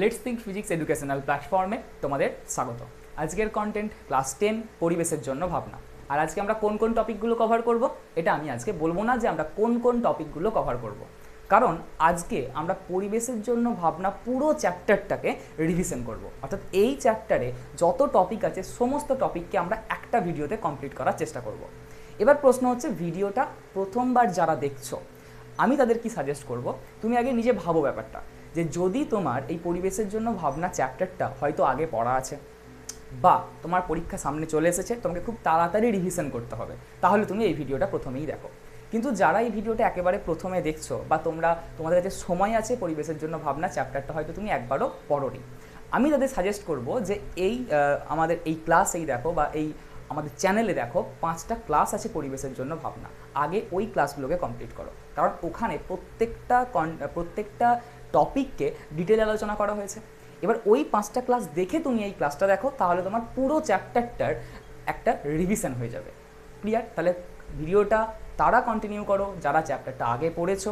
Let's think physics educational প্ল্যাটফর্মে তোমাদের স্বাগত। আজকের কন্টেন্ট ক্লাস 10 পরিবেশের জন্য ভাবনা। আর আজকে আমরা কোন কোন টপিকগুলো কভার করব এটা আমি আজকে বলবো না যে আমরা কোন কোন টপিকগুলো কভার করব, কারণ আজকে আমরা পরিবেশের জন্য ভাবনা পুরো চ্যাপ্টারটাকে রিভিশন করব। অর্থাৎ এই চ্যাপ্টারে যত টপিক আছে সমস্ত টপিককে আমরা একটা ভিডিওতে কমপ্লিট করার চেষ্টা করব। এবার প্রশ্ন হচ্ছে, ভিডিওটা প্রথমবার যারা দেখছো আমি তাদের কি সাজেস্ট করব, তুমি আগে নিজে ভাবো ব্যাপারটা, যে যদি তোমার এই পরিবেশের জন্য ভাবনা চ্যাপ্টারটা হয়তো আগে পড়া আছে বা তোমার পরীক্ষা সামনে চলে এসেছে, তোমাকে খুব তাড়াতাড়ি রিভিশন করতে হবে, তাহলে তুমি এই ভিডিওটা প্রথমেই দেখো। কিন্তু যারা এই ভিডিওটা একেবারে প্রথমে দেখছো বা তোমাদের কাছে সময় আছে পরিবেশের জন্য ভাবনা চ্যাপ্টারটা হয়তো তুমি একবারও পড়োনি, আমি তাদের সাজেস্ট করব যে আমাদের এই ক্লাস দেখো বা আমাদের চ্যানেলে দেখো 5টা ক্লাস আছে পরিবেশের জন্য ভাবনা। আগে ওই ক্লাসগুলোকে কমপ্লিট করো, কারণ ওখানে প্রত্যেকটা টপিককে ডিটেল আলোচনা করা হয়েছে। এবার ওই 5টা ক্লাস দেখে তুমি এই ক্লাসটা দেখো, তাহলে তোমার পুরো চ্যাপ্টারটার একটা রিভিশন হয়ে যাবে। ক্লিয়ার? তাহলে ভিডিওটা তারা কন্টিনিউ করো যারা চ্যাপ্টারটা আগে পড়েছো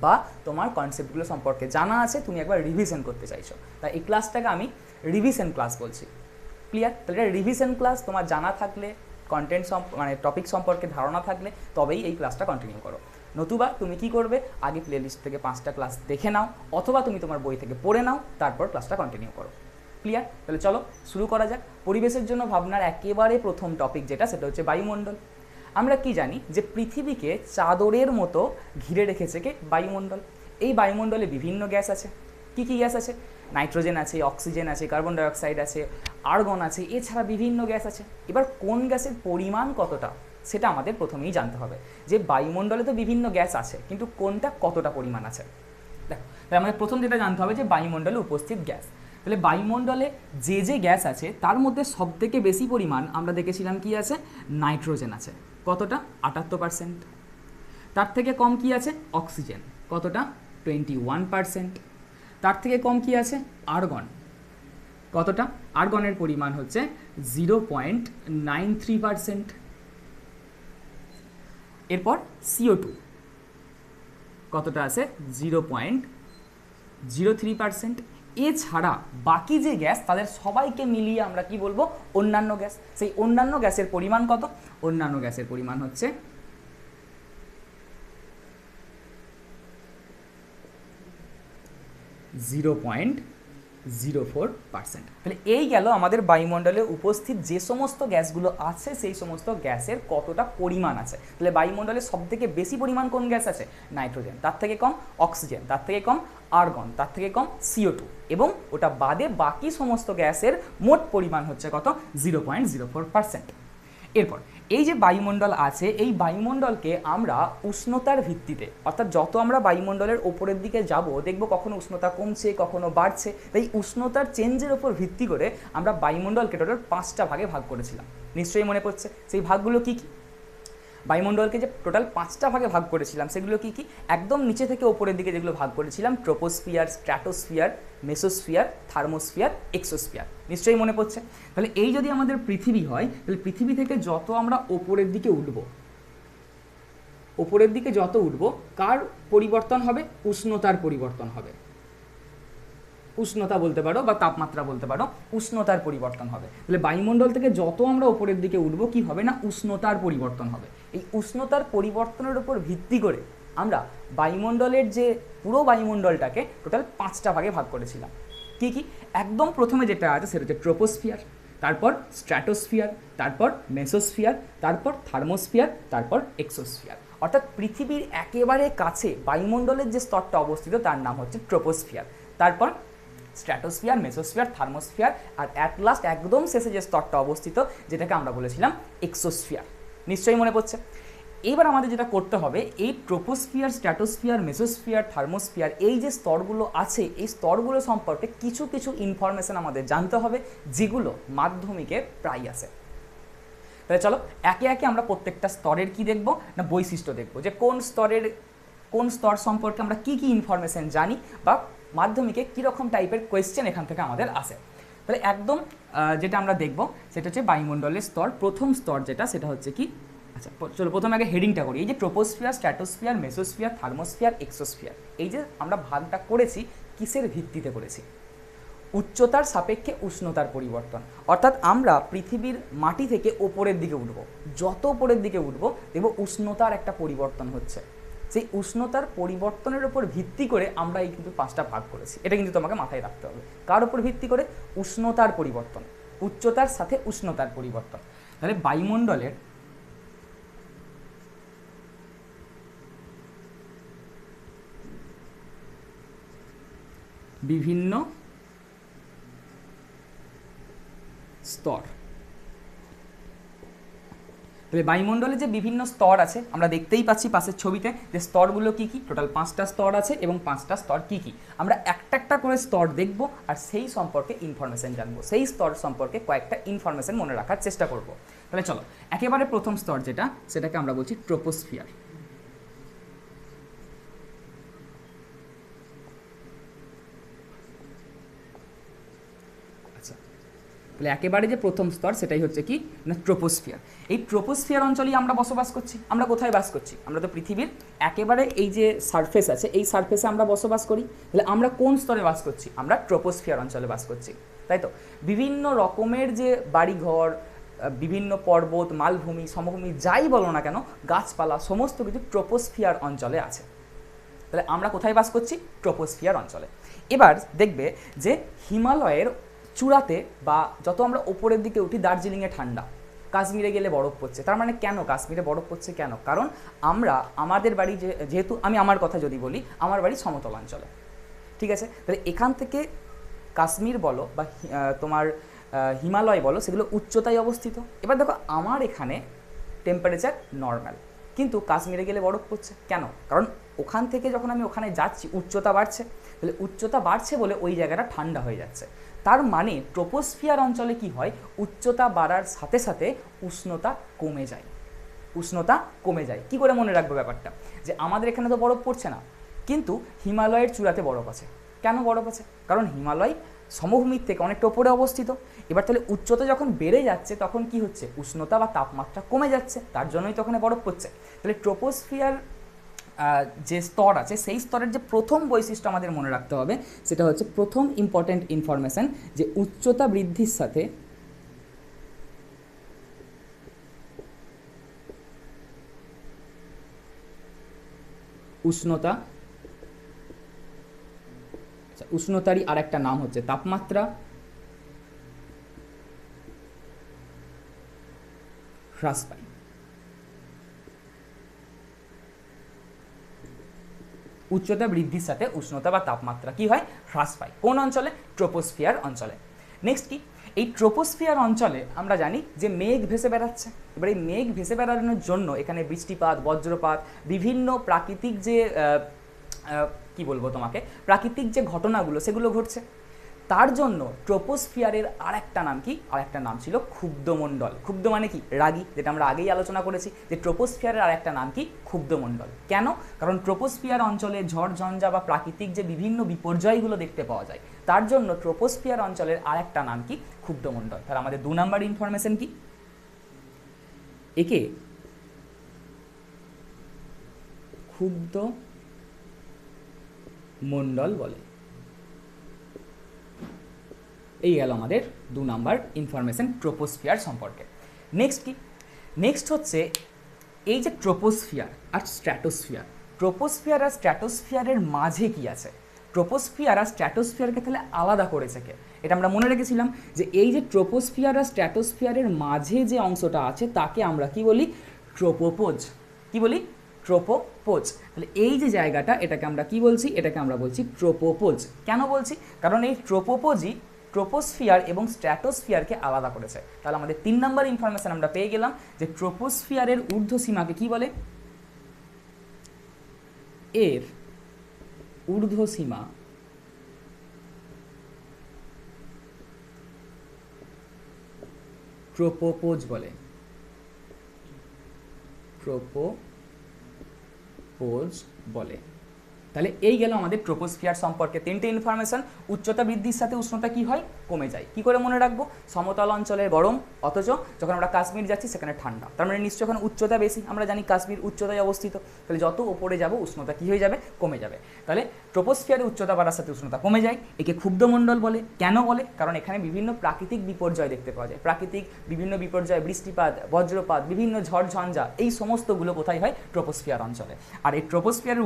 বা তোমার কনসেপ্টগুলো সম্পর্কে জানা আছে, তুমি একবার রিভিশন করতে চাইছো। তাই এই ক্লাসটাকে আমি রিভিশন ক্লাস বলছি। ক্লিয়ার? তাহলে রিভিশন ক্লাস তোমার জানা থাকলে, কন্টেন্ট টপিক সম্পর্কে ধারণা থাকলে তবেই এই ক্লাসটা কন্টিনিউ করো। নতুবা তুমি কি করবে, আগে প্লেলিস্ট থেকে 5টা ক্লাস দেখে নাও, অথবা তুমি তোমার বই থেকে পড়ে নাও, তারপর ক্লাসটা কন্টিনিউ করো। ক্লিয়ার? তাহলে চলো শুরু করা যাক। পরিবেশের জন্য ভাবনার একেবারে প্রথম টপিক যেটা, সেটা হচ্ছে বায়ুমণ্ডল। আমরা কি জানি যে পৃথিবীকে চাদরের মতো ঘিরে রেখেছে কে? বায়ুমণ্ডল। এই বায়ুমণ্ডলে বিভিন্ন গ্যাস আছে। কি কি গ্যাস আছে? নাইট্রোজেন আছে, অক্সিজেন আছে, কার্বন ডাইঅক্সাইড আছে, আর্গন আছে, এছাড়া বিভিন্ন গ্যাস আছে। এবার কোন গ্যাসের পরিমাণ কতটা সেটা আমাদের প্রথমেই জানতে হবে, যে বায়ুমণ্ডলে তো বিভিন্ন গ্যাস আছে, কিন্তু কোনটা কতটা পরিমাণ আছে। দেখো, তাহলে আমাদের প্রথম যেটা জানতে হবে যে বায়ুমণ্ডলে উপস্থিত গ্যাস। তাহলে বায়ুমণ্ডলে যে গ্যাস আছে তার মধ্যে সবথেকে বেশি পরিমাণ আমরা দেখেছিলাম কি আছে? নাইট্রোজেন আছে। কতটা? 78%। তার থেকে কম কি আছে? অক্সিজেন। কতটা? 21%। তার থেকে কম কি আছে? আর্গন। কতটা? আর্গনের পরিমাণ হচ্ছে 0.93%। এরপর CO2 কতটা আছে? 0.03%। এছাড়া বাকি যে গ্যাস তাদের সবাইকে মিলিয়ে আমরা কি বলবো? অন্যান্য গ্যাস। সেই অন্যান্য গ্যাসের পরিমাণ কত? অন্যান্য গ্যাসের পরিমাণ হচ্ছে 0.04%। তাহলে এই গেল আমাদের বায়ুমণ্ডলে উপস্থিত যে সমস্ত গ্যাসগুলো আছে সেই সমস্ত গ্যাসের কতটা পরিমাণ আছে। তাহলে বায়ুমণ্ডলে সবথেকে বেশি পরিমাণ কোন গ্যাস আছে? নাইট্রোজেন। তার থেকে কম অক্সিজেন। তার থেকে কম আর্গন। তার থেকে কম CO2। এবং ওটা বাদে বাকি সমস্ত গ্যাসের মোট পরিমাণ হচ্ছে কত? 0.04%। এরপর এই যে বায়ুমণ্ডল আছে, এই বায়ুমণ্ডলকে আমরা উষ্ণতার ভিত্তিতে, অর্থাৎ যত আমরা বায়ুমণ্ডলের ওপরের দিকে যাব দেখব কখনো উষ্ণতা কমছে, কখনো বাড়ছে। তাই উষ্ণতার চেঞ্জের ওপর ভিত্তি করে আমরা বায়ুমণ্ডলকে টোটাল 5টা ভাগে ভাগ করেছিলাম। নিশ্চয়ই মনে পড়ছে সেই ভাগগুলো কি কি? বায়ুমণ্ডলকে যে টোটাল 5টা ভাগে ভাগ করেছিলাম সেগুলো কি কি? একদম নিচে থেকে ওপরের দিকে যেগুলো ভাগ করেছিলাম, troposphere, stratosphere, mesosphere, thermosphere, exosphere. নিশ্চয়ই মনে পড়ছে। তাহলে এই যদি আমাদের পৃথিবী হয়, তাহলে পৃথিবী থেকে যত আমরা ওপরের দিকে উঠব, ওপরের দিকে যত উঠব, কার পরিবর্তন হবে? উষ্ণতার পরিবর্তন হবে। উষ্ণতা বলতে পারো বা তাপমাত্রা বলতে পারো, উষ্ণতার পরিবর্তন হবে। তাহলে বায়ুমণ্ডল থেকে যত আমরা ওপরের দিকে উঠবো কি হবে না? উষ্ণতার পরিবর্তন হবে। এই উষ্ণতার পরিবর্তনের উপর ভিত্তি করে আমরা বায়ুমণ্ডলের যে পুরো বায়ুমণ্ডলটাকে টোটাল 5টা ভাগে ভাগ করেছিলাম। কি কি? একদম প্রথমে যেটা আছে সেটা হচ্ছে ট্রোপোস্ফিয়ার, তারপর স্ট্র্যাটোস্ফিয়ার, তারপর মেসোস্ফিয়ার, তারপর থার্মোস্ফিয়ার, তারপর এক্সোস্ফিয়ার। অর্থাৎ পৃথিবীর একেবারে কাছে বায়ুমণ্ডলের যে স্তরটা অবস্থিত তার নাম হচ্ছে ট্রোপোস্ফিয়ার। তারপর স্ট্র্যাটোস্ফিয়ার, মেসোস্ফিয়ার, থার্মোস্ফিয়ার, আর অ্যাট লাস্ট একদম শেষে যে স্তরটা অবস্থিত যেটাকে আমরা বলেছিলাম এক্সোস্ফিয়ার। নিশ্চয়ই মনে পড়ছে। এইবার আমাদের যেটা করতে হবে, এই ট্রোপোস্ফিয়ার, স্ট্র্যাটোস্ফিয়ার, মেসোস্ফিয়ার, থার্মোস্ফিয়ার, এই যে স্তরগুলো আছে এই স্তরগুলো সম্পর্কে কিছু কিছু ইনফরমেশন আমাদের জানতে হবে, যেগুলো মাধ্যমিকে প্রায় আসে। তাহলে চলো একে একে আমরা প্রত্যেকটা স্তরের কি দেখব না? বৈশিষ্ট্য দেখব, যে কোন স্তর সম্পর্কে আমরা কি কি ইনফরমেশন জানি বা মাধ্যমিকে কীরকম টাইপের কোয়েশ্চেন এখান থেকে আমাদের আসে। তাহলে একদম যেটা আমরা দেখব সেটা হচ্ছে বায়ুমণ্ডলের স্তর। প্রথম স্তর যেটা সেটা হচ্ছে কি? আচ্ছা চলো প্রথমে আগে হেডিংটা করি। এই যে troposphere, stratosphere, mesosphere, thermosphere, exosphere, এই যে আমরা ভাগটা করেছি কিসের ভিত্তিতে করেছি? উচ্চতার সাপেক্ষে উষ্ণতার পরিবর্তন, অর্থাৎ আমরা পৃথিবীর মাটি থেকে ওপরের দিকে উঠব, যত ওপরের দিকে উঠব দেখব উষ্ণতার একটা পরিবর্তন হচ্ছে। সেই উষ্ণতার পরিবর্তনের উপর ভিত্তি করে আমরা এই কিন্তু 5টা ভাগ করেছি, এটা কিন্তু তোমাকে মাথায় রাখতে হবে। কার উপর ভিত্তি করে? উষ্ণতার পরিবর্তন, উচ্চতার সাথে উষ্ণতার পরিবর্তন। তাহলে বায়ুমণ্ডলের বিভিন্ন স্তর, তাহলে বায়ুমণ্ডলে যে বিভিন্ন স্তর আছে আমরা দেখতেই পাচ্ছি পাশের ছবিতে যে স্তরগুলো কি কি, টোটাল 5টা স্তর আছে এবং 5টা স্তর কি কি আমরা একটা একটা করে স্তর দেখব আর সেই সম্পর্কে ইনফরমেশন জানবো, সেই স্তর সম্পর্কে কয়েকটা ইনফরমেশন মনে রাখার চেষ্টা করব। তাহলে চলো, একেবারে প্রথম স্তর যেটা, সেটাকে আমরা বলছি ট্রোপোস্ফিয়ার। তাহলে একেবারে যে প্রথম স্তর সেটাই হচ্ছে কি না ট্রোপোস্ফিয়ার। এই ট্রোপোস্ফিয়ার অঞ্চলেই আমরা বসবাস করছি। আমরা কোথায় বাস করছি? আমরা তো পৃথিবীর একেবারে এই যে সারফেস আছে এই সারফেসে আমরা বসবাস করি। তাহলে আমরা কোন স্তরে বাস করছি? আমরা ট্রোপোস্ফিয়ার অঞ্চলে বাস করছি, তাই তো। বিভিন্ন রকমের যে বাড়িঘর, বিভিন্ন পর্বত, মালভূমি, সমভূমি যাই বলো না কেন, গাছপালা সমস্ত কিছু ট্রোপোস্ফিয়ার অঞ্চলে আছে। তাহলে আমরা কোথায় বাস করছি? ট্রোপোস্ফিয়ার অঞ্চলে। এবার দেখবে যে হিমালয়ের চূড়াতে বা যত আমরা ওপরের দিকে উঠি, দার্জিলিংয়ে ঠান্ডা, কাশ্মীরে গেলে বরফ পড়ছে। তার মানে কেন কাশ্মীরে বরফ পড়ছে? কেন? কারণ আমাদের বাড়ি যেহেতু আমি আমার কথা যদি বলি, আমার বাড়ি সমতল অঞ্চলে, ঠিক আছে। তাহলে এখান থেকে কাশ্মীর বলো বা তোমার হিমালয় বলো, সেগুলো উচ্চতায় অবস্থিত। এবার দেখো আমার এখানে টেম্পারেচার নর্মাল, কিন্তু কাশ্মীরে গেলে বরফ পড়ছে কেন? কারণ ওখান থেকে যখন আমি ওখানে যাচ্ছি উচ্চতা বাড়ছে, তাহলে উচ্চতা বাড়ছে বলে ওই জায়গাটা ঠান্ডা হয়ে যাচ্ছে। তার মানে ট্রোপোস্ফিয়ার অঞ্চলে কি হয়? উচ্চতা বাড়ার সাথে সাথে উষ্ণতা কমে যায়, উষ্ণতা কমে যায়। কি করে মনে রাখবো ব্যাপারটা? যে আমাদের এখানে তো বরফ পড়ছে না, কিন্তু হিমালয়ের চূড়াতে বরফ আছে। কেন বরফ আছে? কারণ হিমালয় সমভূমির থেকে অনেকটা ওপরে অবস্থিত। এবার তাহলে উচ্চতা যখন বেড়ে যাচ্ছে তখন কি হচ্ছে? উষ্ণতা বা তাপমাত্রা কমে যাচ্ছে, তার জন্যই তখন বরফ পড়ছে। তাহলে ট্রোপোস্ফিয়ার যে স্তর আছে সেই স্তরের যে প্রথম বৈশিষ্ট্য আমাদের মনে রাখতে হবে, সেটা হচ্ছে প্রথম ইম্পর্ট্যান্ট ইনফরমেশন, যে উচ্চতা বৃদ্ধির সাথে উষ্ণতা, উষ্ণতারই আর একটা নাম হচ্ছে তাপমাত্রা হ্রাস পায়। উচ্চতা বৃদ্ধির সাথে উষ্ণতা বা তাপমাত্রা কি হয়? হ্রাস পায়। কোন অঞ্চলে? ট্রোপোস্ফিয়ার অঞ্চলে। নেক্সট কি? এই ট্রোপোস্ফিয়ার অঞ্চলে আমরা জানি যে মেঘ ভেসে বেড়াচ্ছে। এবার এই মেঘ ভেসে বেড়ানোর জন্য এখানে বৃষ্টিপাত, বজ্রপাত, বিভিন্ন প্রাকৃতিক যে কি বলবো তোমাকে, প্রাকৃতিক যে ঘটনাগুলো সেগুলো ঘটছে। তার জন্য ট্রোপোস্ফিয়ারের আরেকটা নাম কি? আরেকটা নাম ছিল ক্ষুব্ধমণ্ডল। ক্ষুব্ধ মানে কি? রাগী, যেটা আমরা আগেই আলোচনা করেছি যে ট্রোপোস্ফিয়ারের আরেকটা নাম কি? ক্ষুব্ধমণ্ডল। কেন? কারণ ট্রোপোস্ফিয়ার অঞ্চলে ঝড় ঝঞ্ঝা বা প্রাকৃতিক যে বিভিন্ন বিপর্যয়গুলো দেখতে পাওয়া যায়, তার জন্য ট্রোপোস্ফিয়ার অঞ্চলের আরেকটা নাম কি? ক্ষুব্ধমণ্ডল। তাহলে আমাদের 2 নাম্বার ইনফরমেশন কি? একে ক্ষুব্ধ মণ্ডল বলে। এই গেল আমাদের 2 নাম্বার ইনফরমেশন ট্রোপোস্ফিয়ার সম্পর্কে। নেক্সট কি? নেক্সট হচ্ছে এই যে ট্রোপোস্ফিয়ার আর স্ট্র্যাটোস্ফিয়ার, ট্রোপোস্ফিয়ার আর স্ট্র্যাটোস্ফিয়ারের মাঝে কি আছে? ট্রোপোস্ফিয়ার আর স্ট্র্যাটোস্ফিয়ারকে তাহলে আলাদা করেছে কে? এটা আমরা মনে রেখেছিলাম যে এই যে ট্রোপোস্ফিয়ার আর স্ট্র্যাটোস্ফিয়ারের মাঝে যে অংশটা আছে তাকে আমরা কি বলি? ট্রোপোপোজ। কি বলি? ট্রোপোপোজ। তাহলে এই যে জায়গাটা, এটাকে আমরা কি বলছি? এটাকে আমরা বলছি ট্রোপোপোজ। কেন বলছি? কারণ এই ট্রোপোপোজই ট্রোপোস্ফিয়ার এবং স্ট্র্যাটোস্ফিয়ারকে আলাদা করেছে। তাহলে আমাদের 3 নাম্বার ইনফরমেশন আমরা পেয়ে গেলাম যে ট্রোপোস্ফিয়ারের ঊর্ধ্বসীমাকে কি বলে? এর ঊর্ধ্বসীমা ট্রোপোপোজ বলে। ট্রোপোপোজ বলে। তাহলে এই গেল আমাদের ট্রোপোস্ফিয়ার সম্পর্কে 3টে ইনফরমেশন। উচ্চতা বৃদ্ধির সাথে উষ্ণতা কি হয়, কমে যায়। কি করে মনে রাখবো, সমতল অঞ্চলের গরম, অথচ যখন আমরা কাশ্মীর যাচ্ছি সেখানে ঠান্ডা, তার মানে নিশ্চয়ই ওখানে উচ্চতা বেশি। আমরা জানি কাশ্মীর উচ্চতায় অবস্থিত, তাহলে যত ওপরে যাব উষ্ণতা কি হয়ে যাবে, কমে যাবে। তাহলে ট্রোপোস্ফিয়ারে উচ্চতা বাড়ার সাথে উষ্ণতা কমে যায়। একে ক্ষুব্ধমণ্ডল বলে। কেন বলে, কারণ এখানে বিভিন্ন প্রাকৃতিক বিপর্যয় দেখতে পাওয়া যায়। প্রাকৃতিক বিভিন্ন বিপর্যয়, বৃষ্টিপাত, বজ্রপাত, বিভিন্ন ঝড়ঝঞ্ঝা, এই সমস্তগুলো কোথায় হয়, ট্রোপোস্ফিয়ার অঞ্চলে। আর এই ট্রোপোস্ফিয়ারের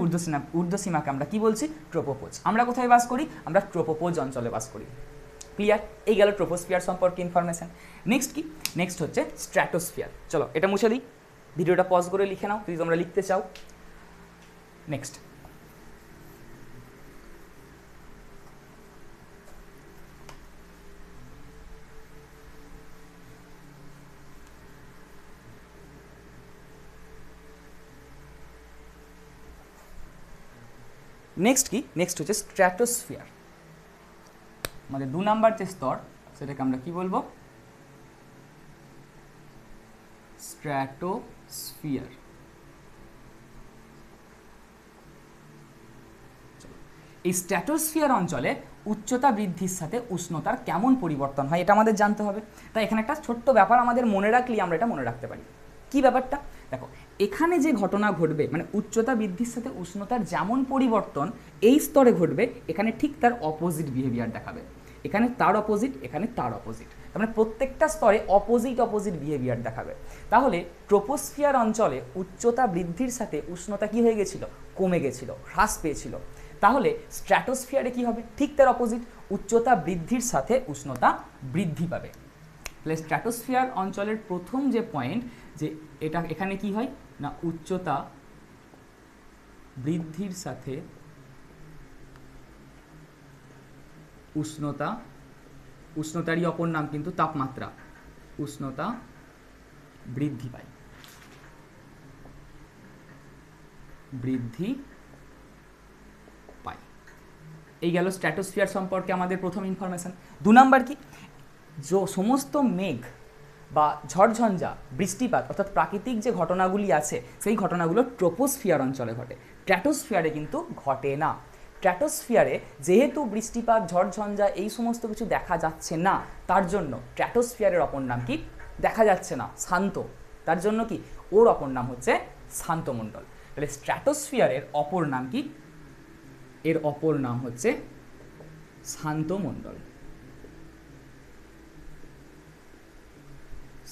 ঊর্ধ্বসীমাকে আমরা কি বলছি, ট্রোপোপোজ। আমরা কোথায় বাস করি, আমরা ট্রোপোপোজ অঞ্চলে বাস করি। ক্লিয়ার? এই গেল ট্রোপোস্ফিয়ার সম্পর্কে ইনফরমেশন। নেক্সট কি, নেক্সট হচ্ছে স্ট্র্যাটোস্ফিয়ার। চলো এটা মুছে দিই, ভিডিওটা পজ করে লিখে নাও যদি তোমরা লিখতে চাও। নেক্সট নেক্সট কি, নেক্সট হচ্ছে স্ট্র্যাটোস্ফিয়ার। আমাদের 2 নাম্বার যে স্তর সেটাকে আমরা কি বলবো, স্ট্র্যাটোস্ফিয়ার। এই স্ট্র্যাটোস্ফিয়ার অঞ্চলে উচ্চতা বৃদ্ধির সাথে উষ্ণতার কেমন পরিবর্তন হয় এটা আমাদের জানতে হবে। তাই এখানে একটা ছোট্ট ব্যাপার আমাদের মনে রাখলেই আমরা এটা মনে রাখতে পারি। কি ব্যাপারটা, দেখো এখানে যে ঘটনা ঘটবে, মানে উচ্চতা বৃদ্ধির সাথে উষ্ণতার যেমন পরিবর্তন এই স্তরে ঘটবে, এখানে ঠিক তার অপোজিট বিহেভিয়ার দেখাবে। এখানে তার অপোজিট, এখানে তার অপোজিট, তার মানে প্রত্যেকটা স্তরে অপোজিট অপোজিট বিহেভিয়ার দেখাবে। তাহলে ট্রোপোস্ফিয়ার অঞ্চলে উচ্চতা বৃদ্ধির সাথে উষ্ণতা কি হয়ে গেছিল, কমে গেছিল, হ্রাস পেয়েছিল। তাহলে স্ট্র্যাটোস্ফিয়ারে কি হবে, ঠিক তার অপোজিট, উচ্চতা বৃদ্ধির সাথে উষ্ণতা বৃদ্ধি পাবে। তাহলে স্ট্র্যাটোস্ফিয়ার অঞ্চলের প্রথম যে পয়েন্ট, যে এটা এখানে কি হয় না, উচ্চতা বৃদ্ধির সাথে উষ্ণতা, উষ্ণতারই অপর নাম কিন্তু তাপমাত্রা, উষ্ণতা বৃদ্ধি পায়, বৃদ্ধি পায়। এই গেল স্ট্র্যাটোস্ফিয়ার সম্পর্কে আমাদের প্রথম ইনফরমেশন। 2 নাম্বার কি, যে সমস্ত মেঘ বা ঝড়ঝঞ্ঝা, বৃষ্টিপাত অর্থাৎ প্রাকৃতিক যে ঘটনাগুলি আছে সেই ঘটনাগুলো ট্রোপোস্ফিয়ার অঞ্চলে ঘটে, স্ট্র্যাটোস্ফিয়ারে কিন্তু ঘটে না। স্ট্র্যাটোস্ফিয়ারে যেহেতু বৃষ্টিপাত, ঝড়ঝঞ্ঝা এই সমস্ত কিছু দেখা যাচ্ছে না, তার জন্য স্ট্র্যাটোস্ফিয়ারের অপর নাম কি, দেখা যাচ্ছে না, শান্ত, তার জন্য কি ওর অপর নাম হচ্ছে শান্তমণ্ডল। তাহলে স্ট্র্যাটোস্ফিয়ারের অপর নাম কি, এর অপর নাম হচ্ছে শান্তমণ্ডল,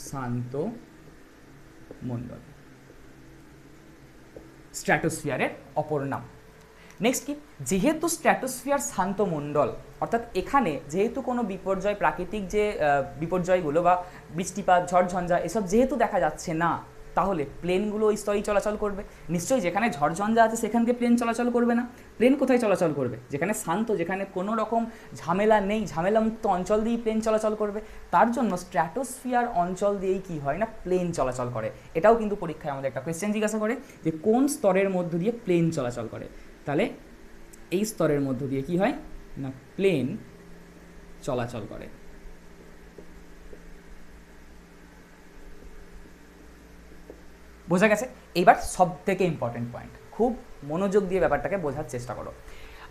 শান্তমণ্ডল, স্ট্র্যাটোস্ফিয়ারের অপর নাম। নেক্সট কি, যেহেতু স্ট্র্যাটোস্ফিয়ার শান্তমণ্ডল, অর্থাৎ এখানে যেহেতু কোনো বিপর্যয়, প্রাকৃতিক যে বিপর্যয়গুলো বা বৃষ্টিপাত, ঝড়ঝঞ্ঝা এসব যেহেতু দেখা যাচ্ছে না, তাহলে প্লেনগুলো ওই স্তরেই চলাচল করবে। নিশ্চয়ই যেখানে ঝড়ঝঞ্ঝা আছে সেখানকে প্লেন চলাচল করবে না। প্লেন কোথায় চলাচল করবে, যেখানে শান্ত, যেখানে কোনো রকম ঝামেলা নেই, ঝামেলামুক্ত অঞ্চল দিয়েই প্লেন চলাচল করবে। তার জন্য স্ট্র্যাটোস্ফিয়ার অঞ্চল দিয়েই কী হয় না, প্লেন চলাচল করে। এটাও কিন্তু পরীক্ষায় আমাদের একটা কোয়েশ্চেন জিজ্ঞাসা করে যে কোন স্তরের মধ্য দিয়ে প্লেন চলাচল করে। তাহলে এই স্তরের মধ্য দিয়ে কি হয় না, প্লেন চলাচল করে। বোঝা গেছে? এইবার সব থেকে ইম্পর্টেন্ট পয়েন্ট, খুব মনোযোগ দিয়ে ব্যাপারটাকে বোঝার চেষ্টা করো।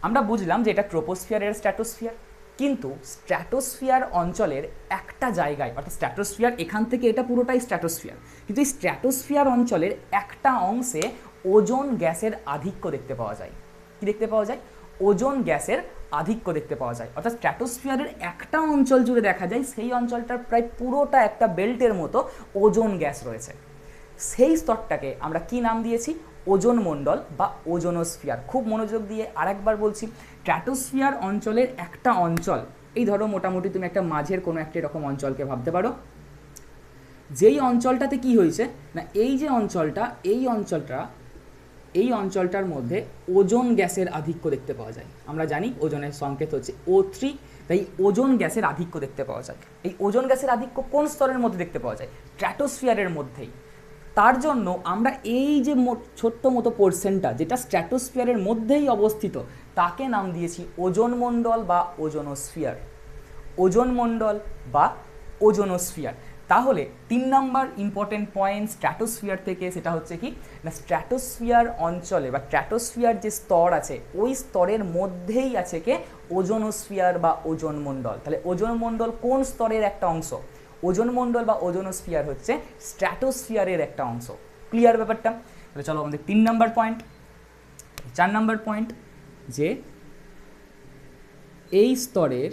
আমরা বুঝলাম যে এটা ট্রোপোস্ফিয়ার, এর স্ট্র্যাটোস্ফিয়ার, কিন্তু স্ট্র্যাটোস্ফিয়ার অঞ্চলের একটা জায়গায়, অর্থাৎ স্ট্র্যাটোস্ফিয়ার এখান থেকে এটা পুরোটাই স্ট্র্যাটোস্ফিয়ার, কিন্তু এই স্ট্র্যাটোস্ফিয়ার অঞ্চলের একটা অংশে ওজোন গ্যাসের আধিক্য দেখতে পাওয়া যায়। কি দেখতে পাওয়া যায়, ওজোন গ্যাসের আধিক্য দেখতে পাওয়া যায়। অর্থাৎ স্ট্র্যাটোস্ফিয়ারের একটা অঞ্চল জুড়ে দেখা যায় সেই অঞ্চলটার প্রায় পুরোটা একটা বেল্টের মতো ওজোন গ্যাস রয়েছে। সেই স্তরটাকে আমরা কি নাম দিয়েছি, ওজোন মণ্ডল বা ওজোনোস্ফিয়ার। খুব মনোযোগ দিয়ে আরেকবার বলছি, স্ট্র্যাটোস্ফিয়ার অঞ্চলের একটা অঞ্চল, এই ধরো মোটামুটি তুমি একটা মাঝের কোনো একটা এরকম অঞ্চলকে ভাবতে পারো, যেই অঞ্চলটাতে কি হয়েছে না, এই যে অঞ্চলটা, এই অঞ্চলটার মধ্যে ওজোন গ্যাসের আধিক্য দেখতে পাওয়া যায়। আমরা জানি ওজনের সংকেত হচ্ছে O3, তাই ওজোন গ্যাসের আধিক্য দেখতে পাওয়া যায়। এই ওজোন গ্যাসের আধিক্য কোন স্তরের মধ্যে দেখতে পাওয়া যায়, স্ট্র্যাটোস্ফিয়ারের মধ্যেই। তার জন্য আমরা এই যে ছোট্ট মতো পোর্শনটা যেটা স্ট্র্যাটোস্ফিয়ারের মধ্যেই অবস্থিত, তাকে নাম দিয়েছি ওজোন মণ্ডল বা ওজোনোস্ফিয়ার, ওজোন মণ্ডল বা ওজোনোস্ফিয়ার। তাহলে 3 নম্বর ইম্পর্টেন্ট পয়েন্ট স্ট্র্যাটোস্ফিয়ার থেকে, সেটা হচ্ছে কি না, স্ট্র্যাটোস্ফিয়ার অঞ্চলে বা স্ট্র্যাটোস্ফিয়ার যে স্তর আছে ওই স্তরের মধ্যেই আছে কে ওজোনোস্ফিয়ার বা ওজোন মণ্ডল। তাহলে ওজোন মণ্ডল কোন স্তরের একটা অংশ? ওজোন মণ্ডল বা ওজোনোস্ফিয়ার হচ্ছে স্ট্র্যাটোস্ফিয়ারের একটা অংশ। ক্লিয়ার ব্যাপারটা? তাহলে চলো আমাদের 3 নম্বর পয়েন্ট। 4 নম্বর পয়েন্ট যে এই স্তরের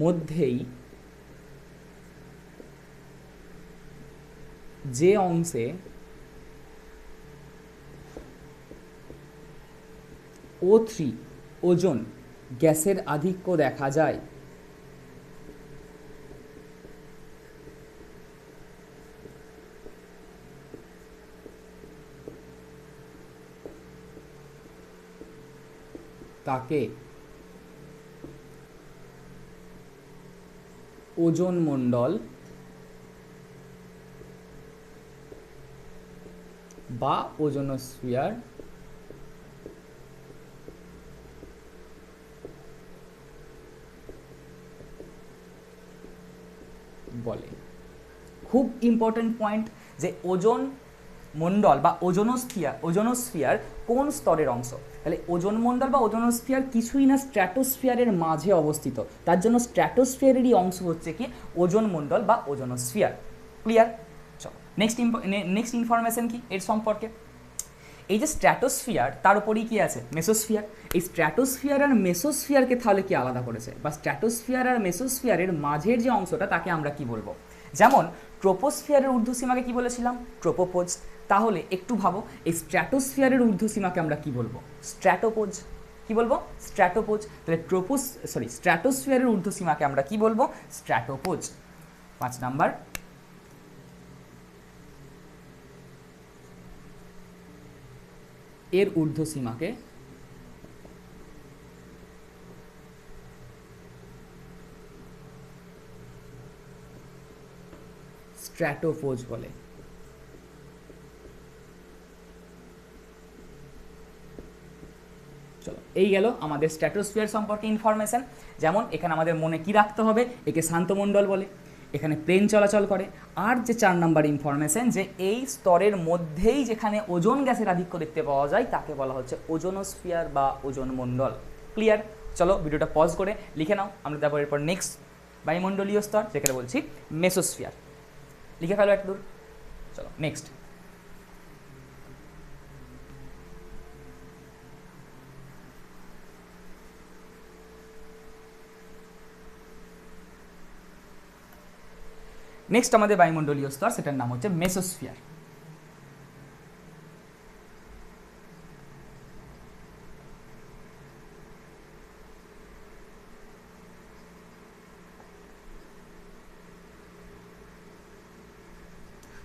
মধ্যেই যে অংশে O3 ওজোন গ্যাসের আধিক্য দেখা যায় তাকে ওজোন মণ্ডল বা ওজোনোস্ফিয়ার বলে। খুব ইম্পর্টেন্ট পয়েন্ট যে ওজোন মণ্ডল বা ওজোনোস্ফিয়ার কোন স্তরের অংশ। তাহলে ওজোন মণ্ডল বা ওজোনোস্ফিয়ার কিছুই না, স্ট্র্যাটোস্ফিয়ারের মাঝে অবস্থিত। তার জন্য স্ট্র্যাটোস্ফিয়ারেরই অংশ হচ্ছে কি ওজোন মণ্ডল বা ওজোনোস্ফিয়ার। ক্লিয়ার? চলো নেক্সট ইনফরমেশন কি এর সম্পর্কে। এই যে স্ট্র্যাটোস্ফিয়ার তার উপরেই কি আছে মেসোস্ফিয়ার। এই স্ট্র্যাটোস্ফিয়ার আর মেসোস্ফিয়ারকে তাহলে কি আলাদা করেছে, বা স্ট্র্যাটোস্ফিয়ার আর মেসোস্ফিয়ারের মাঝের যে অংশটা তাকে আমরা কি বলবো? যেমন ট্রোপোস্ফিয়ারের ঊর্ধ্বসীমাকে কি বলেছিলাম? ট্রোপোপোজ। তাহলে একটু ভাবো, এই স্ট্র্যাটোস্ফিয়ারের ঊর্ধ্বসীমাকে আমরা কি বলবো? স্ট্র্যাটোপোজ। কি বলবো? স্ট্র্যাটোপোজ। তাহলে স্ট্র্যাটোস্ফিয়ারের ঊর্ধ্বসীমাকে আমরা কি বলবো? স্ট্র্যাটোপোজ। 5 নাম্বার, এর ঊর্ধ্বসীমাকে স্ট্র্যাটোপোজ বলে। চলো, এই গেল আমাদের স্ট্র্যাটোস্ফিয়ার সম্পর্কে ইনফরমেশন। যেমন এখানে আমাদের মনে কি রাখতে হবে, একে শান্তমণ্ডল বলে, এখানে প্লেন চলাচল করে। আর যে 4 নাম্বার ইনফরমেশন যে এই স্তরের মধ্যেই যেখানে ওজোন গ্যাসের আধিক্য দেখতে পাওয়া যায় তাকে বলা হচ্ছে ওজোনোস্ফিয়ার বা ওজোন মণ্ডল। ক্লিয়ার? চলো ভিডিওটা পজ করে লিখে নাও। আমরা তারপর এরপর নেক্সট বায়ুমণ্ডলীয় স্তর, যেখানে বলছি মেসোস্ফিয়ার, লিখে ফেলো একদূর। চলো নেক্সট। নেক্সট আমাদের বায়ুমণ্ডলীয় স্তর, সেটার নাম হচ্ছে মেসোস্ফিয়ার।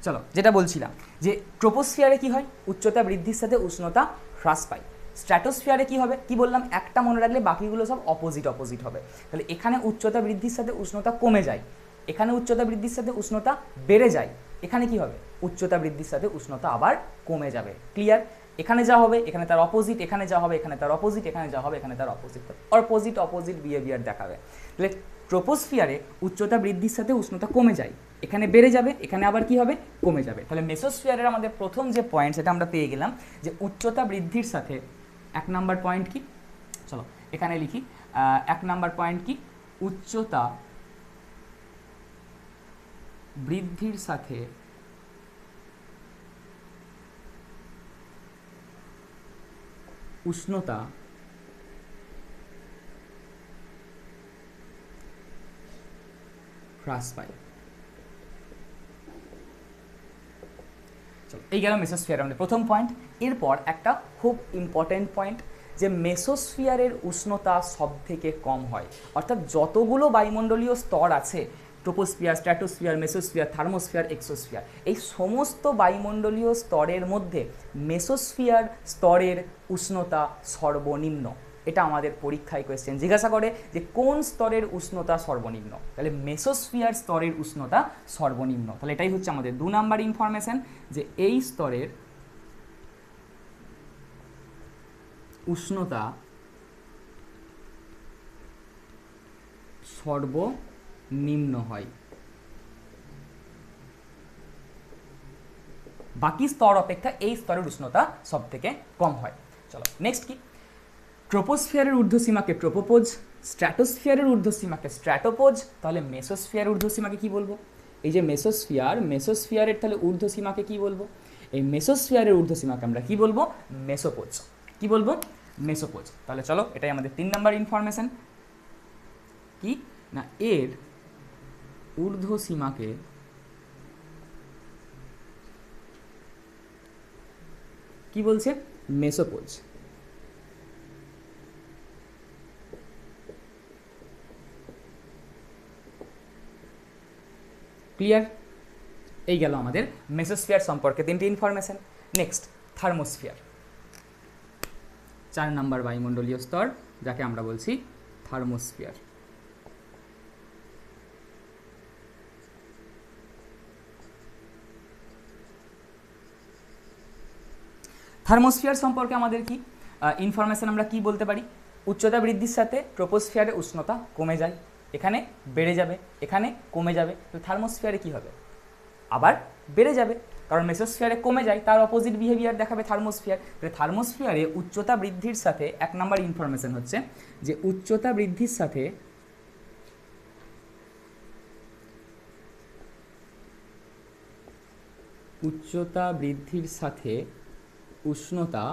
চলো, যেটা বলছিলাম যে ট্রোপোস্ফিয়ারে কি হয়, উচ্চতা বৃদ্ধির সাথে উষ্ণতা হ্রাস পায়। স্ট্র্যাটোস্ফিয়ারে কি হবে, কি বললাম, একটা মনে রাখলে বাকিগুলো সব অপোজিট হবে। তাহলে এখানে উচ্চতা বৃদ্ধির সাথে উষ্ণতা কমে যায়, এখানে উচ্চতা বৃদ্ধির সাথে উষ্ণতা বেড়ে যায়। এখানে কি হবে, উচ্চতা বৃদ্ধির সাথে উষ্ণতা আবার কমে যাবে। ক্লিয়ার? এখানে যা হবে এখানে তার অপোজিট, এখানে যা হবে এখানে তার অপোজিট, এখানে যা হবে এখানে তার অপোজিট অপোজিট বিহেভিয়ার দেখাবে। তাহলে ট্রোপোস্ফিয়ারে উচ্চতা বৃদ্ধির সাথে উষ্ণতা কমে যায়, এখানে বেড়ে যাবে, এখানে আবার কি হবে, কমে যাবে। তাহলে মেসোস্ফিয়ারের আমাদের প্রথম যে পয়েন্ট সেটা আমরা পেয়ে গেলাম যে উচ্চতা বৃদ্ধির সাথে 1 নাম্বার পয়েন্ট কি, চলো এখানে লিখি। 1 নাম্বার পয়েন্ট কি, উচ্চতা বৃদ্ধির সাথে উষ্ণতা হ্রাস পায়। চলো, এই গেল মেসোস্ফিয়ারের আমাদের প্রথম পয়েন্ট। এরপর একটা খুব ইম্পর্টেন্ট পয়েন্ট যে মেসোস্ফিয়ারের উষ্ণতা সব থেকে কম হয়। অর্থাৎ যতগুলো বায়ুমণ্ডলীয় স্তর আছে, troposphere, stratosphere, mesosphere, thermosphere, exosphere, এই সমস্ত বায়ুমণ্ডলীয় স্তরের মধ্যে মেসোস্ফিয়ার স্তরের উষ্ণতা সর্বনিম্ন। এটা আমাদের পরীক্ষায় কোয়েশ্চেন জিজ্ঞাসা করে যে কোন স্তরের উষ্ণতা সর্বনিম্ন, তাহলে মেসোস্ফিয়ার স্তরের উষ্ণতা সর্বনিম্ন। তাহলে এটাই হচ্ছে আমাদের 2 নাম্বার ইনফরমেশন যে এই স্তরের উষ্ণতা সর্বনিম্ন হয়, বাকি স্তর অপেক্ষা এই স্তরের উষ্ণতা সব থেকে কম হয়। চলো নেক্সট কি, ট্রোপোস্ফিয়ারের ঊর্ধ্বসীমাকে ট্রোপোপোজ, স্ট্র্যাটোস্ফিয়ারের ঊর্ধ্বসীমাকে স্ট্র্যাটোপোজ, তাহলে মেসোস্ফিয়ারের ঊর্ধ্বসীমাকে কি বলবো? এই যে মেসোস্ফিয়ারের তাহলে ঊর্ধ্বসীমাকে কি বলবো? এই মেসোস্ফিয়ারের ঊর্ধ্বসীমাকে আমরা কি বলবো? মেসোপোজ। কি বলবো? মেসোপোজ। তাহলে চলো এটাই আমাদের 3 নাম্বার ইনফরমেশন, কি না এর ঊর্ধ্বসীমাকে কি বলছে? মেসোপোজ। ক্লিয়ার? এই গেল আমাদের মেসোস্ফিয়ার সম্পর্কে 3টি ইনফরমেশন। নেক্সট থার্মোস্ফিয়ার, 4 নাম্বার বায়ুমণ্ডলীয় স্তর, যাকে আমরা বলছি থার্মোস্ফিয়ার। থার্মোস্ফিয়ার সম্পর্কে আমাদের কি ইনফরমেশন আমরা কি বলতে পারি? উচ্চতা বৃদ্ধির সাথে ট্রোপোস্ফিয়ারে উষ্ণতা কমে যায়, এখানে বেড়ে যাবে, এখানে কমে যাবে। তো থার্মোস্ফিয়ারে কি হবে? আবার বেড়ে যাবে, কারণ মেসোস্ফিয়ারে কমে যায়, তার অপোজিট বিহেভিয়ার দেখাবে থার্মোস্ফিয়ার। তাহলে থার্মোস্ফিয়ারে উচ্চতা বৃদ্ধির সাথে 1 নাম্বার ইনফরমেশন হচ্ছে যে উচ্চতা বৃদ্ধির সাথে উষ্ণতা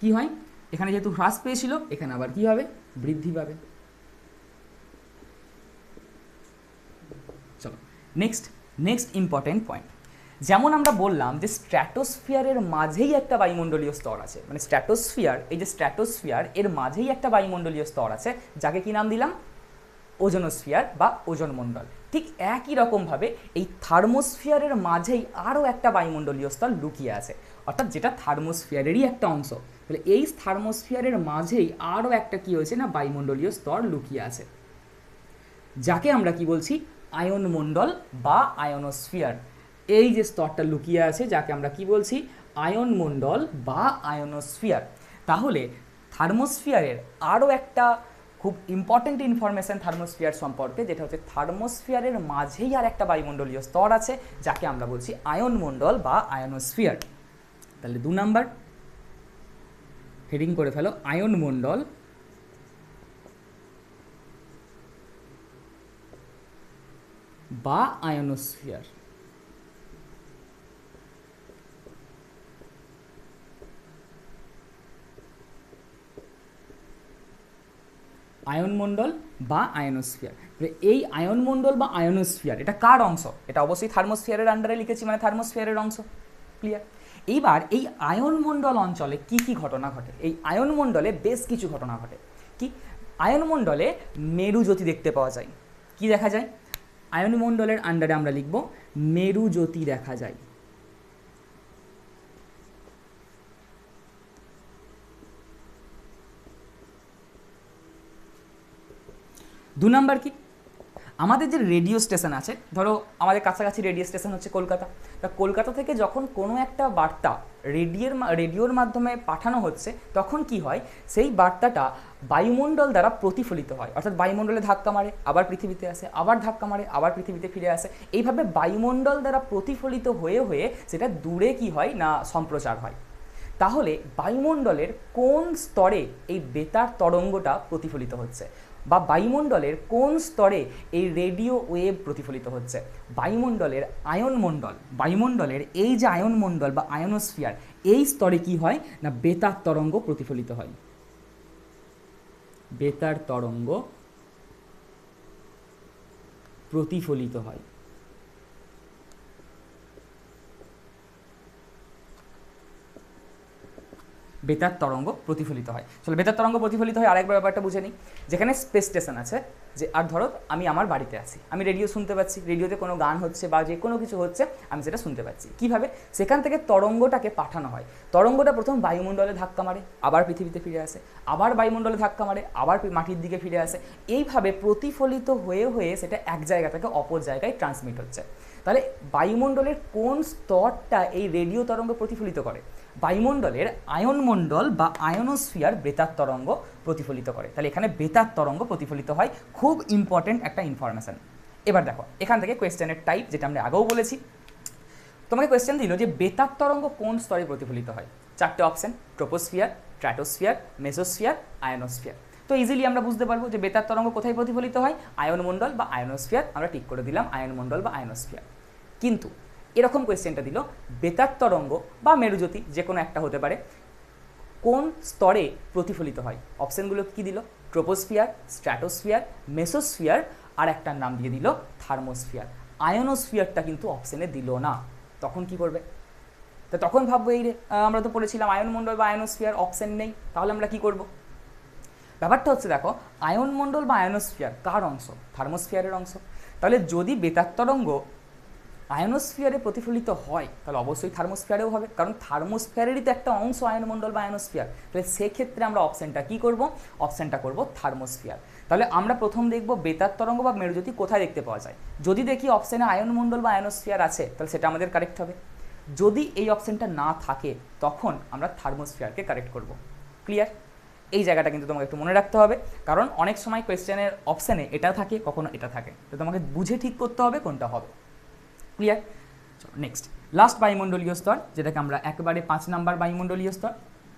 কি হয়? এখানে যেহেতু হ্রাস পেয়েছিল, এখানে আবার কি হবে? বৃদ্ধি পাবে। চলো নেক্সট ইম্পর্টেন্ট পয়েন্ট, যেমন আমরা বললাম যে স্ট্র্যাটোস্ফিয়ারের মাঝেই একটা বায়ুমণ্ডলীয় স্তর আছে, মানে স্ট্র্যাটোস্ফিয়ার এর মাঝেই একটা বায়ুমণ্ডলীয় স্তর আছে, যাকে কি নাম দিলাম? ওজোনোস্ফিয়ার বা ওজোন মণ্ডল। ঠিক একই রকমভাবে এই থার্মোস্ফিয়ারের মাঝেই আরও একটা বায়ুমণ্ডলীয় স্তর লুকিয়ে আছে, অর্থাৎ যেটা থার্মোস্ফিয়ারেরই একটা অংশ। তাহলে এই থার্মোস্ফিয়ারের মাঝেই আরও একটা কি হয়েছে না বায়ুমণ্ডলীয় স্তর লুকিয়ে আছে, যাকে আমরা কি বলছি? আয়নমণ্ডল বা আয়নোস্ফিয়ার। এই যে স্তরটা লুকিয়ে আছে, যাকে আমরা কি বলছি? আয়নমণ্ডল বা আয়নোস্ফিয়ার। তাহলে থার্মোস্ফিয়ারের আরও একটা খুব ইম্পর্টেন্ট ইনফরমেশন থার্মোস্ফিয়ার সম্পর্কে, যেটা হচ্ছে থার্মোস্ফিয়ারের মাঝেই আর একটা বায়ুমণ্ডলীয় স্তর আছে, যাকে আমরা বলছি আয়নমণ্ডল বা আয়নোস্ফিয়ার। তাহলে 2 নাম্বার হেডিং করে ফেলো, আয়নমণ্ডল বা আয়নোস্ফিয়ার। আয়নমণ্ডল বা আয়নোস্ফিয়ার। এই আয়নমণ্ডল বা আয়নোস্ফিয়ার এটা কার অংশ? এটা অবশ্যই থার্মোস্ফিয়ারের আন্ডারে লিখেছি, মানে থার্মোস্ফিয়ারের অংশ। ক্লিয়ার? এইবার এই আয়নমণ্ডল অঞ্চলে কি কি ঘটনা ঘটে? এই আয়নমণ্ডলে বেশ কিছু ঘটনা ঘটে। কি? আয়নমণ্ডলে মেরুজ্যোতি দেখতে পাওয়া যায়। কি দেখা যায়? আয়নমণ্ডলের আন্ডারে আমরা লিখব মেরুজ্যোতি দেখা যায়। দু নাম্বার কি? আমাদের যে রেডিও স্টেশন আছে, ধরো আমাদের কাছাকাছি রেডিও স্টেশন হচ্ছে কলকাতা। তা কলকাতা থেকে যখন কোনো একটা বার্তা রেডিওর মাধ্যমে পাঠানো হচ্ছে, তখন কি হয়? সেই বার্তাটা বায়ুমণ্ডল দ্বারা প্রতিফলিত হয়, অর্থাৎ বায়ুমণ্ডলে ধাক্কা মারে, আবার পৃথিবীতে আসে, আবার ধাক্কা মারে, আবার পৃথিবীতে ফিরে আসে। এইভাবে বায়ুমণ্ডল দ্বারা প্রতিফলিত হয়ে হয়ে সেটা দূরে কি হয় না সম্প্রচার হয়। তাহলে বায়ুমণ্ডলের কোন স্তরে এই বেতার তরঙ্গটা প্রতিফলিত হচ্ছে, বা বায়ুমণ্ডলের কোন স্তরে এই রেডিও ওয়েভ প্রতিফলিত হচ্ছে? বায়ুমণ্ডলের এই যে আয়নমণ্ডল বা আয়নোস্ফিয়ার, এই স্তরে কি হয় না বেতার তরঙ্গ প্রতিফলিত হয়। বেতার তরঙ্গ প্রতিফলিত হয়। বেতার তরঙ্গ প্রতিফলিত হয়। চলো বেতার তরঙ্গ প্রতিফলিত হয় আরেকবার ব্যাপারটা বুঝে নিই। যেখানে স্পেস স্টেশন আছে, যে আর ধরো আমি আমার বাড়িতে আছি, আমি রেডিও শুনতে পাচ্ছি, রেডিওতে কোনো গান হচ্ছে বা যে কোনো কিছু হচ্ছে, আমি সেটা শুনতে পাচ্ছি। কিভাবে? সেখান থেকে তরঙ্গটাকে পাঠানো হয়। তরঙ্গটা প্রথম বায়ুমণ্ডলে ধাক্কা মারে, আবার পৃথিবীতে ফিরে আসে, আবার বায়ুমণ্ডলে ধাক্কা মারে, আবার মাটির দিকে ফিরে আসে। এইভাবে প্রতিফলিত হয়ে হয়ে সেটা এক জায়গা থেকে অপর জায়গায় ট্রান্সমিট হচ্ছে। তাহলে বায়ুমণ্ডলের কোন স্তরটা এই রেডিও তরঙ্গ প্রতিফলিত করে? বায়ুমণ্ডলের আয়নমণ্ডল বা আয়নোস্ফিয়ার বেতার তরঙ্গ প্রতিফলিত করে। তাহলে এখানে বেতার তরঙ্গ প্রতিফলিত হয়, খুব ইম্পর্টেন্ট একটা ইনফরমেশন। এবার দেখো এখান থেকে কোয়েশ্চেনের টাইপ, যেটা আমরা আগেও বলেছি, তোমাকে কোয়েশ্চেন দিল যে বেতার তরঙ্গ কোন স্তরে প্রতিফলিত হয়। 4টে option, troposphere, stratosphere, mesosphere, ionosphere. তো ইজিলি আমরা বুঝতে পারবো যে বেতার তরঙ্গ কোথায় প্রতিফলিত হয়, আয়নমণ্ডল বা আয়নোস্ফিয়ার। আমরা ঠিক করে দিলাম আয়নমণ্ডল বা আয়নোস্ফিয়ার। কিন্তু এরকম কোয়েশ্চেনটা দিল বেতার তরঙ্গ বা মেরুজ্যোতি যে কোনো একটা হতে পারে কোন স্তরে প্রতিফলিত হয়। অপশনগুলো কি দিল, ট্রোপোস্ফিয়ার, স্ট্র্যাটোস্ফিয়ার, মেসোস্ফিয়ার, আর একটার নাম দিয়ে দিল থার্মোস্ফিয়ার। আয়নোস্ফিয়ারটা কিন্তু অপশনে দিল না। তখন কি করবে? তো তখন ভাববো এই রে আমরা তো পড়েছিলাম আয়নমণ্ডল বা আয়নোস্ফিয়ার, অপশন নেই, তাহলে আমরা কি করব? ব্যাপারটা হচ্ছে দেখো, আয়নমণ্ডল বা আয়নোস্ফিয়ার কার অংশ? থার্মোস্ফিয়ারের অংশ। তাহলে যদি বেতার তরঙ্গ আয়নোস্ফিয়ারে প্রতিফলিত হয় তাহলে অবশ্যই থার্মোস্ফিয়ারেও হবে, কারণ থার্মোস্ফিয়ারেরই তো একটা অংশ আয়নমণ্ডল বা আয়নোস্ফিয়ার। তাহলে সেক্ষেত্রে আমরা অপশানটা কী করব? অপশানটা করব থার্মোস্ফিয়ার। তাহলে আমরা প্রথম দেখব বেতার তরঙ্গ বা মেরুজ্যোতি কোথায় দেখতে পাওয়া যায়। যদি দেখি অপশানে আয়নমণ্ডল বা আয়নোস্ফিয়ার আছে তাহলে সেটা আমাদের কারেক্ট হবে। যদি এই অপশানটা না থাকে তখন আমরা থার্মোস্ফিয়ারকে কারেক্ট করব। ক্লিয়ার? এই জায়গাটা কিন্তু তোমাকে একটু মনে রাখতে হবে, কারণ অনেক সময় কোয়েশ্চেনের অপশানে এটা থাকে, কখনো এটা থাকে, তো তোমাকে বুঝে ঠিক করতে হবে কোনটা হবে। ক্লিয়ার? নেক্সট, লাস্ট বায়ুমণ্ডলীয় স্তর, যেটাকে আমরা একেবারে 5 নাম্বার বায়ুমণ্ডলীয় স্তর,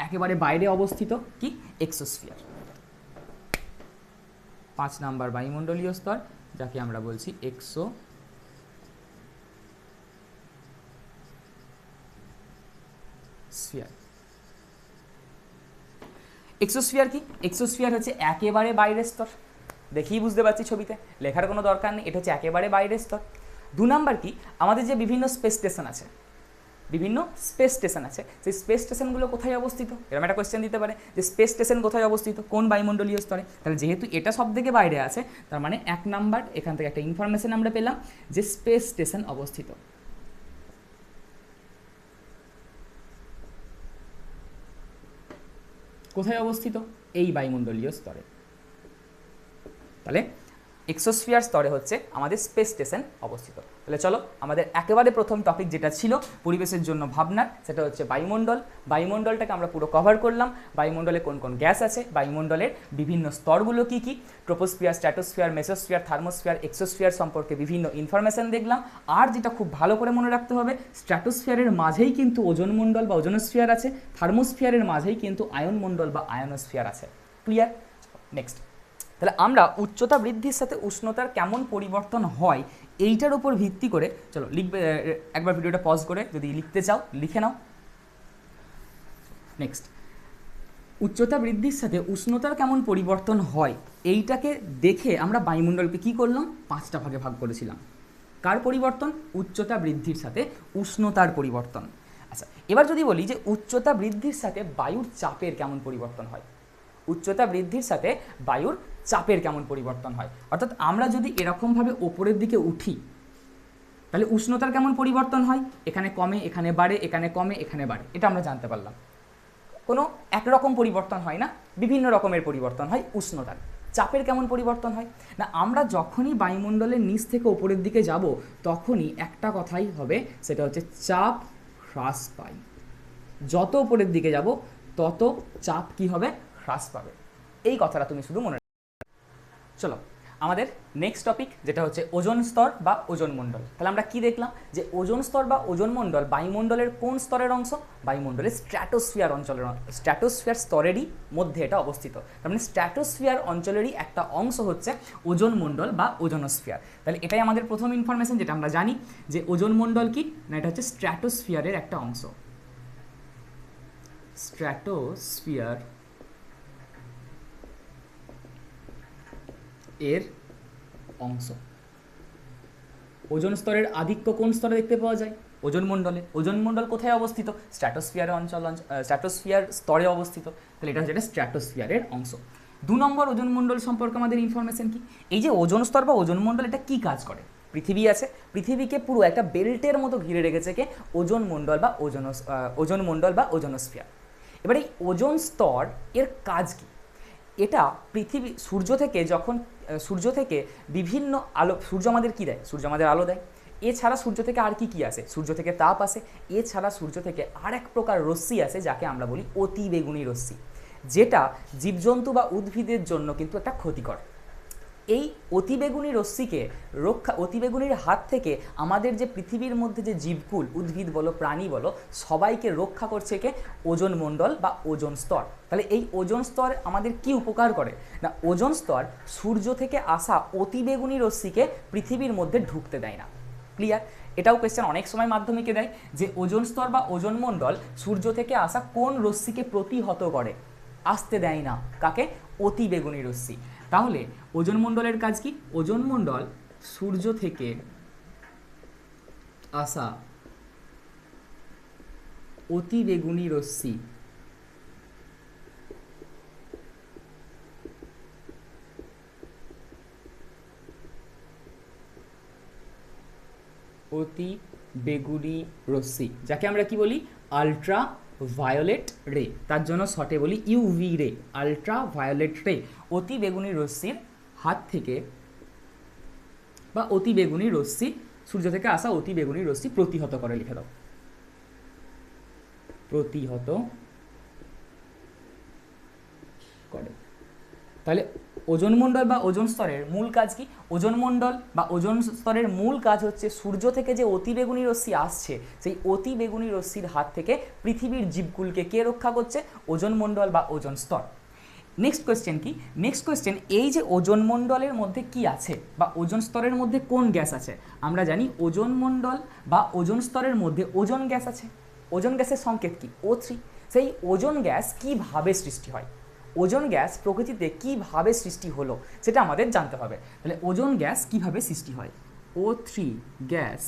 একেবারে বাইরে অবস্থিত, কি? এক্সোস্ফিয়ার। 5 নাম্বার বায়ুমণ্ডলীয় স্তর, যাকে আমরা বলছি এক্সোস্ফিয়ার। এক্সোস্ফিয়ার কি? এক্সোস্ফিয়ার হচ্ছে একেবারে বাইরের স্তর। দেখেই বুঝতে পারছি ছবিতে, লেখার কোনো দরকার নেই, এটা হচ্ছে একেবারে বাইরের স্তর। 2 নাম্বার কি? আমাদের যে বিভিন্ন স্পেস স্টেশন আছে, সেই স্পেস স্টেশনগুলো কোথায় অবস্থিত? এরকম একটা কোয়েশ্চেন দিতে পারে যে স্পেস স্টেশন কোথায় অবস্থিত, কোন বায়ুমণ্ডলীয় স্তরে। তাহলে যেহেতু এটা সব থেকে বাইরে আছে, তার মানে 1 নাম্বার এখান থেকে একটা ইনফরমেশন আমরা পেলাম যে স্পেস স্টেশন অবস্থিত। কোথায় অবস্থিত? এই বায়ুমণ্ডলীয় স্তরে। তাহলে এক্সোস্ফিয়ার স্তরে হচ্ছে আমাদের স্পেস স্টেশন অবস্থিত। তাহলে চলো আমাদের একেবারে প্রথম টপিক যেটা ছিল পরিবেশের জন্য ভাবনার, সেটা হচ্ছে বায়ুমণ্ডল। বায়ুমণ্ডলটাকে আমরা পুরো কভার করলাম। বায়ুমণ্ডলে কোন কোন গ্যাস আছে, বায়ুমণ্ডলের বিভিন্ন স্তরগুলো কি কি, troposphere, stratosphere, mesosphere, thermosphere, exosphere সম্পর্কে বিভিন্ন ইনফরমেশন দেখলাম। আর যেটা খুব ভালো করে মনে রাখতে হবে, স্ট্র্যাটোস্ফিয়ারের মাঝেই কিন্তু ওজোনমণ্ডল বা ওজোনোস্ফিয়ার আছে, থার্মোস্ফিয়ারের মাঝেই কিন্তু আয়নমণ্ডল বা আয়নোস্ফিয়ার আছে। ক্লিয়ার? নেক্সট, তাহলে আমরা উচ্চতা বৃদ্ধির সাথে উষ্ণতার কেমন পরিবর্তন হয় এইটার উপর ভিত্তি করে, চলো লিখবে, একবার ভিডিওটা পজ করে যদি লিখতে চাও লিখে নাও। নেক্সট, উচ্চতা বৃদ্ধির সাথে উষ্ণতার কেমন পরিবর্তন হয় এইটাকে দেখে আমরা বায়ুমণ্ডলকে কি করলাম? 5টা ভাগে ভাগ করেছিলাম। কার পরিবর্তন? উচ্চতা বৃদ্ধির সাথে উষ্ণতার পরিবর্তন। আচ্ছা, এবার যদি বলি যে উচ্চতা বৃদ্ধির সাথে বায়ুর চাপের কেমন পরিবর্তন হয়, উচ্চতা বৃদ্ধির সাথে বায়ুর চাপের কেমন পরিবর্তন হয়, অর্থাৎ আমরা যদি এরকমভাবে ওপরের দিকে উঠি তাহলে উষ্ণতার কেমন পরিবর্তন হয়, এখানে কমে, এখানে বাড়ে, এখানে কমে, এখানে বাড়ে, এটা আমরা জানতে পারলাম। কোনো একরকম পরিবর্তন হয় না, বিভিন্ন রকমের পরিবর্তন হয় উষ্ণতার। চাপের কেমন পরিবর্তন হয় না, আমরা যখনই বায়ুমণ্ডলের নিচ থেকে ওপরের দিকে যাব তখনই একটা কথাই হবে, সেটা হচ্ছে চাপ হ্রাস পায়। যত ওপরের দিকে যাব তত চাপ কি হবে? হ্রাস পাবে। এই কথাটা তুমি শুধু মনে রাখো। চলো আমাদের নেক্সট টপিক, যেটা হচ্ছে ওজোন স্তর বা ওজোন মণ্ডল। তাহলে আমরা কি দেখলাম যে ওজোন স্তর বা ওজোন মণ্ডল বায়ুমণ্ডলের কোন স্তরের অংশ? বায়ুমণ্ডলের স্ট্র্যাটোস্ফিয়ার অঞ্চলের, স্ট্র্যাটোস্ফিয়ার স্তরেরই মধ্যে এটা অবস্থিত। তার মানে স্ট্র্যাটোস্ফিয়ার অঞ্চলেরই একটা অংশ হচ্ছে ওজোন মণ্ডল বা ওজোনোস্ফিয়ার। তাহলে এটাই আমাদের প্রথম ইনফরমেশন, যেটা আমরা জানি যে ওজোন মণ্ডল কি না, এটা হচ্ছে স্ট্র্যাটোস্ফিয়ারের একটা অংশ। স্ট্র্যাটোস্ফিয়ার এর অংশ। ওজোন স্তরের আধিক্য কোন স্তরে দেখতে পাওয়া যায়? ওজোন মণ্ডলে। ওজোন মণ্ডল কোথায় অবস্থিত? স্ট্র্যাটোস্ফিয়ারের স্ট্র্যাটোস্ফিয়ার স্তরে অবস্থিত। তাহলে এটা হচ্ছে স্ট্র্যাটোস্ফিয়ারের অংশ। 2 নম্বর ওজোন মণ্ডল সম্পর্কে আমাদের ইনফরমেশন কি? এই যে ওজোন স্তর বা ওজোন মণ্ডল, এটা কি কাজ করে? পৃথিবী আছে, পৃথিবীকে পুরো একটা বেল্টের মতো ঘিরে রেখেছে কে? ওজোন মণ্ডল বা ওজোন মণ্ডল বা ওজোনোস্ফিয়ার। এবার এই ওজোন স্তর এর কাজ কি? এটা পৃথিবী সূর্য থেকে বিভিন্ন আলো, সূর্য আমাদের কী দেয়? সূর্য আমাদের আলো দেয়। এছাড়া সূর্য থেকে আর কি কি আসে? সূর্য থেকে তাপ আসে, এছাড়া সূর্য থেকে আর এক প্রকার রশ্মি আসে যাকে আমরা বলি অতি বেগুনি রশ্মি, যেটা জীবজন্তু বা উদ্ভিদের জন্য কিন্তু একটা ক্ষতিকর। এই অতিবেগুনি রশ্মিকে অতিবেগুনির হাত থেকে আমাদের যে পৃথিবীর মধ্যে যে জীবকুল, উদ্ভিদ বলো প্রাণী বলো, সবাইকে রক্ষা করছে কে? ওজোন মণ্ডল বা ওজোন স্তর। তাহলে এই ওজোন স্তর আমাদের কি উপকার করে না? ওজোন স্তর সূর্য থেকে আসা অতিবেগুনি রশ্মিকে পৃথিবীর মধ্যে ঢুকতে দেয় না। ক্লিয়ার? এটাও কোয়েশ্চেন অনেক সময় মাধ্যমিকে দেয় যে ওজোন স্তর বা ওজোন মণ্ডল সূর্য থেকে আসা কোন রশ্মিকে প্রতিহত করে? আসতে দেয় না। কাকে? অতিবেগুনি রশ্মি। তাহলে ওজোন মণ্ডলের কাজ কি? ওজোন মণ্ডল সূর্য থেকে আসা অতিবেগুনি রশ্মি অতিবেগুনি রশ্মি যাকে আমরা কি বলি? আলট্রা ভায়োলেট রে, তার জন্য শর্টে বলি ইউভি রে, আলট্রা ভায়োলেট রে। অতি বেগুনি রশ্মির হাত থেকে বা অতি বেগুনি রশ্মি, সূর্য থেকে আসা অতি বেগুনি রশ্মি প্রতিহত করে, লিখে দাও, প্রতিহত করে। তাহলে ওজোন মণ্ডল বা ওজোন স্তরের মূল কাজ কি? ওজোন মণ্ডল বা ওজোন স্তরের মূল কাজ হচ্ছে সূর্য থেকে যে অতিবেগুনি রশ্মি আসছে, সেই অতিবেগুনি রশ্মির হাত থেকে পৃথিবীর জীবকুলকে কে রক্ষা করছে? ওজোন মণ্ডল বা ওজোন স্তর। নেক্সট কোয়েশ্চেন কি? নেক্সট কোয়েশ্চেন, এই যে ওজোন মণ্ডলের মধ্যে কি আছে বা ওজোন স্তরের মধ্যে কোন গ্যাস আছে? আমরা জানি ওজোন মণ্ডল বা ওজোন স্তরের মধ্যে ওজোন গ্যাস আছে। ওজোন গ্যাসের সংকেত কি? O3। সেই ওজোন গ্যাস কিভাবে সৃষ্টি হয়? ওজোন গ্যাস প্রকৃতিতে কিভাবে সৃষ্টি হলো সেটা আমাদের জানতে হবে। তাহলে ওজোন গ্যাস কিভাবে সৃষ্টি হয়? O3 গ্যাস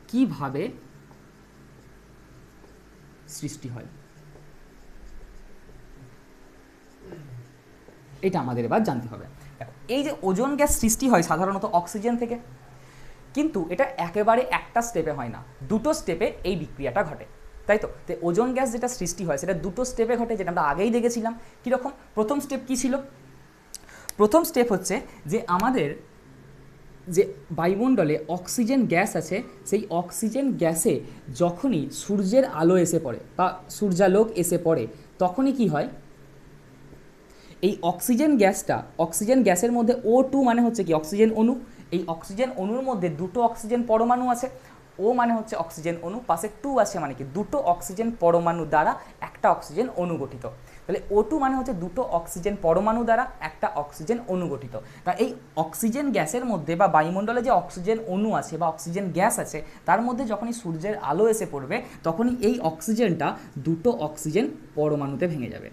কিভাবে সৃষ্টি হয়, এটা আমাদের এবার জানতে হবে। এই যে ওজোন গ্যাস সৃষ্টি হয় সাধারণত অক্সিজেন থেকে, কিন্তু এটা একেবারে একটা স্টেপে হয় না, দুটো স্টেপে এই বিক্রিয়াটা ঘটে, তাই তো? তো ওজোন গ্যাস যেটা সৃষ্টি হয় সেটা দুটো স্টেপে ঘটে, যেটা আমরা আগেই দেখেছিলাম। কীরকম? প্রথম স্টেপ কী ছিল? প্রথম স্টেপ হচ্ছে যে আমাদের যে বায়ুমণ্ডলে অক্সিজেন গ্যাস আছে, সেই অক্সিজেন গ্যাসে যখনই সূর্যের আলো এসে পড়ে বা সূর্যালোক এসে পড়ে, তখনই কি হয়? এই অক্সিজেন গ্যাসের মধ্যে O2 মানে হচ্ছে কি? অক্সিজেন অণু। এই অক্সিজেন অণুর মধ্যে দুটো অক্সিজেন পরমাণু আছে। O মানে হচ্ছে অক্সিজেন অণু, পাশে 2 আছে মানে কি? দুটো অক্সিজেন পরমাণু দ্বারা একটা অক্সিজেন অণু গঠিত। তাহলে O2 মানে হচ্ছে দুটো অক্সিজেন পরমাণু দ্বারা একটা অক্সিজেন অণু গঠিত। তা এই অক্সিজেন গ্যাসের মধ্যে বা বায়ুমণ্ডলে যে অক্সিজেন অণু আছে বা অক্সিজেন গ্যাস আছে, তার মধ্যে যখনই সূর্যের আলো এসে পড়বে, তখনই এই অক্সিজেনটা দুটো অক্সিজেন পরমাণুতে ভেঙে যাবে।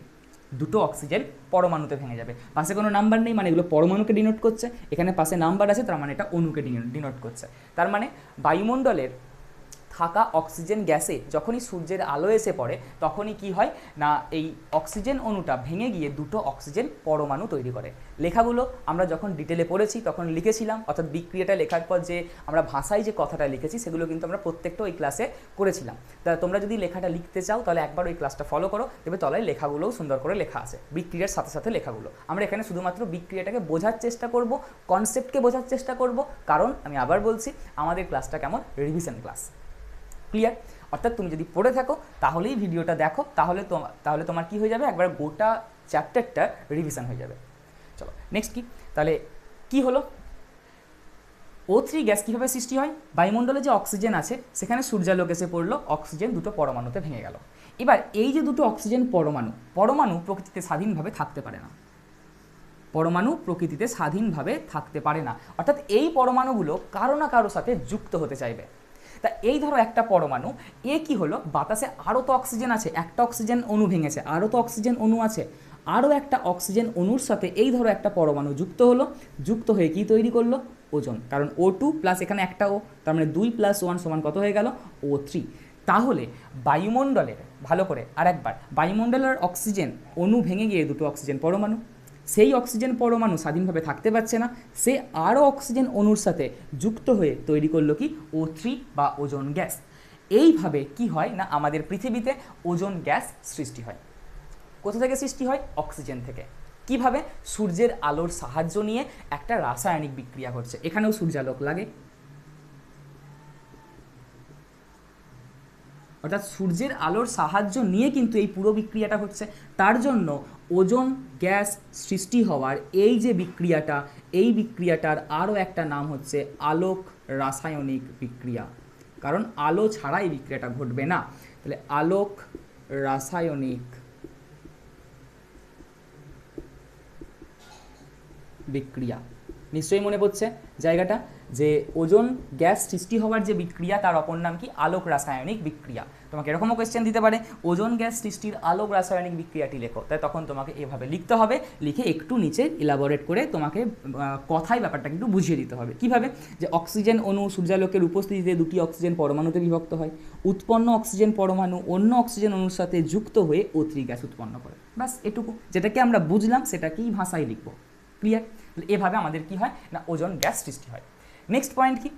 দুটো অক্সিজেন পরমাণুতে ভেঙে যাবে। পাশে কোনো নাম্বার নেই মানে এগুলো পরমাণুকে ডিনোট করছে, এখানে পাশে নাম্বার আছে তার মানে এটা অণুকে ডিনোট করছে। তার মানে বায়ুমণ্ডলের থাকা অক্সিজেন গ্যাসে যখনই সূর্যের আলো এসে পড়ে, তখনই কি হয় না এই অক্সিজেন অণুটা ভেঙে গিয়ে দুটো অক্সিজেন পরমাণু তৈরি করে। লেখাগুলো আমরা যখন ডিটেলে পড়েছি তখন লিখেছিলাম, অর্থাৎ বিক্রিয়াটা লেখার পর যে আমরা ভাষায় যে কথাটা লিখেছি সেগুলো কিন্তু আমরা প্রত্যেকটা ওই ক্লাসে করেছিলাম। তা তোমরা যদি লেখাটা লিখতে চাও তাহলে একবার ওই ক্লাসটা ফলো করো, তবে তলায় লেখাগুলোও সুন্দর করে লেখা আছে, বিক্রিয়ার সাথে সাথে লেখাগুলো। আমরা এখানে শুধুমাত্র বিক্রিয়াটাকে বোঝার চেষ্টা করব, কনসেপ্টকে বোঝার চেষ্টা করব, কারণ আমি আবার বলছি আমাদের ক্লাসটা কেমন? Revision class. ক্লিয়ার? অর্থাৎ তুমি যদি পড়ে থাকো তাহলেই ভিডিওটা দেখো, তাহলে তোমার কি হয়ে যাবে? একবার গোটা চ্যাপ্টারটা রিভিশন হয়ে যাবে। চলো নেক্সট কি? তাহলে কি হলো? O3 গ্যাস কীভাবে সৃষ্টি হয়? বায়ুমণ্ডলে যে অক্সিজেন আছে সেখানে সূর্যালোক এসে পড়লো, অক্সিজেন দুটো পরমাণুতে ভেঙে গেল। এবার এই যে দুটো অক্সিজেন পরমাণু প্রকৃতিতে স্বাধীনভাবে থাকতে পারে না। পরমাণু প্রকৃতিতে স্বাধীনভাবে থাকতে পারে না, অর্থাৎ এই পরমাণুগুলো কারো না কারোর সাথে যুক্ত হতে চাইবে। তা এই ধরো একটা পরমাণু, এ কি হলো? বাতাসে আরও তো অক্সিজেন আছে, একটা অক্সিজেন অণু ভেঙেছে, আরও তো অক্সিজেন অণু আছে, আরও একটা অক্সিজেন অণুর সাথে এই ধরো একটা পরমাণু যুক্ত হলো, যুক্ত হয়ে কি তৈরি করলো? ওজোন। কারণ O2 প্লাস এখানে একটা O, তার মানে 2 + 1 সমান কত হয়ে গেল? O3। তাহলে বায়ুমণ্ডলের, ভালো করে আরেকবার, বায়ুমণ্ডলের অক্সিজেন অণু ভেঙে গিয়ে দুটো অক্সিজেন পরমাণু, সেই অক্সিজেন পরমাণু স্বাধীনভাবে থাকতে পারছে না, সে আরও অক্সিজেন অণুর সাথে যুক্ত হয়ে তৈরি করলো কি? O3 বা ওজোন গ্যাস। এইভাবে কি হয় না আমাদের পৃথিবীতে ওজোন গ্যাস সৃষ্টি হয়। কোথা থেকে সৃষ্টি হয়? অক্সিজেন থেকে। কিভাবে? সূর্যের আলোর সাহায্য নিয়ে একটা রাসায়নিক বিক্রিয়া ঘটছে, এখানেও সূর্যালোক লাগে, অর্থাৎ সূর্যের আলোর সাহায্য নিয়ে কিন্তু এই পুরো বিক্রিয়াটা হচ্ছে। তার জন্য ওজোন গ্যাস সৃষ্টি হওয়ার এই যে বিক্রিয়াটা, এই বিক্রিয়াটার আরও একটা নাম হচ্ছে আলোক রাসায়নিক বিক্রিয়া, কারণ আলো ছাড়া এই বিক্রিয়াটা ঘটবে না। তাহলে আলোক রাসায়নিক বিক্রিয়া, নিশ্চয়ই মনে পড়ছে জায়গাটা, যে ওজোন গ্যাস সৃষ্টি হওয়ার যে বিক্রিয়া তার অপর নাম কি? আলোক রাসায়নিক বিক্রিয়া। তোমাকে এরকমও কোয়েশ্চেন দিতে পারে, ওজোন গ্যাস সৃষ্টির আলোক রাসায়নিক বিক্রিয়াটি লেখো, তাই তখন তোমাকে এভাবে লিখতে হবে, লিখে একটু নিচে ইলাবোরেট করে তোমাকে কথায় ব্যাপারটা কিন্তু বুঝিয়ে দিতে হবে। কিভাবে? যে অক্সিজেন অণু সূর্যালোকের উপস্থিতিতে দুটি অক্সিজেন পরমাণুতে বিভক্ত হয়, উৎপন্ন অক্সিজেন পরমাণু অন্য অক্সিজেন অণুর সাথে যুক্ত হয়ে O3 গ্যাস উৎপন্ন করে। ব্যাস এটুকু, যেটাকে আমরা বুঝলাম সেটাকেই ভাষায় লিখবো। ক্লিয়ার? এভাবে আমাদের কি হয় না, ওজোন গ্যাস সৃষ্টি হয়। নেক্সট পয়েন্ট কি?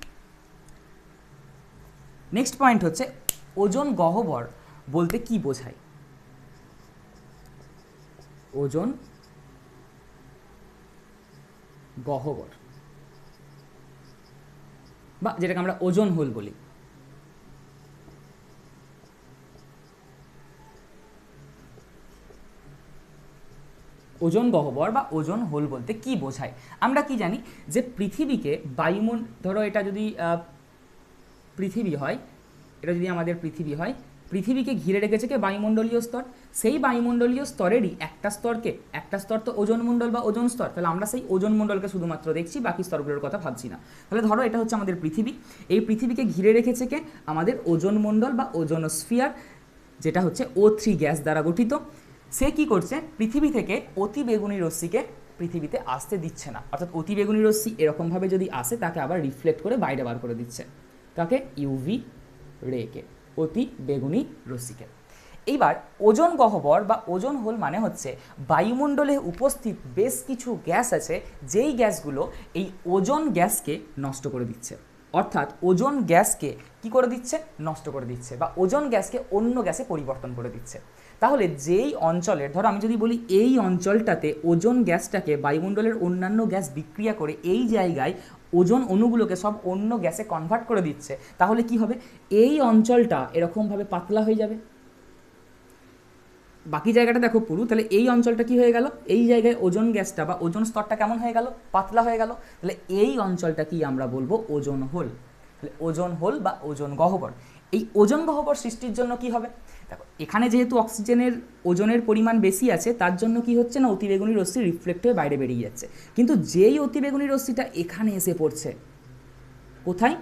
নেক্সট পয়েন্ট হচ্ছে ওজোন গহ্বর বলতে কি বোঝায়? ওজোন গহ্বর বা যেটাকে আমরা ওজোন হোল বলি। ওজোন গহ্বর বা ওজোন হোল বলতে কি বোঝায়? আমরা কি জানি যে পৃথিবীকে ধরো এটা যদি পৃথিবী হয়, এটা যদি আমাদের পৃথিবী হয়, পৃথিবীকে ঘিরে রেখেছে কে? বায়ুমণ্ডলীয় স্তর। সেই বায়ুমণ্ডলীয় স্তরেরই একটা স্তর তো ওজোন মণ্ডল বা ওজোন স্তর, তাহলে আমরা সেই ওজোন মণ্ডলকে শুধুমাত্র দেখছি, বাকি স্তরগুলোর কথা ভাবছি না। তাহলে ধরো এটা হচ্ছে আমাদের পৃথিবী, এই পৃথিবীকে ঘিরে রেখেছে কে? আমাদের ওজোন মণ্ডল বা ওজোনোস্ফিয়ার, যেটা হচ্ছে O3 গ্যাস দ্বারা গঠিত। সে কি করছে? পৃথিবী থেকে অতি বেগুনি রশ্মিকে পৃথিবীতে আসতে দিচ্ছে না, অর্থাৎ অতি বেগুনি রশ্মি এরকমভাবে যদি আসে তাকে আবার রিফ্লেক্ট করে বাইরে বার করে দিচ্ছে, তাকে ইউভি রেকে, অতি বেগুনি রশ্মিকে। এইবার ওজোন গহ্বর বা ওজোন হোল মানে হচ্ছে বায়ুমণ্ডলে উপস্থিত বেশ কিছু গ্যাস আছে, যেই গ্যাসগুলো এই ওজোন গ্যাসকে নষ্ট করে দিচ্ছে, অর্থাৎ ওজোন গ্যাসকে কি করে দিচ্ছে? নষ্ট করে দিচ্ছে, বা ওজোন গ্যাসকে অন্য গ্যাসে পরিবর্তন করে দিচ্ছে। তাহলে যেই অঞ্চলের, ধরো আমি যদি বলি এই অঞ্চলটাতে ওজোন গ্যাসটাকে বায়ুমণ্ডলের অন্যান্য গ্যাস বিক্রিয়া করে এই জায়গায় ওজোন অণুগুলোকে সব অন্য গ্যাসে কনভার্ট করে দিচ্ছে, তাহলে কি হবে? এই অঞ্চলটা এরকমভাবে পাতলা হয়ে যাবে। বাকি জায়গাটা দেখো পুরু, তাহলে এই অঞ্চলটা কি হয়ে গেল? এই জায়গায় ওজোন গ্যাসটা বা ওজোন স্তরটা কেমন হয়ে গেল? পাতলা হয়ে গেল। তাহলে এই অঞ্চলটা কি আমরা বলবো? Ozone hole. তাহলে ওজোন হোল বা ওজোন গহ্বর। এই ওজোন গহ্বর সৃষ্টির জন্য কি হবে? দেখো এখানে যেহেতু অক্সিজেনের ওজনের পরিমাণ বেশি আছে, তার জন্য কি হচ্ছে না, অতিবেগুনি রশ্মি রিফ্লেক্ট হয়ে বাইরে বেরিয়ে যাচ্ছে। কিন্তু যেই অতিবেগুনি রশ্মিটা এখানে এসে পড়ছে, কোথায়?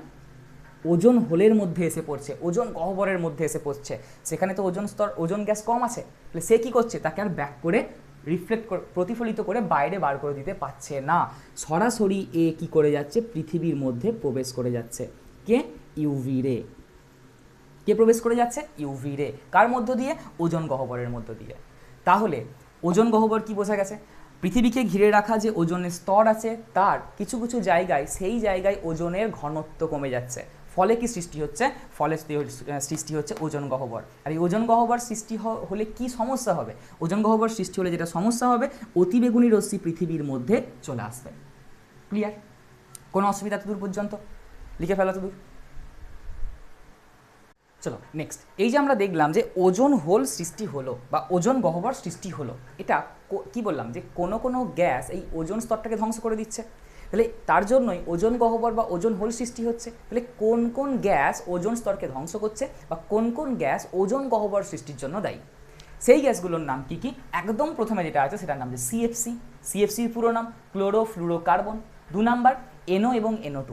ওজোন হোলের মধ্যে এসে পড়ছে, ওজোন গহ্বরের মধ্যে এসে পড়ছে, সেখানে তো ওজোন স্তর, ওজোন গ্যাস কম আছে, তাহলে সে কী করছে? তাকে আর ব্যাক করে প্রতিফলিত করে বাইরে বার করে দিতে পারছে না, সরাসরি এ কি করে যাচ্ছে? পৃথিবীর মধ্যে প্রবেশ করে যাচ্ছে। কে? ইউভি রে। কে প্রবেশ করে যাচ্ছে? ইউভি রে। কার মধ্য দিয়ে? ওজোন গহ্বরের মধ্য দিয়ে। তাহলে ওজোন গহ্বর কি বোঝা গেছে? পৃথিবীকে ঘিরে রাখা যে ওজনের স্তর আছে, তার কিছু কিছু জায়গায়, সেই জায়গায় ওজনের ঘনত্ব কমে যাচ্ছে, ফলে কি সৃষ্টি হচ্ছে? ফলে সৃষ্টি হচ্ছে ওজোন গহ্বর। আর এই ওজোন গহ্বর সৃষ্টি হলে কি সমস্যা হবে? ওজোন গহ্বর সৃষ্টি হলে যেটা সমস্যা হবে, অতিবেগুনি রশ্মি পৃথিবীর মধ্যে চলে আসবে। ক্লিয়ার? কোনো অসুবিধা তো দূর পর্যন্ত? লিখে ফেলা তো দূর। চলো নেক্সট, এই যে আমরা দেখলাম যে ওজোন হোল সৃষ্টি হলো বা ওজোন গহ্বর সৃষ্টি হলো, এটা কি বললাম যে কোনো কোনো গ্যাস এই ওজোন স্তরটাকে ধ্বংস করে দিচ্ছে, তাহলে তার জন্যই ওজোন গহ্বর বা ওজোন হোল সৃষ্টি হচ্ছে। তাহলে কোন কোন গ্যাস ওজোন স্তরকে ধ্বংস করছে বা কোন কোন গ্যাস ওজোন গহ্বর সৃষ্টির জন্য দায়ী, সেই গ্যাসগুলোর নাম কি কি? একদম প্রথমে যেটা আছে সেটার নাম যে সিএফসি। সিএফসির পুরো নাম ক্লোরোফ্লুরোকার্বন। 2 নাম্বার NO এবং NO2।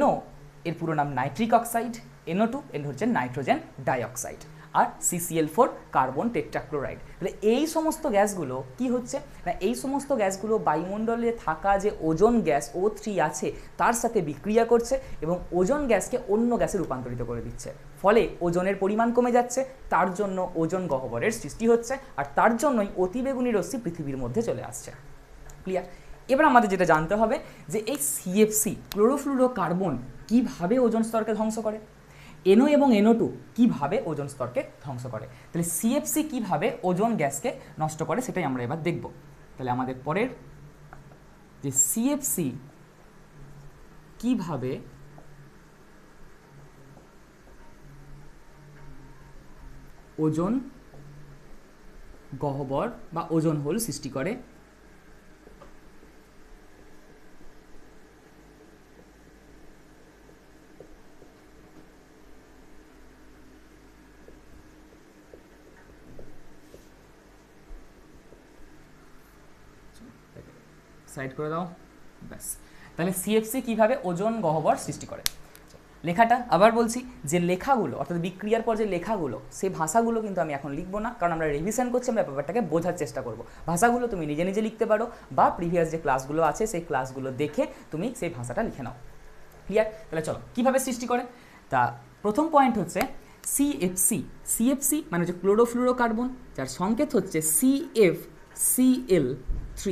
NO এর পুরো নাম নাইট্রিক অক্সাইড, NO2 এর হচ্ছে নাইট্রোজেন ডাইঅক্সাইড, আর CCl4 কার্বন টেট্রাক্লোরাইড। তাহলে এই সমস্ত গ্যাসগুলো কি হচ্ছে না, এই সমস্ত গ্যাসগুলো বায়ুমণ্ডলে থাকা যে ওজোন গ্যাস O3 আছে তার সাথে বিক্রিয়া করছে এবং ওজোন গ্যাসকে অন্য গ্যাসে রূপান্তরিত করে দিচ্ছে, ফলে ওজনের পরিমাণ কমে যাচ্ছে, তার জন্য ওজোন গহ্বরের সৃষ্টি হচ্ছে, আর তার জন্যই অতিবেগুনি রশ্মি পৃথিবীর মধ্যে চলে আসছে। ক্লিয়ার? এবার আমাদের যেটা জানতে হবে যে এই CFC ক্লোরোফ্লুরোকার্বন কীভাবে ওজোন স্তরকে ধ্বংস করে, NO এবং NO2 কীভাবে ওজোন স্তরকে ধ্বংস করে। তাহলে CFC কীভাবে ওজোন গ্যাসকে নষ্ট করে সেটাই আমরা এবার দেখব। তাহলে আমাদের পরের যে সিএফসি কিভাবে ওজন গহ্বর বা ওজন হোল সৃষ্টি করে। সাইড করে দাও, ব্যাস। তাহলে সিএফসি কিভাবে ওজন গহ্বর সৃষ্টি করে। লেখাটা আবার বলছি, যে লেখাগুলো অর্থাৎ বিক্রিয়ার পর যে লেখাগুলো, সেই ভাষাগুলো কিন্তু আমি এখন লিখবো না, কারণ আমরা রিভিশন করছি, আমরা ব্যাপারটাকে বোঝার চেষ্টা করব। ভাষাগুলো তুমি নিজে নিজে লিখতে পারো, বা প্রিভিয়াস যে ক্লাসগুলো আছে সেই ক্লাসগুলো দেখে তুমি সেই ভাষাটা লিখে নাও। ক্লিয়ার? তাহলে চলো কীভাবে সৃষ্টি করে। তা প্রথম পয়েন্ট হচ্ছে সিএফসি। সিএফসি মানে হচ্ছে ক্লোরোফ্লুরোকার্বন, যার সংকেত হচ্ছে CFCl3।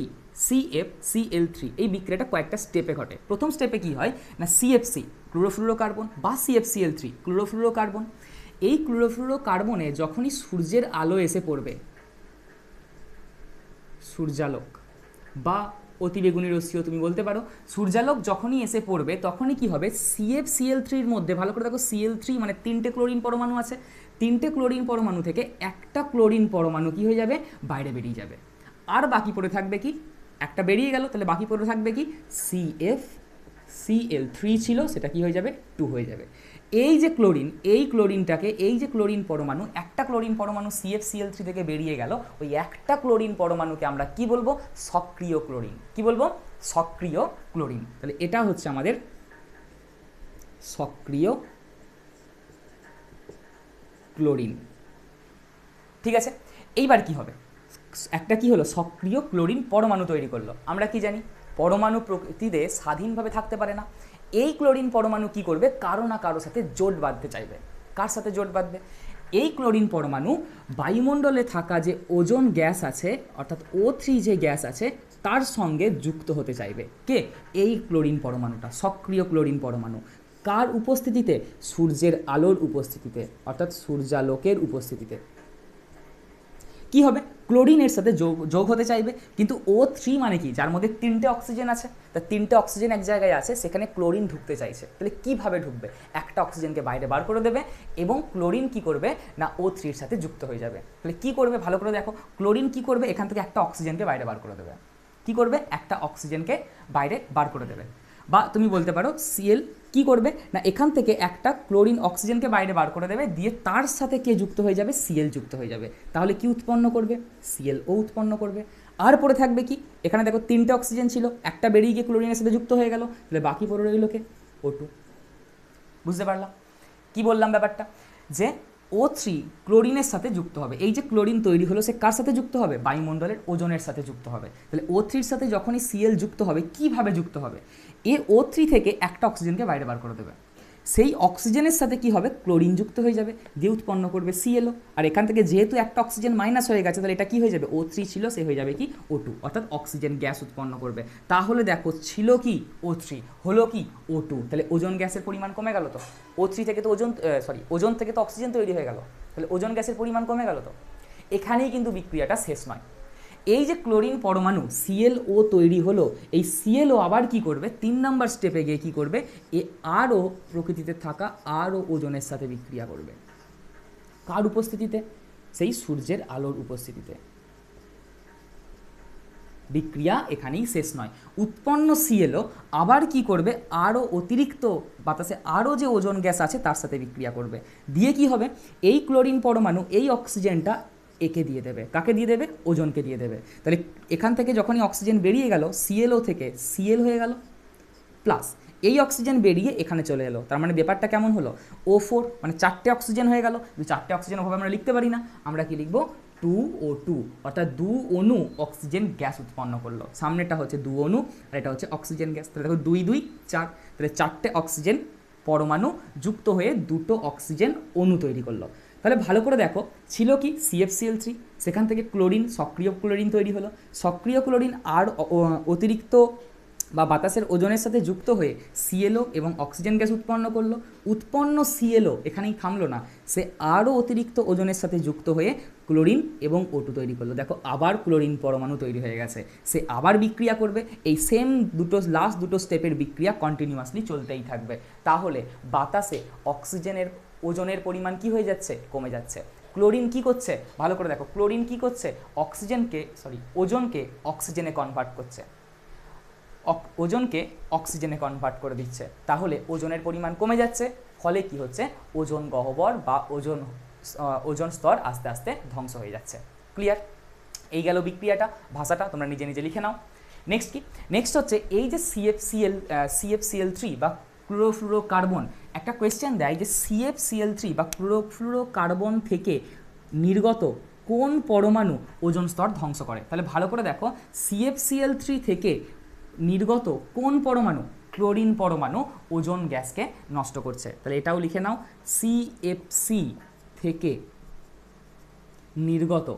CFCl3 এই বিক্রিয়াটা কয়েকটা স্টেপে ঘটে। প্রথম স্টেপে কি হয় না, সিএফসি ক্লোরোফ্লুরোকার্বন বা CFCl3 ক্লোরোফ্লুরোকার্বন, এই ক্লোরোফ্লুরোকার্বনে যখনই সূর্যের আলো এসে পড়বে, সূর্যালোক বা অতিবেগুনি রশ্মিও তুমি বলতে পারো, সূর্যালোক যখনই এসে পড়বে তখনই কি হবে, CFCl3-র মধ্যে ভালো করে দেখো, Cl3 মানে 3টে ক্লোরিন পরমাণু আছে, 3টে ক্লোরিন পরমাণু থেকে একটা ক্লোরিন পরমাণু কি হয়ে যাবে, বাইরে বেরিয়ে যাবে। আর বাকি পড়ে থাকবে কি, একটা বেরিয়ে গেল, তাহলে বাকি পড়ে থাকবে কি, CFCl3 ছিল, সেটা কি হয়ে যাবে, 2 হয়ে যাবে। এই যে ক্লোরিন, এই ক্লোরিনটাকে, এই যে ক্লোরিন পরমাণু, একটা ক্লোরিন পরমাণু CFCl3 থেকে বেরিয়ে গেল, ওই একটা ক্লোরিন পরমাণুকে আমরা কি বলবো, সক্রিয় ক্লোরিন। কি বলবো, সক্রিয় ক্লোরিন। তাহলে এটা হচ্ছে আমাদের সক্রিয় ক্লোরিন। ঠিক আছে, এইবার কি হবে, একটা কি হলো, সক্রিয় ক্লোরিন পরমাণু তৈরি করলো। আমরা কি জানি, পরমাণু প্রকৃতিতে স্বাধীনভাবে থাকতে পারে না। এই ক্লোরিন পরমাণু কি করবে, কারো না কারো সাথে জোট বাঁধতে চাইবে। কার সাথে জোট বাঁধবে, এই ক্লোরিন পরমাণু বায়ুমণ্ডলে থাকা যে ওজোন গ্যাস আছে, অর্থাৎ O3 যে গ্যাস আছে, তার সঙ্গে যুক্ত হতে চাইবে। কে, এই ক্লোরিন পরমাণুটা, সক্রিয় ক্লোরিন পরমাণু। কার উপস্থিতিতে, সূর্যের আলোর উপস্থিতিতে, অর্থাৎ সূর্যালোকের উপস্থিতিতে। কি হবে, ক্লোরিনের সাথে যোগ হতে চাইবে। কিন্তু O3 মানে কি, যার মধ্যে 3টে অক্সিজেন আছে, তা 3টে অক্সিজেন এক জায়গায় আছে, সেখানে ক্লোরিন ঢুকতে চাইছে। তাহলে কিভাবে ঢুকবে, একটা অক্সিজেনকে বাইরে বার করে দেবে এবং ক্লোরিন কি করবে না, O3-র সাথে যুক্ত হয়ে যাবে। তাহলে কি করবে, ভালো করে দেখো, ক্লোরিন কি করবে, এখান থেকে একটা অক্সিজেনকে বাইরে বার করে দেবে। কি করবে, একটা অক্সিজেনকে বাইরে বার করে দেবে। বা তুমি বলতে পারো Cl কি করবে না, এখান থেকে একটা ক্লোরিন অক্সিজেনকে বাইরে বার করে দেবে, দিয়ে তার সাথে কে যুক্ত হয়ে যাবে, Cl যুক্ত হয়ে যাবে। তাহলে কি উৎপন্ন করবে, ClO উৎপন্ন করবে। আর পড়ে থাকবে কি, এখানে দেখো 3টে অক্সিজেন ছিল, একটা বেরিয়ে গিয়ে ক্লোরিনের সাথে যুক্ত হয়ে গেল, তাহলে বাকি পড়ে রইল কে, O2। বুঝতে পারলাম কি বললাম ব্যাপারটা, যে O3 ক্লোরিনের সাথে যুক্ত হবে। এই যে ক্লোরিন তৈরি হলো, সে কার সাথে যুক্ত হবে, বায়ুমণ্ডলের ওজনের সাথে যুক্ত হবে। তাহলে O3-র সাথে যখনই Cl যুক্ত হবে, কিভাবে যুক্ত হবে, এ O3 থেকে একটা অক্সিজেনকে বাইরে বার করে দেবে, সেই অক্সিজেনের সাথে কি হবে, ক্লোরিন যুক্ত হয়ে যাবে, দিয়ে উৎপন্ন করবে ClO। আর এখান থেকে যেহেতু একটা অক্সিজেন মাইনাস হয়ে গেছে, তাহলে এটা কি হয়ে যাবে, O3 ছিল, সে হয়ে যাবে কি O2, অর্থাৎ অক্সিজেন গ্যাস উৎপন্ন করবে। তাহলে দেখো, ছিল কি O3, হলো কি O2, তাহলে ওজন গ্যাসের পরিমাণ কমে গেল। তো O3 থেকে তো ওজন থেকে তো অক্সিজেন তৈরি হয়ে গেল, তাহলে ওজন গ্যাসের পরিমাণ কমে গেল। তো এখানেই কিন্তু বিক্রিয়াটা শেষ নয়। এই যে ক্লোরিন পরমাণু ClO তৈরি হলো, এই ClO আবার কি করবে, 3 নম্বর স্টেপে গিয়ে কি করবে, এ আরও প্রকৃতিতে থাকা আরও ওজনের সাথে বিক্রিয়া করবে। কার উপস্থিতিতে, সেই সূর্যের আলোর উপস্থিতিতে। বিক্রিয়া এখানেই শেষ নয়। উৎপন্ন ClO আবার কি করবে, আরও অতিরিক্ত বাতাসে আরও যে ওজোন গ্যাস আছে তার সাথে বিক্রিয়া করবে, দিয়ে কি হবে, এই ক্লোরিন পরমাণু এই অক্সিজেনটা একে দিয়ে দেবে। কাকে দিয়ে দেবে, ওজনকে দিয়ে দেবে। তাহলে এখান থেকে যখনই অক্সিজেন বেরিয়ে গেল, ClO থেকে Cl হয়ে গেল, প্লাস এই অক্সিজেন বেরিয়ে এখানে চলে এলো। তার মানে ব্যাপারটা কেমন হলো, O4 মানে 4টে অক্সিজেন হয়ে গেল। 4টে অক্সিজেন ওভাবে আমরা লিখতে পারি না, আমরা কি লিখবো, 2O2, অর্থাৎ 2 অণু অক্সিজেন গ্যাস উৎপন্ন করলো। সামনেটা হচ্ছে 2 অণু আর এটা হচ্ছে অক্সিজেন গ্যাস। তাহলে দেখো 2 2 4, তাহলে 4টে অক্সিজেন পরমাণু যুক্ত হয়ে 2টো অক্সিজেন অণু তৈরি করলো। তাহলে ভালো করে দেখো, ছিল কি CFCl3, সেখান থেকে ক্লোরিন, সক্রিয় ক্লোরিন তৈরি হলো। সক্রিয় ক্লোরিন আর অতিরিক্ত বা বাতাসের ওজনের সাথে যুক্ত হয়ে ClO এবং অক্সিজেন গ্যাস উৎপন্ন করলো। উৎপন্ন ClO এখানেই থামলো না, সে আরও অতিরিক্ত ওজনের সাথে যুক্ত হয়ে ক্লোরিন এবং O2 তৈরি করলো। দেখো আবার ক্লোরিন পরমাণু তৈরি হয়ে গেছে, সে আবার বিক্রিয়া করবে, এই সেম লাস্ট দুটো স্টেপের বিক্রিয়া কন্টিনিউয়াসলি চলতেই থাকবে। তাহলে বাতাসে অক্সিজেনের ওজনের পরিমাণ কি হয়ে যাচ্ছে? কমে যাচ্ছে। ক্লোরিন কি করছে? ভালো করে দেখো, ক্লোরিন কি করছে? ওজনকে অক্সিজেনে কনভার্ট করছে, ওজনকে অক্সিজেনে কনভার্ট করে দিচ্ছে। তাহলে ওজনের পরিমাণ কমে যাচ্ছে, ফলে কি হচ্ছে? ওজোন গহ্বর বা ওজোন স্তর আস্তে আস্তে ধ্বংস হয়ে যাচ্ছে। ক্লিয়ার? এই গেল বিক্রিয়াটা, ভাষাটা তোমরা নিজে নিজে লিখে নাও। নেক্সট কি? নেক্সট হচ্ছে এই যে CFCl3 বা ক্লোরোফ্লুরোকার্বন, একটা কোয়েশ্চেন দেয় যে CFCl3 বা ক্লোরোফ্লুরোকার্বন থেকে নির্গত কোন পরমাণু ওজোন স্তর ধ্বংস করে? তাহলে ভালো করে দেখো, CFCl3 থেকে নির্গত কোন পরমাণু? ক্লোরিন পরমাণু ওজোন গ্যাসকে নষ্ট করছে। তাহলে এটাও লিখে নাও, CFC থেকে নির্গত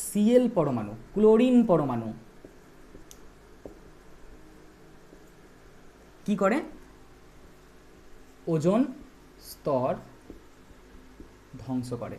Cl পরমাণু, ক্লোরিন পরমাণু কি করে? ওজোন স্তর ধ্বংস করে।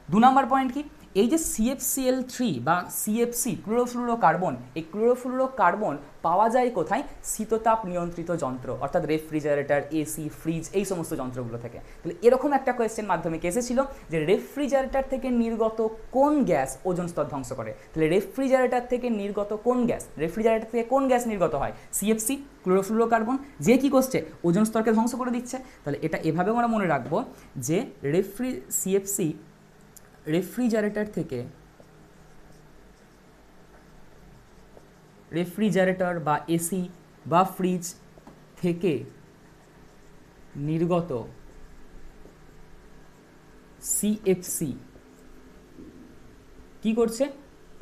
দু নম্বর পয়েন্ট কি? এই যে CFCl3 বা CFC ক্লোরোফ্লুরোকার্বন, এই ক্লোরোফ্লুরোকার্বন পাওয়া যায় কোথায়? শীততাপ নিয়ন্ত্রিত যন্ত্র, অর্থাৎ রেফ্রিজারেটর, এসি, ফ্রিজ, এই সমস্ত যন্ত্রগুলো থেকে। তাহলে এরকম একটা কোয়েশ্চেন মাধ্যমিক এসেছিল যে রেফ্রিজারেটর থেকে নির্গত কোন গ্যাস ওজোন স্তর ধ্বংস করে? তাহলে রেফ্রিজারেটর থেকে নির্গত কোন গ্যাস? রেফ্রিজারেটর থেকে কোন গ্যাস নির্গত হয়? CFC ক্লোরোফ্লুরোকার্বন, যে কি করছে? ওজোন স্তরকে ধ্বংস করে দিচ্ছে। তাহলে এটা এভাবে আমরা মনে রাখবো যে CFC রেফ্রিজারেটর বা এসি বা ফ্রিজ থেকে নির্গত CFC কি করছে?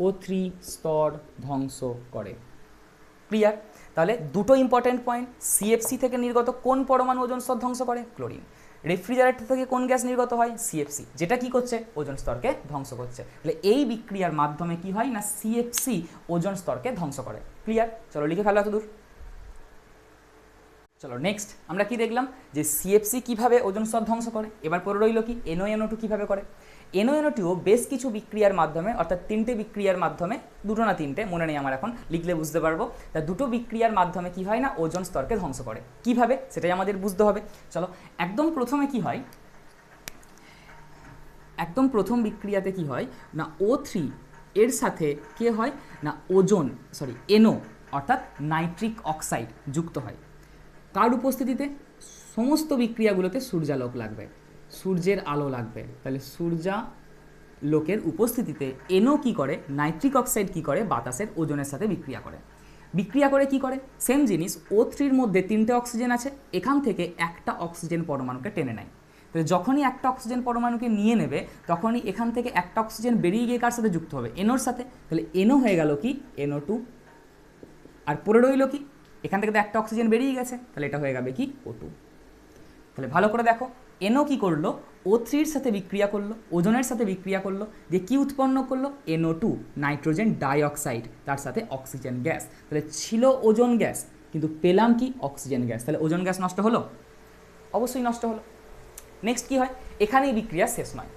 O3 স্তর ধ্বংস করে। ক্লিয়ার? তাহলে দুটো ইম্পর্টেন্ট পয়েন্ট, CFC থেকে নির্গত কোন পরমাণু ওজোন স্তর ধ্বংস করে? ক্লোরিন। রেফ্রিজারেটর থেকে কোন গ্যাস নির্গত হয়? CFC, যেটা কি করছে? ওজোন স্তরকে ধ্বংস করছে। তাহলে এই বিক্রিয়ার মাধ্যমে কি হয় না CFC ওজোন স্তরকে ধ্বংস করে। ক্লিয়ার? চলো লিখে ফেলো এত দূর। চলো নেক্সট আমরা কি দেখলাম যে CFC কিভাবে ওজোন স্তর ধ্বংস করে। এবার পরে রইল কি NONO2 কিভাবে করে। NONO2 বেশ কিছু বিক্রিয়ার মাধ্যমে, অর্থাৎ তিনটে বিক্রিয়ার মাধ্যমে, দুটো না তিনটে মনে নেই আমার এখন, লিখলে বুঝতে পারবো। তা দুটো বিক্রিয়ার মাধ্যমে কি হয় না ওজোন স্তরকে ধ্বংস করে। কিভাবে সেটাই আমাদের বুঝতে হবে। চলো একদম প্রথমে কি হয়, একদম প্রথম বিক্রিয়াতে কি হয় না O3 এর সাথে কে হয় না NO অর্থাৎ নাইট্রিক অক্সাইড যুক্ত হয়। কার উপস্থিতিতে? সমস্ত বিক্রিয়াগুলোতে সূর্যালোক লাগবে, সূর্যের আলো লাগবে। তাহলে সূর্যালোকের উপস্থিতিতে NO কি করে? নাইট্রিক অক্সাইড কি করে? বাতাসের ওজনের সাথে বিক্রিয়া করে। বিক্রিয়া করে কি করে? সেম জিনিস, O3-র মধ্যে তিনটে অক্সিজেন আছে, এখান থেকে একটা অক্সিজেন পরমাণুকে টেনে নেয়। তাহলে যখনই একটা অক্সিজেন পরমাণুকে নিয়ে নেবে, তখনই এখান থেকে একটা অক্সিজেন বেরিয়ে গিয়ে কার সাথে যুক্ত হবে? NOর সাথে। তাহলে NO হয়ে গেল কি NO2, আর পরে রইল কি? এখান থেকে তো একটা অক্সিজেন বেরিয়ে গেছে, তাহলে এটা হয়ে যাবে কি O2। তাহলে ভালো করে দেখো, NO কি করলো? O3-র সাথে বিক্রিয়া করলো, ওজনের সাথে বিক্রিয়া করলো, যে কি উৎপন্ন করলো? NO2 নাইট্রোজেন ডাইঅক্সাইড, তার সাথে অক্সিজেন গ্যাস। তাহলে ছিল ওজোন গ্যাস, কিন্তু পেলাম কি? Oxygen gas. তাহলে ওজোন গ্যাস নষ্ট হলো? অবশ্যই নষ্ট হলো। নেক্সট কি হয়? এখানেই বিক্রিয়া শেষ নয়।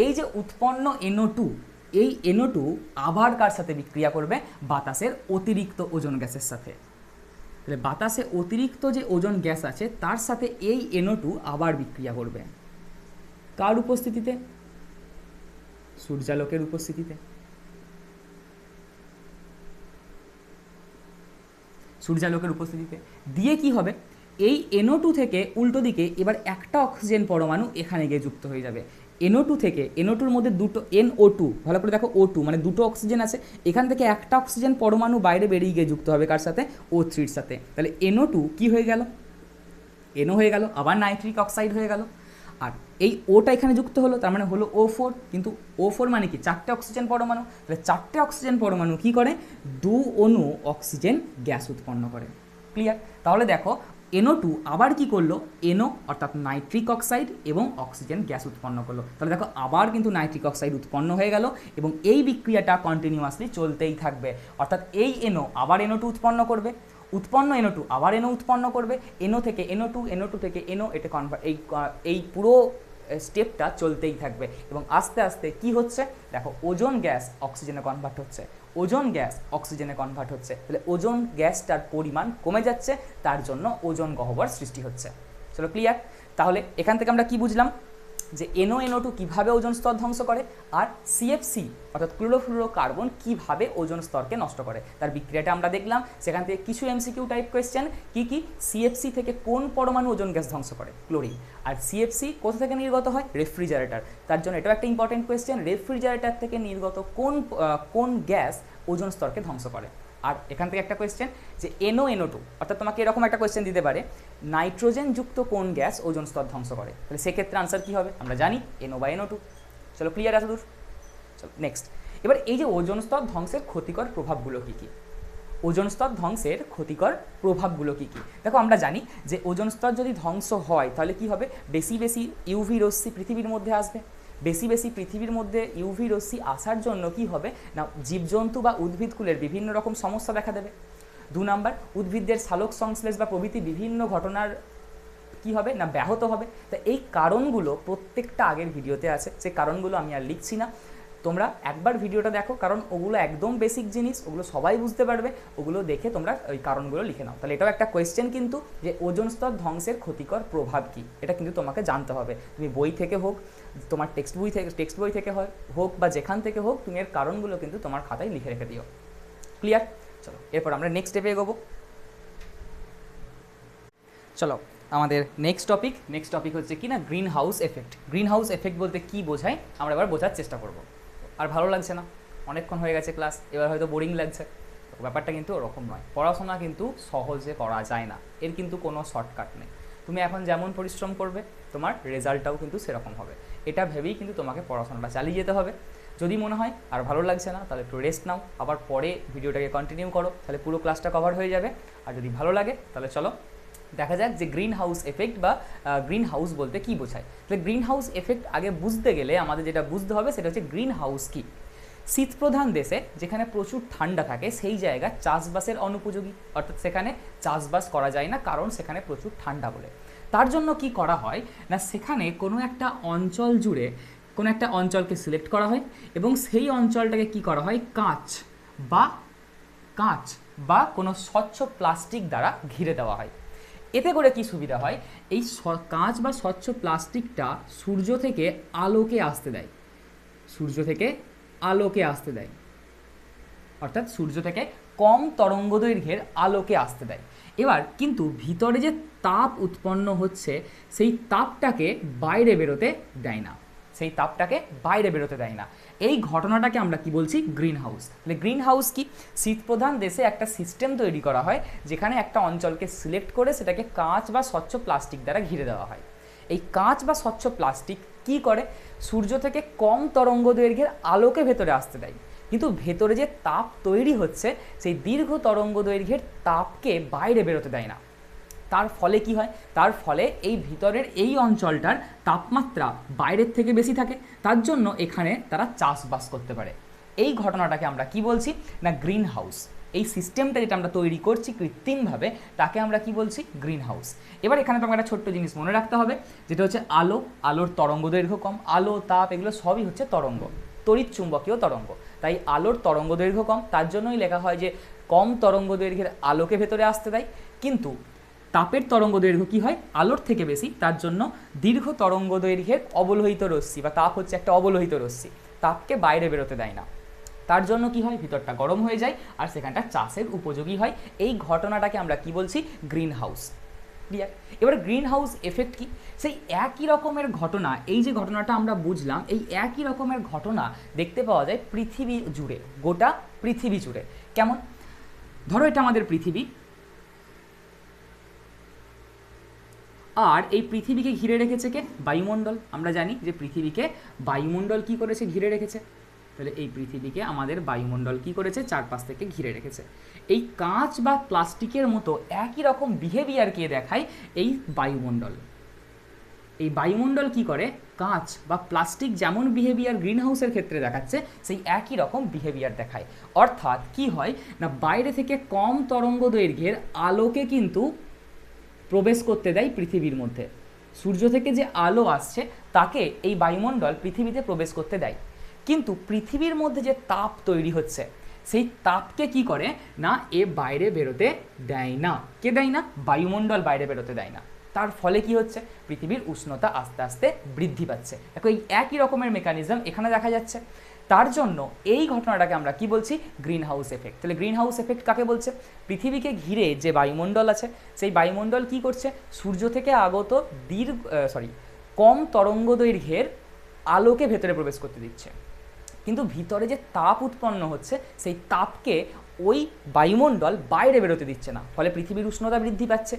এই যে উৎপন্ন NO2, এই NO2 আবার কার সাথে বিক্রিয়া করবে? বাতাসের অতিরিক্ত ওজোন গ্যাসের সাথে। তাহলে বাতাসে অতিরিক্ত যে ওজোন গ্যাস আছে তার সাথে এই NO2 আবার বিক্রিয়া করবে। কার উপস্থিতিতে? সূর্যালোকের উপস্থিতিতে। সূর্যালোকের উপস্থিতিতে দিয়ে কি হবে? এই NO2 থেকে উল্টো দিকে এবার একটা অক্সিজেন পরমাণু এখানে গিয়ে যুক্ত হয়ে যাবে। NO2 থেকে, NO2-র মধ্যে দুটো NO2, ভালো করে দেখো O2 মানে দুটো অক্সিজেন আছে, এখান থেকে একটা অক্সিজেন পরমাণু বাইরে বেরিয়ে গিয়ে যুক্ত হবে কার সাথে? O3-র সাথে। তাহলে NO2 কি হয়ে গেল? NO হয়ে গেল, আবার নাইট্রিক অক্সাইড হয়ে গেল। আর এই ওটা এখানে যুক্ত হলো, তার মানে হলো O4, কিন্তু O4 মানে কি? চারটে অক্সিজেন পরমাণু। তাহলে চারটে অক্সিজেন পরমাণু কি করে? 2 অণু অক্সিজেন গ্যাস উৎপন্ন করে। ক্লিয়ার? তাহলে দেখো NO2 আবার কি করলো? NO অর্থাৎ নাইট্রিক অক্সাইড এবং অক্সিজেন গ্যাস উৎপন্ন করলো। তাহলে দেখো আবার কিন্তু নাইট্রিক অক্সাইড উৎপন্ন হয়ে গেল, এবং এই বিক্রিয়াটা কন্টিনিউয়াসলি চলতেই থাকবে। অর্থাৎ এই NO আবার NO2 উৎপন্ন করবে, উৎপন্ন NO2 আবার NO উৎপন্ন করবে, NO থেকে NO2, NO2 থেকে NO, এটা এই পুরো স্টেপটা চলতেই থাকবে এবং আস্তে আস্তে কি হচ্ছে দেখো, ওজোন গ্যাস অক্সিজেনে কনভার্ট হচ্ছে, ওজোন গ্যাস অক্সিজেনে কনভার্ট হচ্ছে, তাহলে ওজোন গ্যাসটার পরিমাণ কমে যাচ্ছে, তার জন্য ওজোন গহ্বর সৃষ্টি হচ্ছে। চলো ক্লিয়ার? তাহলে এখান থেকে আমরা কি বুঝলাম যে NO2 কীভাবে ওজোন স্তর ধ্বংস করে, আর CFC অর্থাৎ ক্লোরোফ্লুরোকার্বন কীভাবে ওজোন স্তরকে নষ্ট করে, তার বিক্রিয়াটা আমরা দেখলাম। সেখান থেকে কিছু MCQ টাইপ কোয়েশ্চেন, কি CFC থেকে কোন পরমাণু ওজোন গ্যাস ধ্বংস করে, ক্লোরিন। আর CFC কোথা থেকে নির্গত হয়, রেফ্রিজারেটর, তার জন্য এটাও একটা ইম্পর্টেন্ট কোয়েশ্চেন, রেফ্রিজারেটর থেকে নির্গত কোন গ্যাস ওজোন স্তরকে ধ্বংস করে। আর এখান থেকে একটা কোয়েশ্চেন যে NO2 অর্থাৎ তোমাকে এরকম একটা কোয়েশ্চেন দিতে পারে, নাইট্রোজেনযুক্ত কোন গ্যাস ওজোন স্তর ধ্বংস করে, তাহলে সেক্ষেত্রে আনসার কী হবে, আমরা জানি NO/NO2। চলো ক্লিয়ার আছে দূর? চলো নেক্সট। এবার এই যে ওজোন স্তর ধ্বংসের ক্ষতিকর প্রভাবগুলো কী কী, ওজোন স্তর ধ্বংসের ক্ষতিকর প্রভাবগুলো কী কী, দেখো আমরা জানি যে ওজোন স্তর যদি ধ্বংস হয় তাহলে কি হবে, বেশি বেশি ইউভি রশ্মি পৃথিবীর মধ্যে আসবে, বেশি বেশি পৃথিবীর মধ্যে ইউভি রশ্মি আসার জন্য কি হবে না, জীবজন্তু বা উদ্ভিদকুলের বিভিন্ন রকম সমস্যা দেখা দেবে। 2 নাম্বার, উদ্ভিদদের সালোক সংশ্লেষ বা প্রভৃতি বিভিন্ন ঘটনার কি হবে না, ব্যাহত হবে। তা এই কারণগুলো প্রত্যেকটা আগের ভিডিওতে আছে, সেই কারণগুলো আমি আর লিখছি না, তোমরা একবার ভিডিওটা দেখো, কারণ ওগুলো একদম বেসিক জিনিস, ওগুলো সবাই বুঝতে পারবে, ওগুলো দেখে তোমরা ওই কারণগুলো লিখে নাও। তাহলে এটাও একটা কোয়েশ্চেন কিন্তু, যে ওজোন স্তর ধ্বংসের ক্ষতিকর প্রভাব কী, এটা কিন্তু তোমাকে জানতে হবে। তুমি বই থেকে হোক, তোমার টেক্সট বই থেকে হোক বা যেখান থেকে হোক, তুমি এর কারণগুলো কিন্তু তোমার খাতায় লিখে রেখে দিও। ক্লিয়ার? চলো এরপর আমরা নেক্সট স্টেপে এগোবো। চলো আমাদের নেক্সট টপিক হচ্ছে কি না, green house effect. Green house effect বলতে কী বোঝায় আমরা এবার বোঝার চেষ্টা করব। আর ভালো লাগছে না, অনেকক্ষণ হয়ে গেছে ক্লাস, এবার হয়তো বোরিং লাগছে, ব্যাপারটা কিন্তু ওরকম নয়। পড়াশোনা কিন্তু সহজে করা যায় না, এর কিন্তু কোনো শর্টকাট নেই। তুমি এখন যেমন পরিশ্রম করবে তোমার রেজাল্টটাও কিন্তু সেরকম হবে, এটা ভেবেই কিন্তু তোমাকে পড়াশোনাটা চালিয়ে যেতে হবে। যদি মনে হয় আর ভালো লাগছে না তাহলে একটু রেস্ট নাও, আবার পরে ভিডিওটাকে কন্টিনিউ করো, তাহলে পুরো ক্লাসটা কভার হয়ে যাবে। আর যদি ভালো লাগে তাহলে চলো দেখা যাক যে গ্রিন হাউস এফেক্ট বা গ্রিন হাউস বলতে কী বোঝায়। তাহলে গ্রিন হাউস এফেক্ট আগে বুঝতে গেলে আমাদের যেটা বুঝতে হবে সেটা হচ্ছে গ্রিন হাউস কী। শীতপ্রধান দেশে যেখানে প্রচুর ঠান্ডা থাকে সেই জায়গা চাষবাসের অনুপযোগী, অর্থাৎ সেখানে চাষবাস করা যায় না, কারণ সেখানে প্রচুর ঠান্ডা বলে। তার জন্য কি করা হয় না, সেখানে কোনো একটা অঞ্চল জুড়ে কোনো একটা অঞ্চলকে সিলেক্ট করা হয় এবং সেই অঞ্চলটাকে কি করা হয়, কাঁচ বা কোনো স্বচ্ছ প্লাস্টিক দ্বারা ঘিরে দেওয়া হয়। এতে করে কি সুবিধা হয়, এই কাঁচ বা স্বচ্ছ প্লাস্টিকটা সূর্য থেকে আলোকে আসতে দেয়, অর্থাৎ সূর্য থেকে কম তরঙ্গদৈর্ঘ্যের আলোকে আসতে দেয়। এবার কিন্তু ভিতরে যে তাপ উৎপন্ন হচ্ছে সেই তাপটাকে বাইরে বেরোতে দেয় না, এই ঘটনাটাকে আমরা কি বলছি, গ্রিন হাউস। তাহলে গ্রিন হাউস কি, শীতপ্রধান দেশে একটা সিস্টেম তৈরি করা হয় যেখানে একটা অঞ্চলকে সিলেক্ট করে সেটাকে কাঁচ বা স্বচ্ছ প্লাস্টিক দ্বারা ঘিরে দেওয়া হয়। এই কাঁচ বা স্বচ্ছ প্লাস্টিক কি করে, সূর্য থেকে কম তরঙ্গদৈর্ঘ্যের আলোকে ভেতরে আসতে দেয়, কিন্তু ভেতরে যে তাপ তৈরি হচ্ছে সেই দীর্ঘ তরঙ্গদৈর্ঘ্যের তাপকে বাইরে বেরোতে দেয় না। তার ফলে কি হয়, তার ফলে এই ভিতরের এই অঞ্চলটার তাপমাত্রা বাইরের থেকে বেশি থাকে, তার জন্য এখানে তারা চাষবাস করতে পারে। এই ঘটনাটাকে আমরা কি বলছি না, গ্রিন হাউস। এই সিস্টেমটা যেটা আমরা তৈরি করছি কৃত্রিমভাবে তাকে আমরা কি বলছি, গ্রিন হাউস। এবার এখানে তোমাকে একটা ছোট্ট জিনিস মনে রাখতে হবে, যেটা হচ্ছে আলোর তরঙ্গদৈর্ঘ্য কম, আলো তাপ এগুলো সবই হচ্ছে তরঙ্গ, তড়িৎ চুম্বকীয় তরঙ্গ। তাই আলোর তরঙ্গদৈর্ঘ্য কম, তার জন্যই লেখা হয় যে কম তরঙ্গদৈর্ঘ্যের আলোকে ভেতরে আসতে দেয়। কিন্তু তাপের তরঙ্গদৈর্ঘ্য কী হয়, আলোর থেকে বেশি, তার জন্য দীর্ঘ তরঙ্গদৈর্ঘ্যের অবলোহিত রশ্মি বা তাপ হচ্ছে একটা অবলোহিত রশ্মি, তাপকে বাইরে বেরোতে দেয় না। তার জন্য কি হয়, ভিতরটা গরম হয়ে যায় আর সেখানটা চাষের উপযোগী হয়। এই ঘটনাটাকে আমরা কি বলছি, গ্রিন হাউস। ক্লিয়ার? এবার গ্রিন হাউস এফেক্ট কি, সেই একই রকমের ঘটনা, এই যে ঘটনাটা আমরা বুঝলাম, এই একই রকমের ঘটনা দেখতে পাওয়া যায় পৃথিবী জুড়ে, গোটা পৃথিবী জুড়ে। কেমন, ধরো এটা আমাদের পৃথিবী, আর এই পৃথিবীকে ঘিরে রেখেছে কে, বায়ুমণ্ডল। আমরা জানি যে পৃথিবীকে বায়ুমণ্ডল কি করেছে, ঘিরে রেখেছে। তাহলে এই পৃথিবীকে আমাদের বায়ুমণ্ডল কি করেছে, চারপাশ থেকে ঘিরে রেখেছে। এই কাঁচ বা প্লাস্টিকের মতো একই রকম বিহেভিয়ারকে দেখায় এই বায়ুমণ্ডল। এই বায়ুমণ্ডল কি করে, কাঁচ বা প্লাস্টিক যেমন বিহেভিয়ার গ্রিন হাউসের ক্ষেত্রে দেখাচ্ছে সেই একই রকম বিহেভিয়ার দেখায়। অর্থাৎ কি হয় না, বাইরে থেকে কম তরঙ্গ দৈর্ঘ্যের আলোকে কিন্তু প্রবেশ করতে দেয় পৃথিবীর মধ্যে। সূর্য থেকে যে আলো আসছে তাকে এই বায়ুমণ্ডল পৃথিবীতে প্রবেশ করতে দেয়, কিন্তু পৃথিবীর মধ্যে যে তাপ তৈরি হচ্ছে সেই তাপকে কি করে না, এ বাইরে বেরোতে দেয় না। কে দেয় না? বায়ুমণ্ডল বাইরে বেরোতে দেয় না। তার ফলে কি হচ্ছে, পৃথিবীর উষ্ণতা আস্তে আস্তে বৃদ্ধি পাচ্ছে। দেখো এই একই রকমের মেকানিজম এখানে দেখা যাচ্ছে। তার জন্য এই ঘটনাটাকে আমরা কি বলছি, গ্রিন হাউস এফেক্ট। তাহলে গ্রিন হাউস এফেক্ট কাকে বলছে? পৃথিবীকে ঘিরে যে বায়ুমণ্ডল আছে সেই বায়ুমণ্ডল কি করছে, সূর্য থেকে আগত কম তরঙ্গ দৈর্ঘ্যের আলোকে ভেতরে প্রবেশ করতে দিচ্ছে, কিন্তু ভিতরে যে তাপ উৎপন্ন হচ্ছে সেই তাপকে ওই বায়ুমণ্ডল বাইরে বেরোতে দিচ্ছে না, ফলে পৃথিবীর উষ্ণতা বৃদ্ধি পাচ্ছে।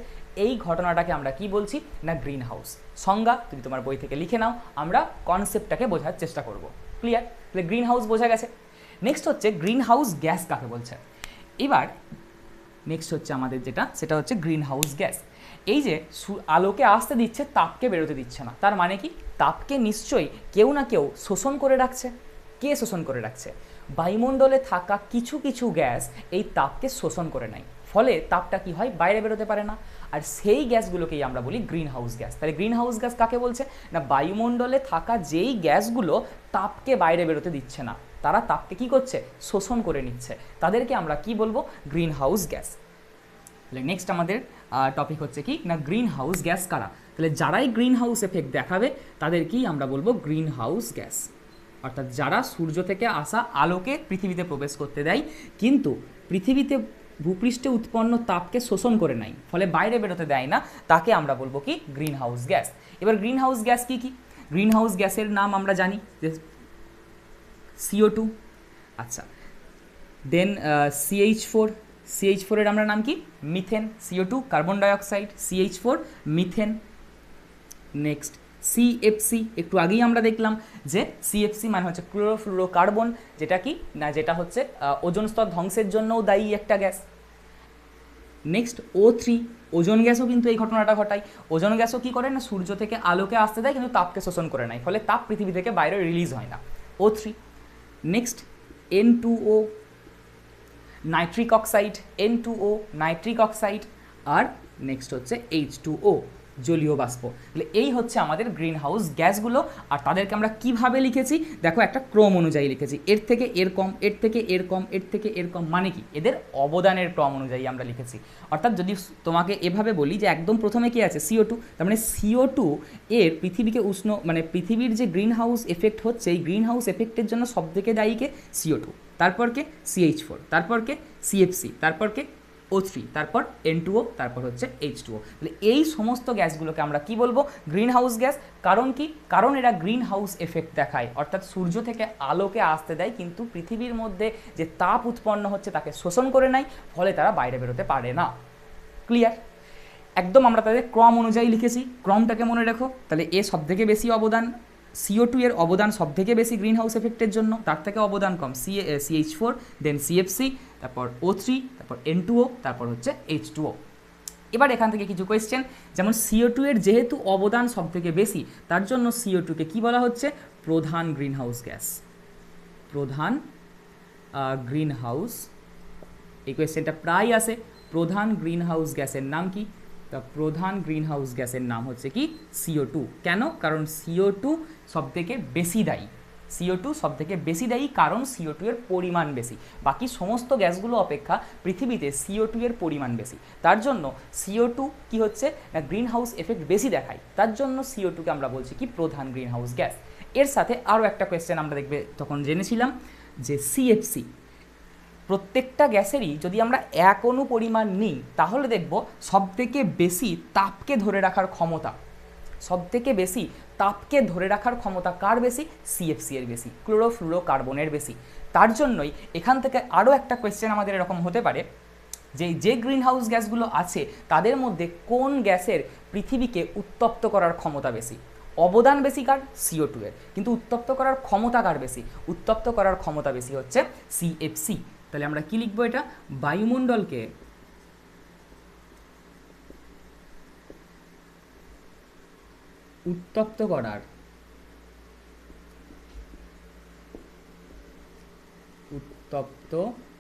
এই ঘটনাটাকে আমরা কি বলছি না, গ্রিন হাউস। সংজ্ঞা তুমি তোমার বই থেকে লিখে নাও, আমরা কনসেপ্টটাকে বোঝার চেষ্টা করব। ক্লিয়ার? তাহলে গ্রিন হাউস বোঝা গেছে। নেক্সট হচ্ছে গ্রিন হাউস গ্যাস কাকে বলছে। এবার নেক্সট হচ্ছে আমাদের যেটা, সেটা হচ্ছে গ্রিন হাউস গ্যাস। এই যে আলোকে আসতে দিচ্ছে, তাপকে বেরোতে দিচ্ছে না, তার মানে কি, তাপকে নিশ্চয়ই কেউ না কেউ শোষণ করে রাখছে। কে শোষণ করে রাখছে? বায়ুমণ্ডলে থাকা কিছু কিছু গ্যাস এই তাপকে শোষণ করে নেয়, ফলে তাপটা কি হয়, বাইরে বেরোতে পারে না। আর সেই গ্যাসগুলোকেই আমরা বলি গ্রিন হাউস গ্যাস। তাহলে গ্রিন হাউস গ্যাস কাকে বলছে না, বায়ুমণ্ডলে থাকা যেই গ্যাসগুলো তাপকে বাইরে বেরোতে দিচ্ছে না, তারা তাপকে কি করছে, শোষণ করে নিচ্ছে, তাদেরকে আমরা কি বলবো, গ্রিন হাউস গ্যাস। তাহলে নেক্সট আমাদের টপিক হচ্ছে কি না, গ্রিন হাউস গ্যাস কারা। তাহলে যারাই গ্রিন হাউস এফেক্ট দেখাবে তাদেরকেই আমরা বলবো গ্রিন হাউস গ্যাস। অর্থাৎ যারা সূর্য থেকে আসা আলোকে পৃথিবীতে প্রবেশ করতে দেয়, কিন্তু পৃথিবীতে ভূপৃষ্ঠে উৎপন্ন তাপকে শোষণ করে নেয়, ফলে বাইরে বেরোতে দেয় না, তাকে আমরা বলবো কি, গ্রিন হাউস গ্যাস। এবার গ্রিন হাউস গ্যাস কি কি? গ্রিন হাউস গ্যাসের নাম আমরা জানি যে CO2, আচ্ছা, দেন CH4, CH4 এর আমরা নাম কি, methane. CO2 carbon dioxide, CH4 methane. Next CFC, একটু আগেই আমরা দেখলাম যে CFC মানে হচ্ছে ক্লোরোফ্লুরোকার্বন, যেটা কি না, যেটা হচ্ছে ওজোন স্তর ধ্বংসের জন্যও দায়ী একটা গ্যাস। নেক্সট O3, ওজোন গ্যাসও কিন্তু এই ঘটনাটা ঘটায়। ওজোন গ্যাসও কী করে না, সূর্য থেকে আলোকে আসতে দেয় কিন্তু তাপকে শোষণ করে নেয়, ফলে তাপ পৃথিবী থেকে বাইরে রিলিজ হয় না। O3। Next N2O, nitric oxide, N2O nitric oxide. আর নেক্সট হচ্ছে H2O, জলীয় বাষ্প। তাহলে এই হচ্ছে আমাদের গ্রিন হাউস গ্যাসগুলো। আর তাদেরকে আমরা কিভাবে লিখেছি দেখো, একটা ক্রম অনুযায়ী লিখেছি, এর থেকে এর কম, এর থেকে এর কম, এর থেকে এর কম, মানে কি, এদের অবদানের ক্রম অনুযায়ী আমরা লিখেছি। অর্থাৎ যদি তোমাকে এভাবে বলি যে একদম প্রথমে কি আছে, CO2, তার মানে CO2 এর পৃথিবীকে উষ্ণ, মানে পৃথিবীর যে গ্রিন হাউস এফেক্ট হচ্ছে, এই গ্রিন হাউস এফেক্টের জন্য সবথেকে দায়ীকে CO2, তারপর কে CH4, তারপর কে CFC, তারপর কে O3, তারপর N2O, তারপর হচ্ছে H2O। তাহলে এই সমস্ত গ্যাসগুলোকে আমরা কি বলবো, গ্রিন হাউস গ্যাস। কারণ কি, কারণ এরা গ্রিন হাউস এফেক্ট দেখায়, অর্থাৎ সূর্য থেকে আলোকে আসতে দেয় কিন্তু পৃথিবীর মধ্যে যে তাপ উৎপন্ন হচ্ছে তাকে শোষণ করে নেয়, ফলে তারা বাইরে বেরোতে পারে না। ক্লিয়ার? একদম আমরা তাদের ক্রম অনুযায়ী লিখেছি, ক্রমটাকে মনে রাখো। তাহলে এ সবথেকে বেশি অবদান, CO2 এর অবদান সবথেকে বেশি গ্রিন হাউস এফেক্টের জন্য, তার থেকে অবদান কম CH4, দেন CFC, তারপর O3, তারপর N2O, তারপর হচ্ছে H2O। এবার এখান থেকে কিছু কোয়েশ্চেন, যেমন CO2 এর যেহেতু অবদান সবথেকে বেশি, তার জন্য CO2কে কি বলা হচ্ছে, প্রধান গ্রিন হাউস গ্যাস। প্রধান গ্রিন হাউস, এই কোয়েশ্চেনটা প্রায় আসে। প্রধান গ্রিন হাউস গ্যাসের নাম কি? তা প্রধান গ্রিন হাউস গ্যাসের নাম হচ্ছে কি, CO2। কেন? কারণ CO2 সবথেকে বেশি দায়ী। CO2 সবথেকে বেশি দায়ী কারণ CO2 এর পরিমাণ বেশি। বাকি সমস্ত গ্যাসগুলো অপেক্ষা পৃথিবীতে CO2 এর পরিমাণ বেশি, তার জন্য CO2 কি হচ্ছে না, গ্রিন হাউস এফেক্ট বেশি দেখায়, তার জন্য CO2কে আমরা বলছি কি, প্রধান গ্রিন হাউস গ্যাস। এর সাথে আরও একটা কোয়েশ্চেন আমরা দেখবে তখন জেনেছিলাম যে CFC, প্রত্যেকটা গ্যাসেরই যদি আমরা এক অণু পরিমাণ নিই তাহলে দেখব সবথেকে বেশি তাপকে ধরে রাখার ক্ষমতা, সবথেকে বেশি তাপকে ধরে রাখার ক্ষমতা কার বেশি? CFC এর বেশি, ক্লোরোফ্লুরোকার্বনের বেশি। তার জন্যই এখান থেকে আরও একটা কোয়েশ্চেন আমাদের এরকম হতে পারে যে গ্রিন হাউস গ্যাসগুলো আছে তাদের মধ্যে কোন গ্যাসের পৃথিবীকে উত্তপ্ত করার ক্ষমতা বেশি? অবদান বেশি কার? CO2 এর, কিন্তু উত্তপ্ত করার ক্ষমতা কার বেশি? উত্তপ্ত করার ক্ষমতা বেশি হচ্ছে CFC। তাহলে আমরা কি লিখবো, এটা বায়ুমণ্ডলকে উত্তপ্ত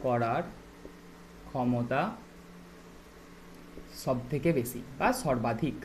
করার ক্ষমতা সব থেকে বেশি বা সর্বাধিক।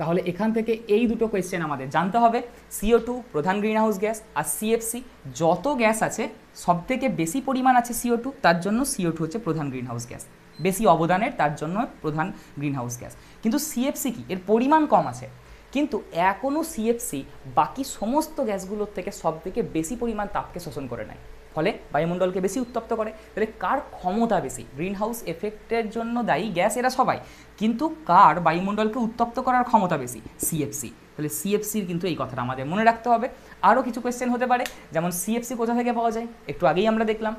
তাহলে এখান থেকে এই দুটো কোয়েশ্চেন আমাদের জানতে হবে। CO2 প্রধান গ্রিনহাউস গ্যাস, আর CFC যত গ্যাস আছে সব থেকে বেশি পরিমাণ আছে CO2, তার জন্য CO2 হচ্ছে প্রধান গ্রিনহাউস গ্যাস, বেশি অবদানের, তার জন্য প্রধান গ্রিনহাউস গ্যাস। কিন্তু CFC কি, এর পরিমাণ কম আছে, কিন্তু এখনও CFC বাকি সমস্ত গ্যাসগুলোর থেকে সব থেকে বেশি পরিমাণ তাপকে শোষণ করে নেয়, ফলে বায়ুমণ্ডলকে বেশি উত্তপ্ত করে। তাহলে কার ক্ষমতা বেশি? গ্রিনহাউস এফেক্টের জন্য দায়ী গ্যাস এরা সবাই, কিন্তু কার বায়ুমণ্ডলকে উত্তপ্ত করার ক্ষমতা বেশি? CFC। তাহলে CFCর কিন্তু এই কথাটা আমাদের মনে রাখতে হবে। আরও কিছু কোয়েশ্চেন হতে পারে, যেমন CFC কোথা থেকে পাওয়া যায়, একটু আগেই আমরা দেখলাম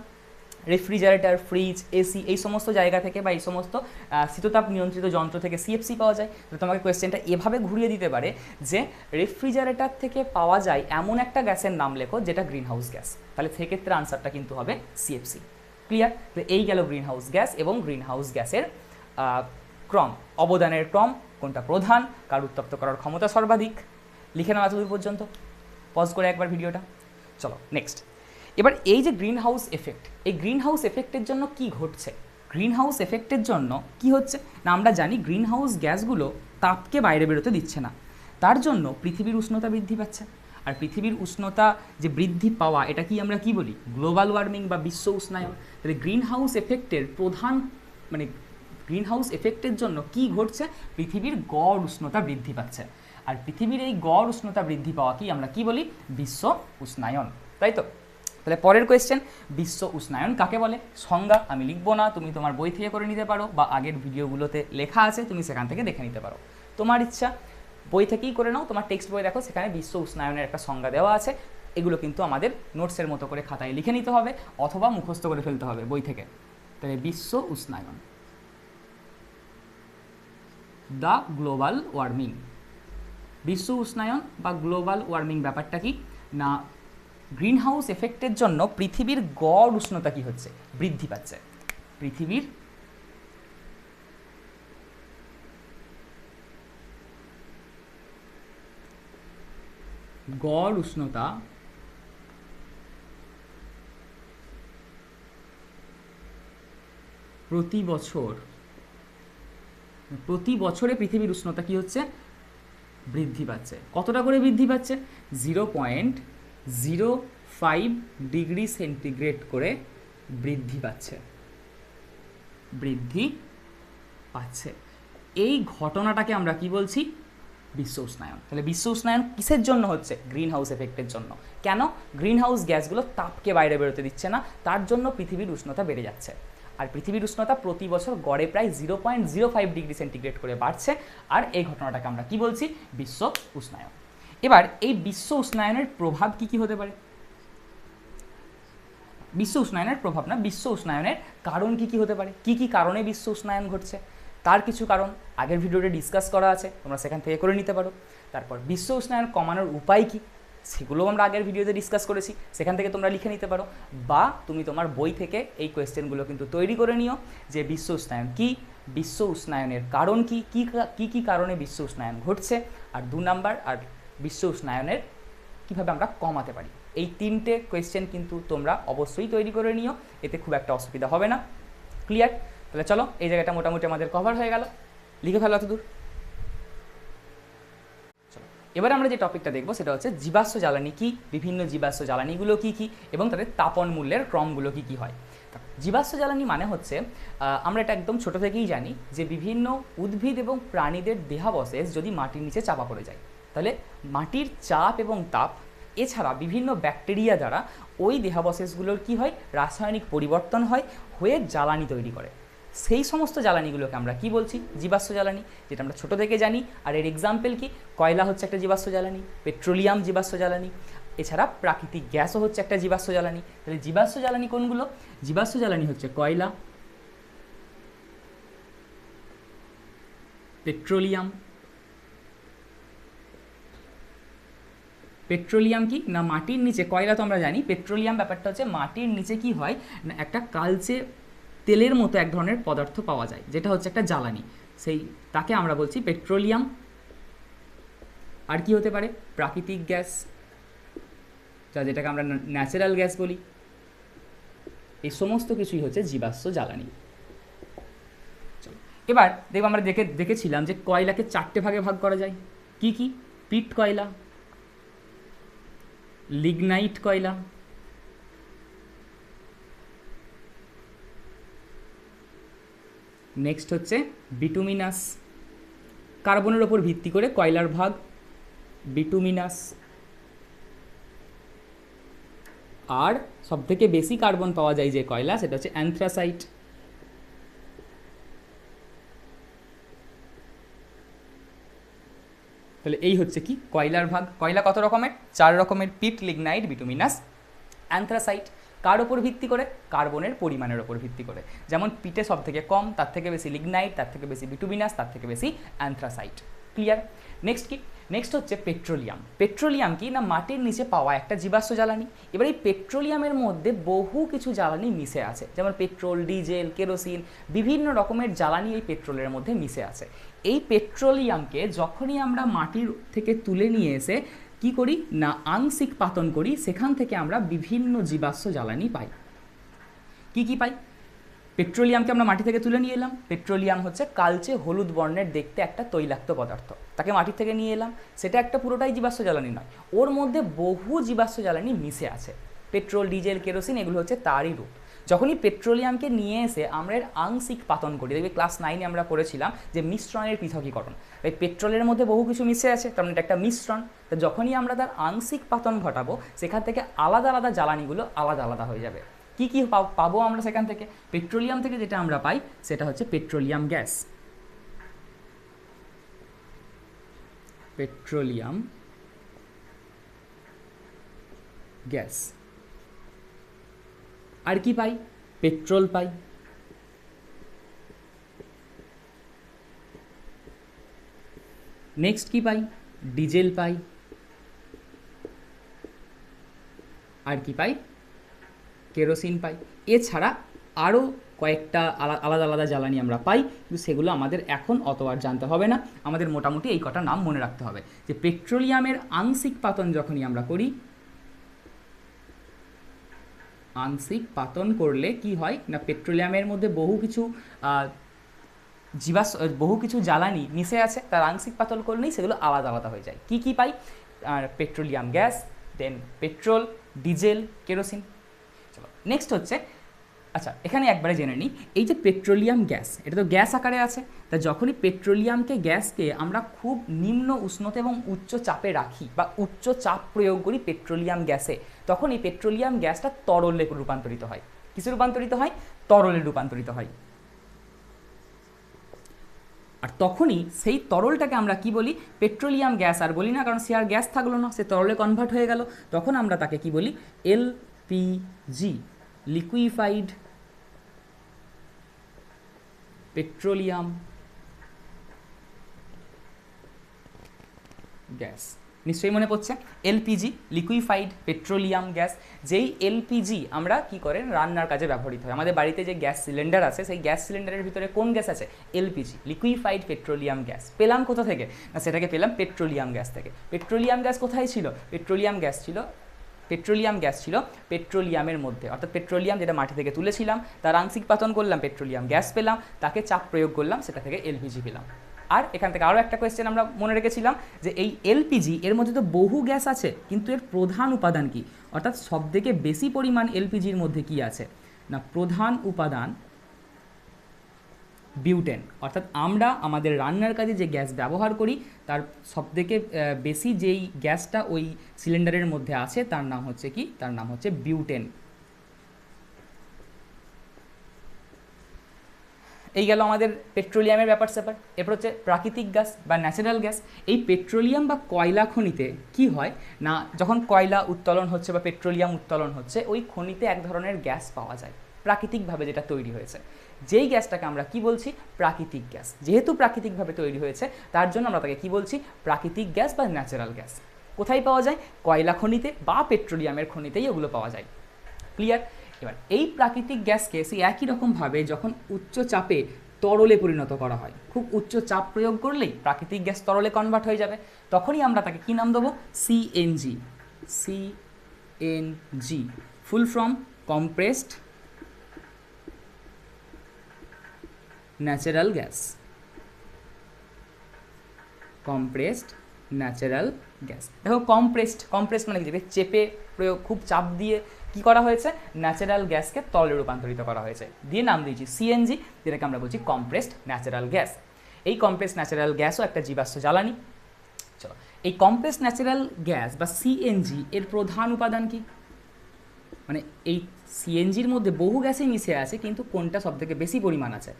রেফ্রিজারেটর, ফ্রিজ, এসি, এই সমস্ত জায়গা থেকে বা এই সমস্ত শীততাপ নিয়ন্ত্রিত যন্ত্র থেকে CFC পাওয়া যায়। তো তোমাকে কোয়েশ্চেনটা এভাবে ঘুরিয়ে দিতে পারে যে রেফ্রিজারেটর থেকে পাওয়া যায় এমন একটা গ্যাসের নাম লেখো যেটা গ্রিনহাউস গ্যাস, তাহলে সেক্ষেত্রে আনসারটা কিন্তু হবে CFC। ক্লিয়ার? তো এই গেল গ্রিনহাউস গ্যাস এবং গ্রিনহাউস গ্যাসের ক্রম, অবদানের ক্রম, কোনটা প্রধান, কার উত্তপ্ত করার ক্ষমতা সর্বাধিক। লিখে নাও এতদূর পর্যন্ত, পজ করে একবার ভিডিওটা। চলো নেক্সট। এবার এই যে গ্রিনহাউস এফেক্ট, এই গ্রিনহাউস এফেক্টের জন্য কি ঘটছে? গ্রিনহাউস এফেক্টের জন্য কি হচ্ছে না, আমরা জানি গ্রিনহাউস গ্যাসগুলো তাপকে বাইরে বেরোতে দিচ্ছে না, তার জন্য পৃথিবীর উষ্ণতা বৃদ্ধি পাচ্ছে। আর পৃথিবীর উষ্ণতা যে বৃদ্ধি পাওয়া, এটা কি আমরা কি বলি? গ্লোবাল ওয়ার্মিং বা বিশ্ব উষ্ণায়ন। তাহলে গ্রিনহাউস এফেক্টের প্রধান গ্রিনহাউস এফেক্টের জন্য কি ঘটছে? পৃথিবীর গড় উষ্ণতা বৃদ্ধি পাচ্ছে। আর পৃথিবীর এই গড় উষ্ণতা বৃদ্ধি পাওয়া কি আমরা কি বলি? বিশ্ব উষ্ণায়ন, তাই তো? তাহলে পরের কোয়েশ্চেন, বিশ্ব উষ্ণায়ন কাকে বলে? সংজ্ঞা আমি লিখবো না, তুমি তোমার বই থেকে করে নিতে পারো, বা আগের ভিডিওগুলোতে লেখা আছে, তুমি সেখান থেকে দেখে নিতে পারো, তোমার ইচ্ছা। বই থেকেই করে নাও, তোমার টেক্সট বই দেখো, সেখানে বিশ্ব উষ্ণায়নের একটা সংজ্ঞা দেওয়া আছে। এগুলো কিন্তু আমাদের নোটসের মতো করে খাতায় লিখে নিতে হবে অথবা মুখস্থ করে ফেলতে হবে বই থেকে। তাহলে বিশ্ব উষ্ণায়ন, দ্য গ্লোবাল ওয়ার্মিং। বিশ্ব উষ্ণায়ন বা গ্লোবাল ওয়ার্মিং ব্যাপারটা কি না, গ্রিনহাউস এফেক্টের জন্য পৃথিবীর গড় উষ্ণতা কি হচ্ছে? বৃদ্ধি পাচ্ছে। পৃথিবীর গড় উষ্ণতা প্রতি বছরে পৃথিবীর উষ্ণতা কি হচ্ছে? বৃদ্ধি পাচ্ছে। কতটা করে বৃদ্ধি পাচ্ছে? 0.05 ডিগ্রি সেন্টিগ্রেড করে বৃদ্ধি পাচ্ছে। এই ঘটনাটাকে আমরা কি বলছি? বিশ্ব উষ্ণায়ন। তাহলে বিশ্ব উষ্ণায়ন কিসের জন্য হচ্ছে? গ্রিনহাউস এফেক্টের জন্য। কেন? গ্রিনহাউস গ্যাসগুলো তাপকে বাইরে বেরোতে দিচ্ছে না, তার জন্য পৃথিবীর উষ্ণতা বেড়ে যাচ্ছে। আর পৃথিবীর উষ্ণতা প্রতি বছর গড়ে প্রায় 0.05 ডিগ্রি সেন্টিগ্রেড করে বাড়ছে, আর এই ঘটনাটাকে আমরা কি বলছি? বিশ্ব উষ্ণায়ন। এবার এই বিশ্ব উষ্ণায়নের প্রভাব কি কি হতে পারে? বিশ্ব উষ্ণায়নের প্রভাব না, বিশ্ব উষ্ণায়নের কারণ কি কি হতে পারে? কি কি কারণে বিশ্ব উষ্ণায়ন ঘটছে তার কিছু কারণ আগের ভিডিওতে ডিসকাস করা আছে, তোমরা সেখান থেকে করে নিতে পারো। তারপর বিশ্ব উষ্ণায়ন কমানোর উপায় কি, সেগুলোও আমরা আগের ভিডিওতে ডিসকাস করেছি, সেখান থেকে তোমরা লিখে নিতে পারো, বা তুমি তোমার বই থেকে এই কোয়েশ্চেনগুলো কিন্তু তৈরি করে নিও যে বিশ্ব উষ্ণায়ন কী, বিশ্ব উষ্ণায়নের কারণ কি, কি কারণে বিশ্ব উষ্ণায়ন ঘটছে, আর 2 নাম্বার আর বিশ্ব উষ্ণায়নের কীভাবে আমরা কমাতে পারি। এই 3টে কোয়েশ্চেন কিন্তু তোমরা অবশ্যই তৈরি করে নিও, এতে খুব একটা অসুবিধা হবে না। ক্লিয়ার? তাহলে চলো, এই জায়গাটা মোটামুটি আমাদের কভার হয়ে গেল, লিখে ফেলো এত দূর। এবার আমরা যে টপিকটা দেখবো সেটা হচ্ছে জীবাশ্ম জ্বালানি কি, বিভিন্ন জীবাশ্ম জ্বালানিগুলো কি কি, এবং তাদের তাপন মূল্যের ক্রমগুলো কি কি হয়। জীবাশ্ম জ্বালানি মানে হচ্ছে, আমরা এটা একদম ছোট থেকেই জানি যে বিভিন্ন উদ্ভিদ এবং প্রাণীদের দেহাবশেষ যদি মাটির নিচে চাপা পড়ে যায়, তাহলে মাটির চাপ এবং তাপ এছাড়া বিভিন্ন ব্যাকটেরিয়া দ্বারা ওই দেহাবশেষগুলোর কি হয়? রাসায়নিক পরিবর্তন হয়, হয়ে জ্বালানি তৈরি করে। সেই সমস্ত জ্বালানিগুলোকে আমরা কি বলছি? জীবাশ্ম জ্বালানি, যেটা আমরা ছোটো থেকে জানি। আর এর এক্সাম্পল কি? কয়লা হচ্ছে একটা জীবাশ্ম জ্বালানি, পেট্রোলিয়াম জীবাশ্ম জ্বালানি, এছাড়া প্রাকৃতিক গ্যাসও হচ্ছে একটা জীবাশ্ম জ্বালানি। তাহলে জীবাশ্ম জ্বালানি কোনগুলো? জীবাশ্ম জ্বালানি হচ্ছে কয়লা, পেট্রোলিয়াম। পেট্রোলিয়াম কি না, মাটির নিচে, কয়লা তো আমরা জানি, পেট্রোলিয়াম ব্যাপারটা হচ্ছে মাটির নিচে কি হয় না, একটা কালচে তেলের মতো এক ধরনের পদার্থ পাওয়া যায়, যেটা হচ্ছে একটা জ্বালানি, তাকে আমরা বলছি পেট্রোলিয়াম। আর কি হতে পারে? প্রাকৃতিক গ্যাস, যেটাকে আমরা ন্যাচারাল গ্যাস বলি। এই সমস্ত কিছুই হচ্ছে জীবাশ্ম জ্বালানি। এবার দেখব আমরা দেখেছিলাম যে কয়লাকে 4টে ভাগে ভাগ করা যায়। কি কি? পিট কয়লা, লিগনাইট কয়লা, নেক্সট হচ্ছে বিটুমিনাস। কার্বনের ওপর ভিত্তি করে কয়লার ভাগ বিটুমিনাস। আর সবথেকে বেশি কার্বন পাওয়া যায় যে কয়লা, সেটা হচ্ছে অ্যানথ্রাসাইট। তাহলে এই হচ্ছে কি কয়লার ভাগ। কয়লা কত রকমের? 4 রকমের, পিট, লিগনাইট, বিটুমিনাস, অ্যানথ্রাসাইট। কার ওপর ভিত্তি করে? কার্বনের পরিমাণের ওপর ভিত্তি করে। যেমন পিটে সব থেকে কম, তার থেকে বেশি লিগনাইট, তার থেকে বেশি বিটুমিনাস, তার থেকে বেশি অ্যানথ্রাসাইট। ক্লিয়ার? নেক্সট কি? নেক্সট হচ্ছে পেট্রোলিয়াম। পেট্রোলিয়াম কি না মাটির নিচে পাওয়া একটা জীবাশ্ম জ্বালানি। এবার এই পেট্রোলিয়ামের মধ্যে বহু কিছু জ্বালানি মিশে আছে, যেমন পেট্রোল, ডিজেল, কেরোসিন, বিভিন্ন রকমের জ্বালানি এই পেট্রোলের মধ্যে মিশে আছে। এই পেট্রোলিয়ামকে যখনই আমরা মাটির থেকে তুলে নিয়ে এসে কি করি না আংশিক পাতন করি, সেখান থেকে আমরা বিভিন্ন জীবাশ্ম জ্বালানি পাই। কি কি পাই? পেট্রোলিয়ামকে আমরা মাটি থেকে তুলে নিয়ে এলাম। পেট্রোলিয়াম হচ্ছে কালচে হলুদ বর্ণের দেখতে একটা তৈলাক্ত পদার্থ। তাকে মাটি থেকে নিয়ে এলাম, সেটা একটা পুরোটাই জীবাশ্ম জ্বালানি নয়, ওর মধ্যে বহু জীবাশ্ম জ্বালানি মিশে আছে। পেট্রোল, ডিজেল, কেরোসিন এগুলো হচ্ছে তারই রূপ। যখনই পেট্রোলিয়ামকে নিয়ে এসে আমরা এর আংশিক পাতন করি, দেখবে ক্লাস 9-এ আমরা পড়েছিলাম যে মিশ্রণের পৃথকীকরণ। এই পেট্রোলের মধ্যে বহু কিছু মিশে আছে, তার মানে এটা একটা মিশ্রণ। তো যখনই আমরা তার আংশিক পাতন ঘটাবো, সেখান থেকে আলাদা আলাদা জ্বালানিগুলো আলাদা আলাদা হয়ে যাবে। কি কি পাবো আমরা সেখান থেকে? পেট্রোলিয়াম থেকে যেটা আমরা পাই সেটা হচ্ছে পেট্রোলিয়াম গ্যাস। Petroleum gas. আর কি পাই? পেট্রোল পাই। নেক্সট কি পাই? ডিজেল পাই। আর কি পাই? কেরোসিন পাই। এছাড়া আরও কয়েকটা আলাদা আলাদা জ্বালানি আমরা পাই, কিন্তু সেগুলো আমাদের এখন অত আর জানতে হবে না। আমাদের মোটামুটি এই কটা নাম মনে রাখতে হবে যে পেট্রোলিয়ামের আংশিক পাতন যখনই আমরা করি, আংশিক পাতন করলে কি হয় না পেট্রোলিয়ামের মধ্যে বহু কিছু জ্বালানি মিশে আছে, তার আংশিক পাতন করলেই সেগুলো আলাদা আলাদা হয়ে যায়। কি কি পাই? আর পেট্রোলিয়াম গ্যাস, দেন পেট্রোল, ডিজেল, কেরোসিন। চলো নেক্সট হচ্ছে, আচ্ছা এখানে একবারে জেনে নিই, এই যে পেট্রোলিয়াম গ্যাস, এটা তো গ্যাস আকারে আছে। তা যখনই গ্যাসকে আমরা খুব নিম্ন উষ্ণতা এবং উচ্চ চাপে রাখি বা উচ্চ চাপ প্রয়োগ করি পেট্রোলিয়াম গ্যাসে, তখন এই পেট্রোলিয়াম গ্যাসটা তরলে রূপান্তরিত হয়। কিসে রূপান্তরিত হয়? তরলে রূপান্তরিত হয়। আর তখনই সেই তরলটাকে আমরা কি বলি? পেট্রোলিয়াম গ্যাস আর বলি না, কারণ সে আর গ্যাস থাকলো না, সে তরলে কনভার্ট হয়ে গেল। তখন আমরা তাকে কি বলি? LPG, liquefied petroleum gas. নিশ্চয়ই মনে পড়ছে, এলপিজি, লিকুইফাইড পেট্রোলিয়াম গ্যাস। যেই এলপিজি আমরা কি করেন রান্নার কাজে ব্যবহৃত হয়। আমাদের বাড়িতে যে গ্যাস সিলিন্ডার আছে, সেই গ্যাস সিলিন্ডারের ভিতরে কোন গ্যাস আছে? LPG, liquefied petroleum gas. পেলাম কোথা থেকে? না সেটাকে পেলাম পেট্রোলিয়াম গ্যাস থেকে। পেট্রোলিয়াম গ্যাস কোথায় ছিল? পেট্রোলিয়াম গ্যাস ছিল পেট্রোলিয়ামের মধ্যে, অর্থাৎ পেট্রোলিয়াম যেটা মাটি থেকে তুলেছিলাম, তার আংশিক পাতন করলাম, পেট্রোলিয়াম গ্যাস পেলাম, তাকে চাপ প্রয়োগ করলাম, সেটা থেকে এলপিজি পেলাম। আর এখান থেকে আরও একটা কোয়েশ্চেন আমরা মনে রেখেছিলাম যে এই এলপিজি এর মধ্যে তো বহু গ্যাস আছে, কিন্তু এর প্রধান উপাদান কি? অর্থাৎ সবথেকে বেশি পরিমাণ এলপিজির মধ্যে কি আছে না প্রধান উপাদান বিউটেন। অর্থাৎ আমরা আমাদের রান্নার কাজে যে গ্যাস ব্যবহার করি, তার সবথেকে বেশি যেই গ্যাসটা ওই সিলিন্ডারের মধ্যে আছে তার নাম হচ্ছে কি? তার নাম হচ্ছে বিউটেন। এই গেল আমাদের পেট্রোলিয়ামের ব্যাপার স্যাপার। এরপর হচ্ছে প্রাকৃতিক গ্যাস বা ন্যাচারাল গ্যাস। এই পেট্রোলিয়াম বা কয়লা খনিতে কি হয় না, যখন কয়লা উত্তোলন হচ্ছে বা পেট্রোলিয়াম উত্তোলন হচ্ছে, ওই খনিতে এক ধরনের গ্যাস পাওয়া যায় প্রাকৃতিকভাবে, যেটা তৈরি হয়েছে। যেই গ্যাসটাকে আমরা কি বলছি? প্রাকৃতিক গ্যাস। যেহেতু প্রাকৃতিকভাবে তৈরি হয়েছে, তার জন্য আমরা তাকে কি বলছি? প্রাকৃতিক গ্যাস বা ন্যাচারাল গ্যাস। কোথায় পাওয়া যায়? কয়লা খনিতে বা পেট্রোলিয়ামের খনিতেই ওগুলো পাওয়া যায়। ক্লিয়ার? এবার এই প্রাকৃতিক গ্যাসকে সেই একই রকমভাবে যখন উচ্চ চাপে তরলে পরিণত করা হয়। খুব উচ্চ চাপ প্রয়োগ করলেই প্রাকৃতিক গ্যাস তরলে কনভার্ট হয়ে যাবে, তখনই আমরা তাকে কী নাম দেবো? CNG. CNG full form compressed natural gas. Compressed natural gas. দেখো কম্প্রেসড মানে কি? চেপে প্রয়োগ, খুব চাপ দিয়ে কি করা হয়েছে? ন্যাচারাল গ্যাসকে তরলে রূপান্তরিত করা হয়েছে, দিয়ে নাম দিয়েছি সিএনজি, যেটাকে আমরা বলছি কম্প্রেসড ন্যাচারাল গ্যাস। এই কম্প্রেসড ন্যাচারাল গ্যাসও একটা জীবাশ্ম জ্বালানি। চলো, এই কম্প্রেসড ন্যাচারাল গ্যাস বা সিএনজি এর প্রধান উপাদান কি? মানে এই সিএনজির মধ্যে বহু গ্যাসই মিশে আছে, কিন্তু কোনটা সবথেকে বেশি পরিমাণ আছে?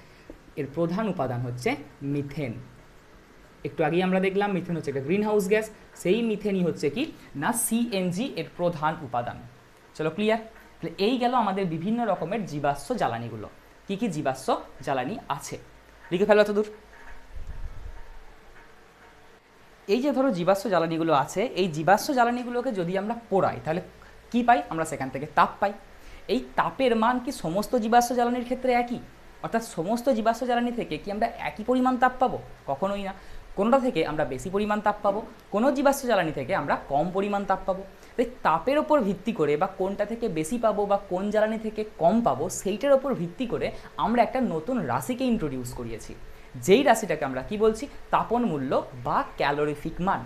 এর প্রধান উপাদান হচ্ছে মিথেন। একটু আগেই আমরা দেখলাম মিথেন হচ্ছে একটা গ্রিন হাউস গ্যাস, সেই মিথেনই হচ্ছে কি না সিএনজি এর প্রধান উপাদান। চলো ক্লিয়ার? তাহলে এই গেল আমাদের বিভিন্ন রকমের জীবাশ্ম জ্বালানিগুলো। কি কি জীবাশ্ম জ্বালানি আছে লিখে ফেলো তো দূর। এই যে ধরো জীবাশ্ম জ্বালানিগুলো আছে, এই জীবাশ্ম জ্বালানিগুলোকে যদি আমরা পোড়াই তাহলে কি পাই? আমরা সেখান থেকে তাপ পাই। এই তাপের মান কি সমস্ত জীবাশ্ম জ্বালানির ক্ষেত্রে একই? অর্থাৎ সমস্ত জীবাশ্ম জ্বালানি থেকে কি আমরা একই পরিমাণ তাপ পাবো? কখনোই না। কোনোটা থেকে আমরা বেশি পরিমাণ তাপ পাবো, কোনো জীবাশ্ম জ্বালানি থেকে আমরা কম পরিমাণ তাপ পাবো। তাই তাপের ওপর ভিত্তি করে বা কোনটা থেকে বেশি পাবো বা কোন জ্বালানি থেকে কম পাবো, সেইটার ওপর ভিত্তি করে আমরা একটা নতুন রাশিকে ইন্ট্রোডিউস করিয়েছি, যেই রাশিটাকে আমরা কি বলছি? তাপন মূল্য বা ক্যালোরিফিক মান।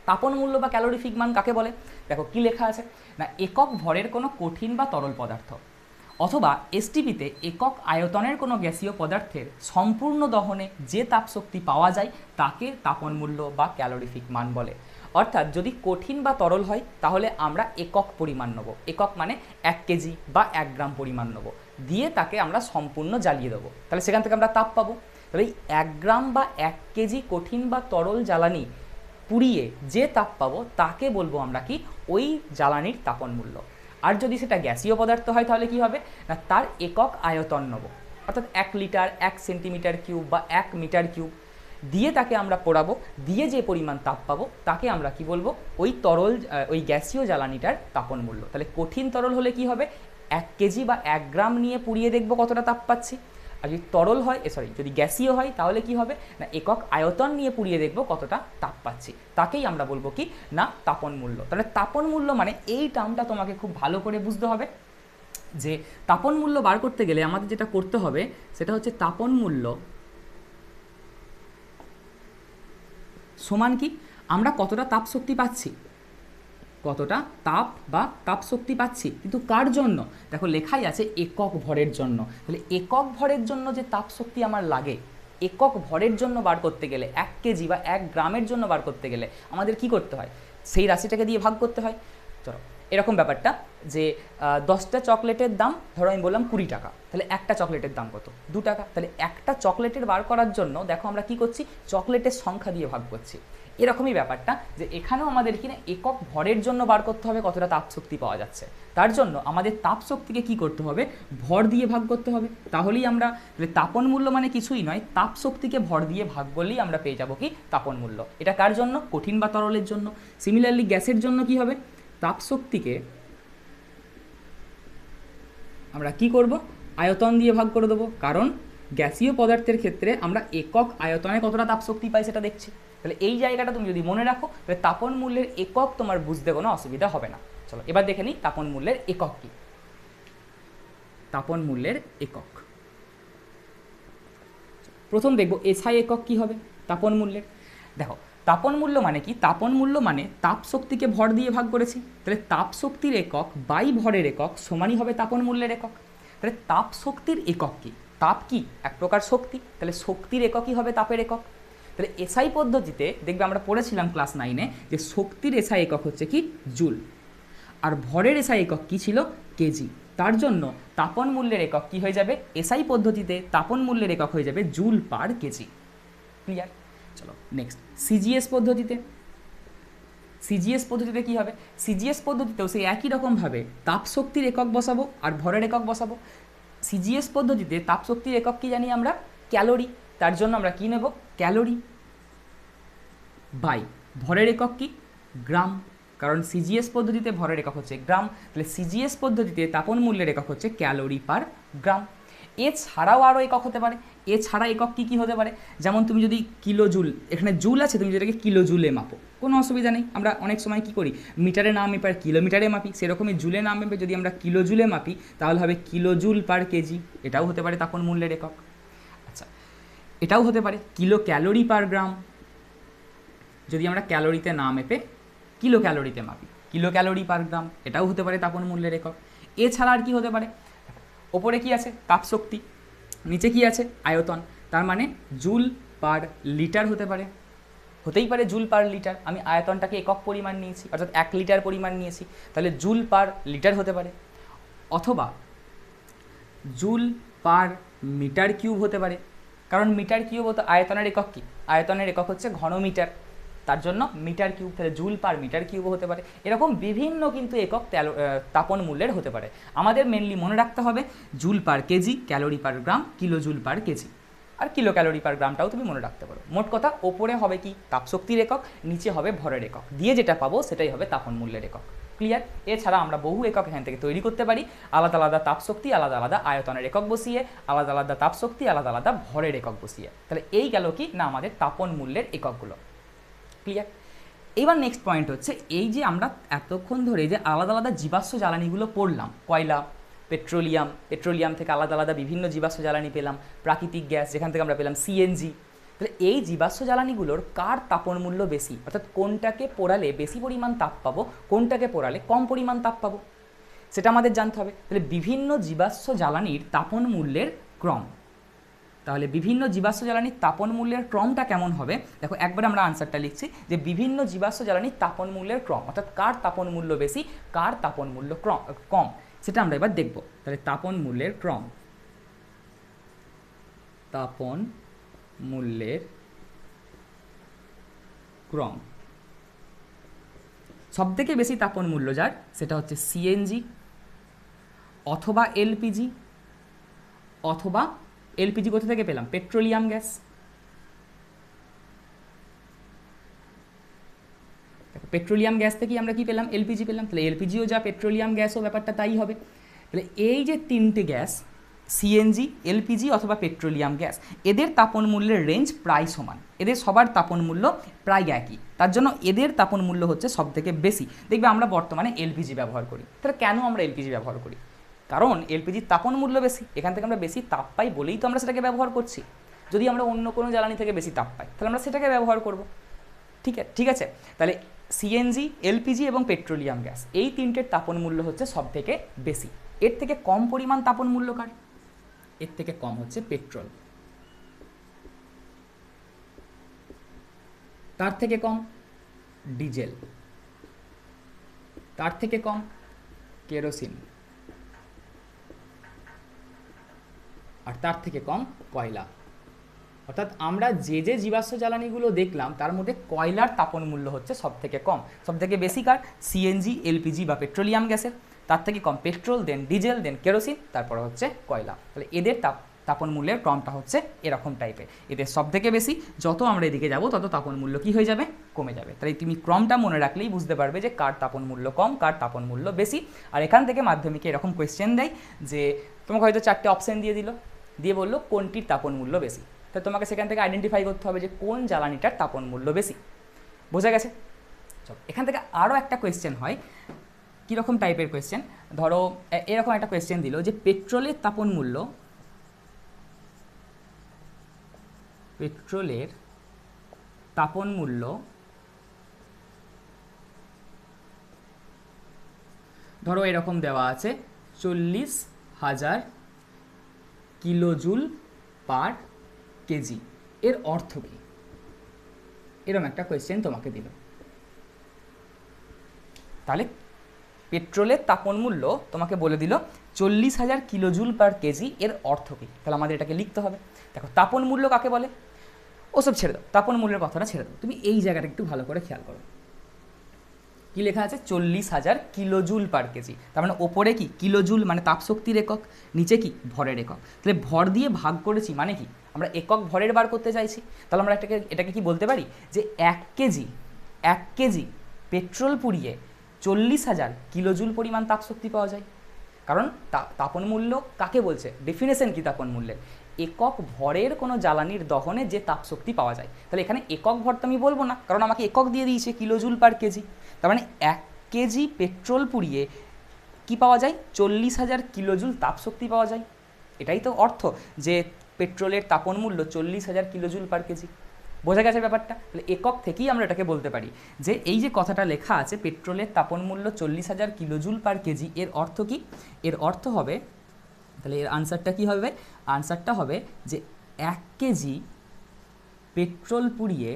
তাপন মূল্য বা ক্যালোরিফিক মান কাকে বলে? দেখো কি লেখা আছে না, একক ভরের কোনো কঠিন বা তরল পদার্থ অথবা এসটিপিতে একক আয়তনের কোনো গ্যাসীয় পদার্থের সম্পূর্ণ দহনে যে তাপশক্তি পাওয়া যায় তাকে তাপন মূল্য বা ক্যালোরিফিক মান বলে। অর্থাৎ যদি কঠিন বা তরল হয় তাহলে আমরা একক পরিমাণ নেব, একক মানে 1 কেজি বা 1 গ্রাম পরিমাণ নেব, দিয়ে তাকে আমরা সম্পূর্ণ জ্বালিয়ে দেবো, তাহলে সেখান থেকে আমরা তাপ পাবো। তাহলে এই 1 গ্রাম বা 1 কেজি কঠিন বা তরল জ্বালানি পুড়িয়ে যে তাপ পাবো তাকে বলবো আমরা কি? ওই জ্বালানির তাপন মূল্য। আর যদি সেটা গ্যাসীয় পদার্থ হয় তাহলে কি হবে না, তার একক আয়তন নেব, অর্থাৎ 1 লিটার 1 সেন্টিমিটার কিউব বা 1 মিটার কিউব, দিয়ে তাকে আমরা পোড়াবো, দিয়ে যে পরিমাণ তাপ পাবো তাকে আমরা কি বলবো? ওই তরল ওই গ্যাসীয় জ্বালানিটার তাপন মূল্য। তাহলে কঠিন তরল হলে কি হবে? 1 কেজি বা 1 গ্রাম নিয়ে পুড়িয়ে দেখবো কতটা তাপ পাচ্ছি। আর যদি তরল হয় যদি গ্যাসীয় হয় তাহলে কি হবে না, একক আয়তন নিয়ে পুড়িয়ে দেখবো কতটা তাপ পাচ্ছি, তাকেই আমরা বলবো কি না তাপন মূল্য। তাহলে তাপন মূল্য মানে এই টার্মটা তোমাকে খুব ভালো করে বুঝতে হবে, যে তাপন মূল্য বার করতে গেলে আমাদের যেটা করতে হবে সেটা হচ্ছে তাপন মূল্য সমান কি আমরা কতটা তাপ শক্তি পাচ্ছি, কতটা তাপ বা তাপ শক্তি পাচ্ছি, কিন্তু কার জন্য? দেখো লেখাই আছে একক ভরের জন্য। তাহলে একক ভরের জন্য যে তাপ শক্তি আমার লাগে, একক ভরের জন্য বার করতে গেলে 1 কেজি বা 1 গ্রামের জন্য বার করতে গেলে আমাদের কি করতে হয়? সেই রাশিটাকে দিয়ে ভাগ করতে হয়। চলো এরকম ব্যাপারটা যে 10টা চকলেটের দাম ধরো আমি বললাম 20 টাকা, তাহলে একটা চকলেটের দাম কত? 2 টাকা। তাহলে একটা চকলেটের বার করার জন্য দেখো আমরা কি করছি? চকলেটের সংখ্যা দিয়ে ভাগ করছি। এরকমই ব্যাপারটা যে এখানেও আমাদের কিনা একক ভরের জন্য বার করতে হবে কতটা তাপ শক্তি পাওয়া যাচ্ছে, তার জন্য আমাদের তাপ শক্তিকে কি করতে হবে? ভর দিয়ে ভাগ করতে হবে। তাহলেই আমরা তাপন মূল্য মানে কিছুই নয়, তাপ শক্তিকে ভর দিয়ে ভাগ করলেই আমরা পেয়ে যাব কি তাপন মূল্য। এটা কার জন্য? কঠিন বা তরলের জন্য। সিমিলারলি গ্যাসের জন্য কি হবে? তাপ শক্তিকে আমরা কি করব? আয়তন দিয়ে ভাগ করে দেবো, কারণ গ্যাসীয় পদার্থের ক্ষেত্রে আমরা একক আয়তনে কতটা তাপ শক্তি পাই সেটা দেখছি। তাহলে এই জায়গাটা তুমি যদি মনে রাখো তাহলে তাপন মূল্যের একক তোমার বুঝতে কোনো অসুবিধা হবে না। চলো এবার দেখে নিই তাপন মূল্যের একক কি। তাপন মূল্যের একক প্রথম দেখবো এসআই একক কি হবে তাপন মূল্যের। দেখো তাপন মূল্য মানে কি? তাপন মূল্য মানে তাপ শক্তিকে ভর দিয়ে ভাগ করেছি, তাহলে তাপ শক্তির একক বাই ভরের একক সমানই হবে তাপন মূল্যের একক। তাহলে তাপ শক্তির একক কি? তাপ কি? এক প্রকার শক্তি, তাহলে শক্তির এককই হবে তাপের একক। তাহলে এসআই পদ্ধতিতে দেখবে আমরা পড়েছিলাম ক্লাস 9-এ যে শক্তির এসআই একক হচ্ছে কি জুল, আর ভরের এসআই একক কি ছিল? কেজি। তার জন্য তাপন মূল্যের একক কি হয়ে যাবে? এসআই পদ্ধতিতে তাপন মূল্যের একক হয়ে যাবে জুল পার কেজি। ক্লিয়ার? চলো নেক্সট সিজিএস পদ্ধতিতে। সিজিএস পদ্ধতিতে কি হবে? সিজিএস পদ্ধতিতেও সেই একই রকমভাবে তাপ শক্তির একক বসাবো আর ভরের একক বসাবো। সিজিএস পদ্ধতিতে তাপ শক্তির একক কি জানি আমরা? ক্যালোরি। তার জন্য আমরা কি নেব? ক্যালোরি বাই ভরের একক কি? গ্রাম, কারণ সিজিএস পদ্ধতিতে ভরের একক হচ্ছে গ্রাম। তাহলে সিজিএস পদ্ধতিতে তাপন মূল্যের একক হচ্ছে ক্যালোরি পার গ্রাম। এছাড়াও আরও একক হতে পারে। এছাড়া একক কী কী হতে পারে, যেমন তুমি যদি কিলো জুল, এখানে জুল আছে, তুমি যেটাকে কিলো জুলে মাপো, কোনো অসুবিধা নেই। আমরা অনেক সময় কী করি, মিটারে না মেপে আর কিলোমিটারে মাপি, সেরকমই জুলে না মেপে যদি আমরা কিলো জুলে মাপি তাহলে হবে কিলো জুল পার কেজি, এটাও হতে পারে তাপন মূল্যের একক। আচ্ছা, এটাও হতে পারে কিলো ক্যালোরি পার গ্রাম, যদি আমরা ক্যালোরিতে না মেপে কিলো ক্যালোরিতে মাপি, কিলো ক্যালোরি পার গ্রাম, এটাও হতে পারে তাপন মূল্যের একক। এছাড়া আর কি হতে পারে, ওপরে কি আছে তাপশক্তি, নিচে কি আছে আয়তন, তার মানে জুল পার লিটার হতে পারে, হতেই পারে জুল পার লিটার। আমি আয়তনটাকে একক পরিমাণ নিয়েছি, অর্থাৎ 1 লিটার পরিমাণ নিয়েছি, তাহলে জুল পার লিটার হতে পারে, অথবা জুল পার মিটার কিউব হতে পারে, কারণ মিটার কিউব হতো আয়তনের একক, কি আয়তনের একক হচ্ছে ঘনমিটার, তার জন্য মিটার কিউব, তাহলে জুল পার মিটার কিউব হতে পারে। এরকম বিভিন্ন কিন্তু একক তাপন মূল্যের হতে পারে। আমাদের মেনলি মনে রাখতে হবে joule per kg, calorie per gram, kilo joule per kg, আর কিলো ক্যালোরি পার গ্রামটাও তুমি মনে রাখতে পারো। মোট কথা ওপরে হবে কি তাপশক্তির একক, নিচে হবে ভরের একক, দিয়ে যেটা পাবো সেটাই হবে তাপন মূল্যের একক। ক্লিয়ার? এছাড়া আমরা বহু একক এখান থেকে তৈরি করতে পারি, আলাদা আলাদা তাপশক্তি, আলাদা আলাদা আয়তনের একক বসিয়ে, আলাদা আলাদা তাপশক্তি, আলাদা আলাদা ভরের একক বসিয়ে। তাহলে এই গেল কি না আমাদের তাপন মূল্যের এককগুলো। ক্লিয়ার? এবার নেক্সট পয়েন্ট হচ্ছে, এই যে আমরা এতক্ষণ ধরে যে আলাদা আলাদা জীবাশ্ম জ্বালানিগুলো পড়লাম, কয়লা, পেট্রোলিয়াম থেকে আলাদা আলাদা বিভিন্ন জীবাশ্ম জ্বালানি পেলাম, প্রাকৃতিক গ্যাস যেখান থেকে আমরা পেলাম সিএনজি, তাহলে এই জীবাশ্ম জ্বালানিগুলোর কার তাপন মূল্য বেশি, অর্থাৎ কোনটাকে পোড়ালে বেশি পরিমাণ তাপ পাবো, কোনটাকে পোড়ালে কম পরিমাণ তাপ পাবো, সেটা আমাদের জানতে হবে। তাহলে বিভিন্ন জীবাশ্ম জ্বালানির তাপন মূল্যের ক্রম, তাহলে বিভিন্ন জীবাশ্ম জ্বালানির তাপন মূল্যের ক্রমটা কেমন হবে, দেখো একবার আমরা আনসারটা লিখছি যে বিভিন্ন জীবাশ্ম জ্বালানির তাপন মূল্যের ক্রম, অর্থাৎ কার তাপন মূল্য বেশি, কার তাপন মূল্য কম, সেটা আমরা এবার দেখব। তাহলে তাপন মূল্যের ক্রম, তাপন মূল্যের ক্রম, সবথেকে বেশি তাপন মূল্য যার সেটা হচ্ছে সিএনজি অথবা এলপিজি, অথবা এলপিজি কোথা থেকে পেলাম, পেট্রোলিয়াম গ্যাস। পেট্রোলিয়াম গ্যাস থেকেই আমরা কি পেলাম, এলপিজি পেলাম, তাহলে এলপিজিও যা পেট্রোলিয়াম গ্যাসও ব্যাপারটা তাই হবে। তাহলে এই যে তিনটে গ্যাস, সিএনজি, এলপিজি অথবা পেট্রোলিয়াম গ্যাস, এদের তাপন মূল্যের রেঞ্জ প্রায় সমান, এদের সবার তাপন মূল্য প্রায় একই, তার জন্য এদের তাপন মূল্য হচ্ছে সবথেকে বেশি। দেখবে আমরা বর্তমানে এলপিজি ব্যবহার করি, তাহলে কেন আমরা এলপিজি ব্যবহার করি, কারণ এলপিজির তাপন মূল্য বেশি, এখান থেকে আমরা বেশি তাপ পাই বলেই তো আমরা সেটাকে ব্যবহার করছি। যদি আমরা অন্য কোনো জ্বালানি থেকে বেশি তাপ পাই তাহলে আমরা সেটাকে ব্যবহার করব। ঠিক আছে, তাহলে সিএনজি, এলপিজি এবং পেট্রোলিয়াম গ্যাস, এই তিনটের তাপন মূল্য হচ্ছে সব থেকে বেশি। এর থেকে কম পরিমাণ তাপন মূল্য কার, এর থেকে কম হচ্ছে পেট্রোল, তার থেকে কম ডিজেল, তার থেকে কম কেরোসিন, আর তার থেকে কম কয়লা। অর্থাৎ আমরা যে যে জীবাশ্ম জ্বালানিগুলো দেখলাম তার মধ্যে কয়লার তাপন মূল্য হচ্ছে সব থেকে কম, সব থেকে বেশি কার, সিএনজি, এলপিজি বা পেট্রোলিয়াম গ্যাসের, তার থেকে কম পেট্রোল, দেন ডিজেল, দেন কেরোসিন, তারপরে হচ্ছে কয়লা। তাহলে এদের তাপন মূল্যের ক্রমটা হচ্ছে এরকম টাইপের, এদের সব থেকে বেশি, যত আমরা এদিকে যাব তত তাপন মূল্য কি হয়ে যাবে, কমে যাবে। তাহলে তুমি ক্রমটা মনে রাখলেই বুঝতে পারবে যে কার তাপন মূল্য কম, কার তাপন মূল্য বেশি। আর এখান থেকে মাধ্যমিকে এরকম কোয়েশ্চেন দেয় যে তোমাকে হয়তো 4টে অপশান দিয়ে দিল, দিয়ে বললো কোনটির তাপন মূল্য বেশি, তো তোমাকে সেখান থেকে আইডেন্টিফাই করতে হবে যে কোন জ্বালানিটার তাপন মূল্য বেশি। বোঝা গেছে? চল, এখান থেকে আরও একটা কোয়েশ্চেন হয়, কীরকম টাইপের কোয়েশ্চেন, ধরো এরকম একটা কোয়েশ্চেন দিল যে পেট্রোলের তাপন মূল্য, পেট্রোলের তাপন মূল্য ধরো এরকম দেওয়া আছে 40,000 কিলোজুল পার কেজি, এর অর্থ কী, এরকম একটা কোয়েশ্চেন তোমাকে দিল। তাহলে পেট্রোলের তাপন মূল্য তোমাকে বলে দিল 40,000 কিলোজুল পার কেজি, এর অর্থ কী, তাহলে আমাদের এটাকে লিখতে হবে। দেখো তাপন মূল্য কাকে বলে, ওসব ছেড়ে দাও, তাপন মূল্যের কথাটা ছেড়ে দাও, তুমি এই জায়গাটা একটু ভালো করে খেয়াল করো, কি লেখা আছে 40,000 কিলোজুল পার কেজি, তার মানে ওপরে কি কিলোজুল মানে তাপশক্তির একক, নিচে কি ভরের একক, তাহলে ভর দিয়ে ভাগ করেছি মানে কি আমরা একক ভরের বার করতে চাইছি, তাহলে আমরা এটাকে কি বলতে পারি যে 1 কেজি পেট্রোল পুড়িয়ে 40,000 কিলোজুল পরিমাণ তাপশক্তি পাওয়া যায়। কারণ তাপন মূল্য কাকে বলছে, ডেফিনেশন কি তাপন মূল্যের, একক ভরের কোনো জ্বালানির দহনে যে তাপশক্তি পাওয়া যায়। তাহলে এখানে একক ভর তো আমি বলবো না, কারণ আমাকে একক দিয়ে দিয়েছে কিলোজুল পার কেজি। তার মানে 1 কেজি পেট্রোল পুড়িয়ে কি পাওয়া যায়, 40,000 কিলোজুল তাপশক্তি পাওয়া যায়। এটাই তো অর্থ যে পেট্রোলের তাপন মূল্য 40,000 কিলোজুল পার কেজি। বোঝা গেছে ব্যাপারটা? তাহলে একক থেকেই আমরা এটাকে বলতে পারি যে এই যে কথাটা লেখা আছে পেট্রোলের তাপন মূল্য 40,000 কিলোজুল পার কেজি, এর অর্থ কি? এর অর্থ হবে, তাহলে এর আনসারটা কি হবে? আনসারটা হবে যে 1 কেজি পেট্রোল পুড়িয়ে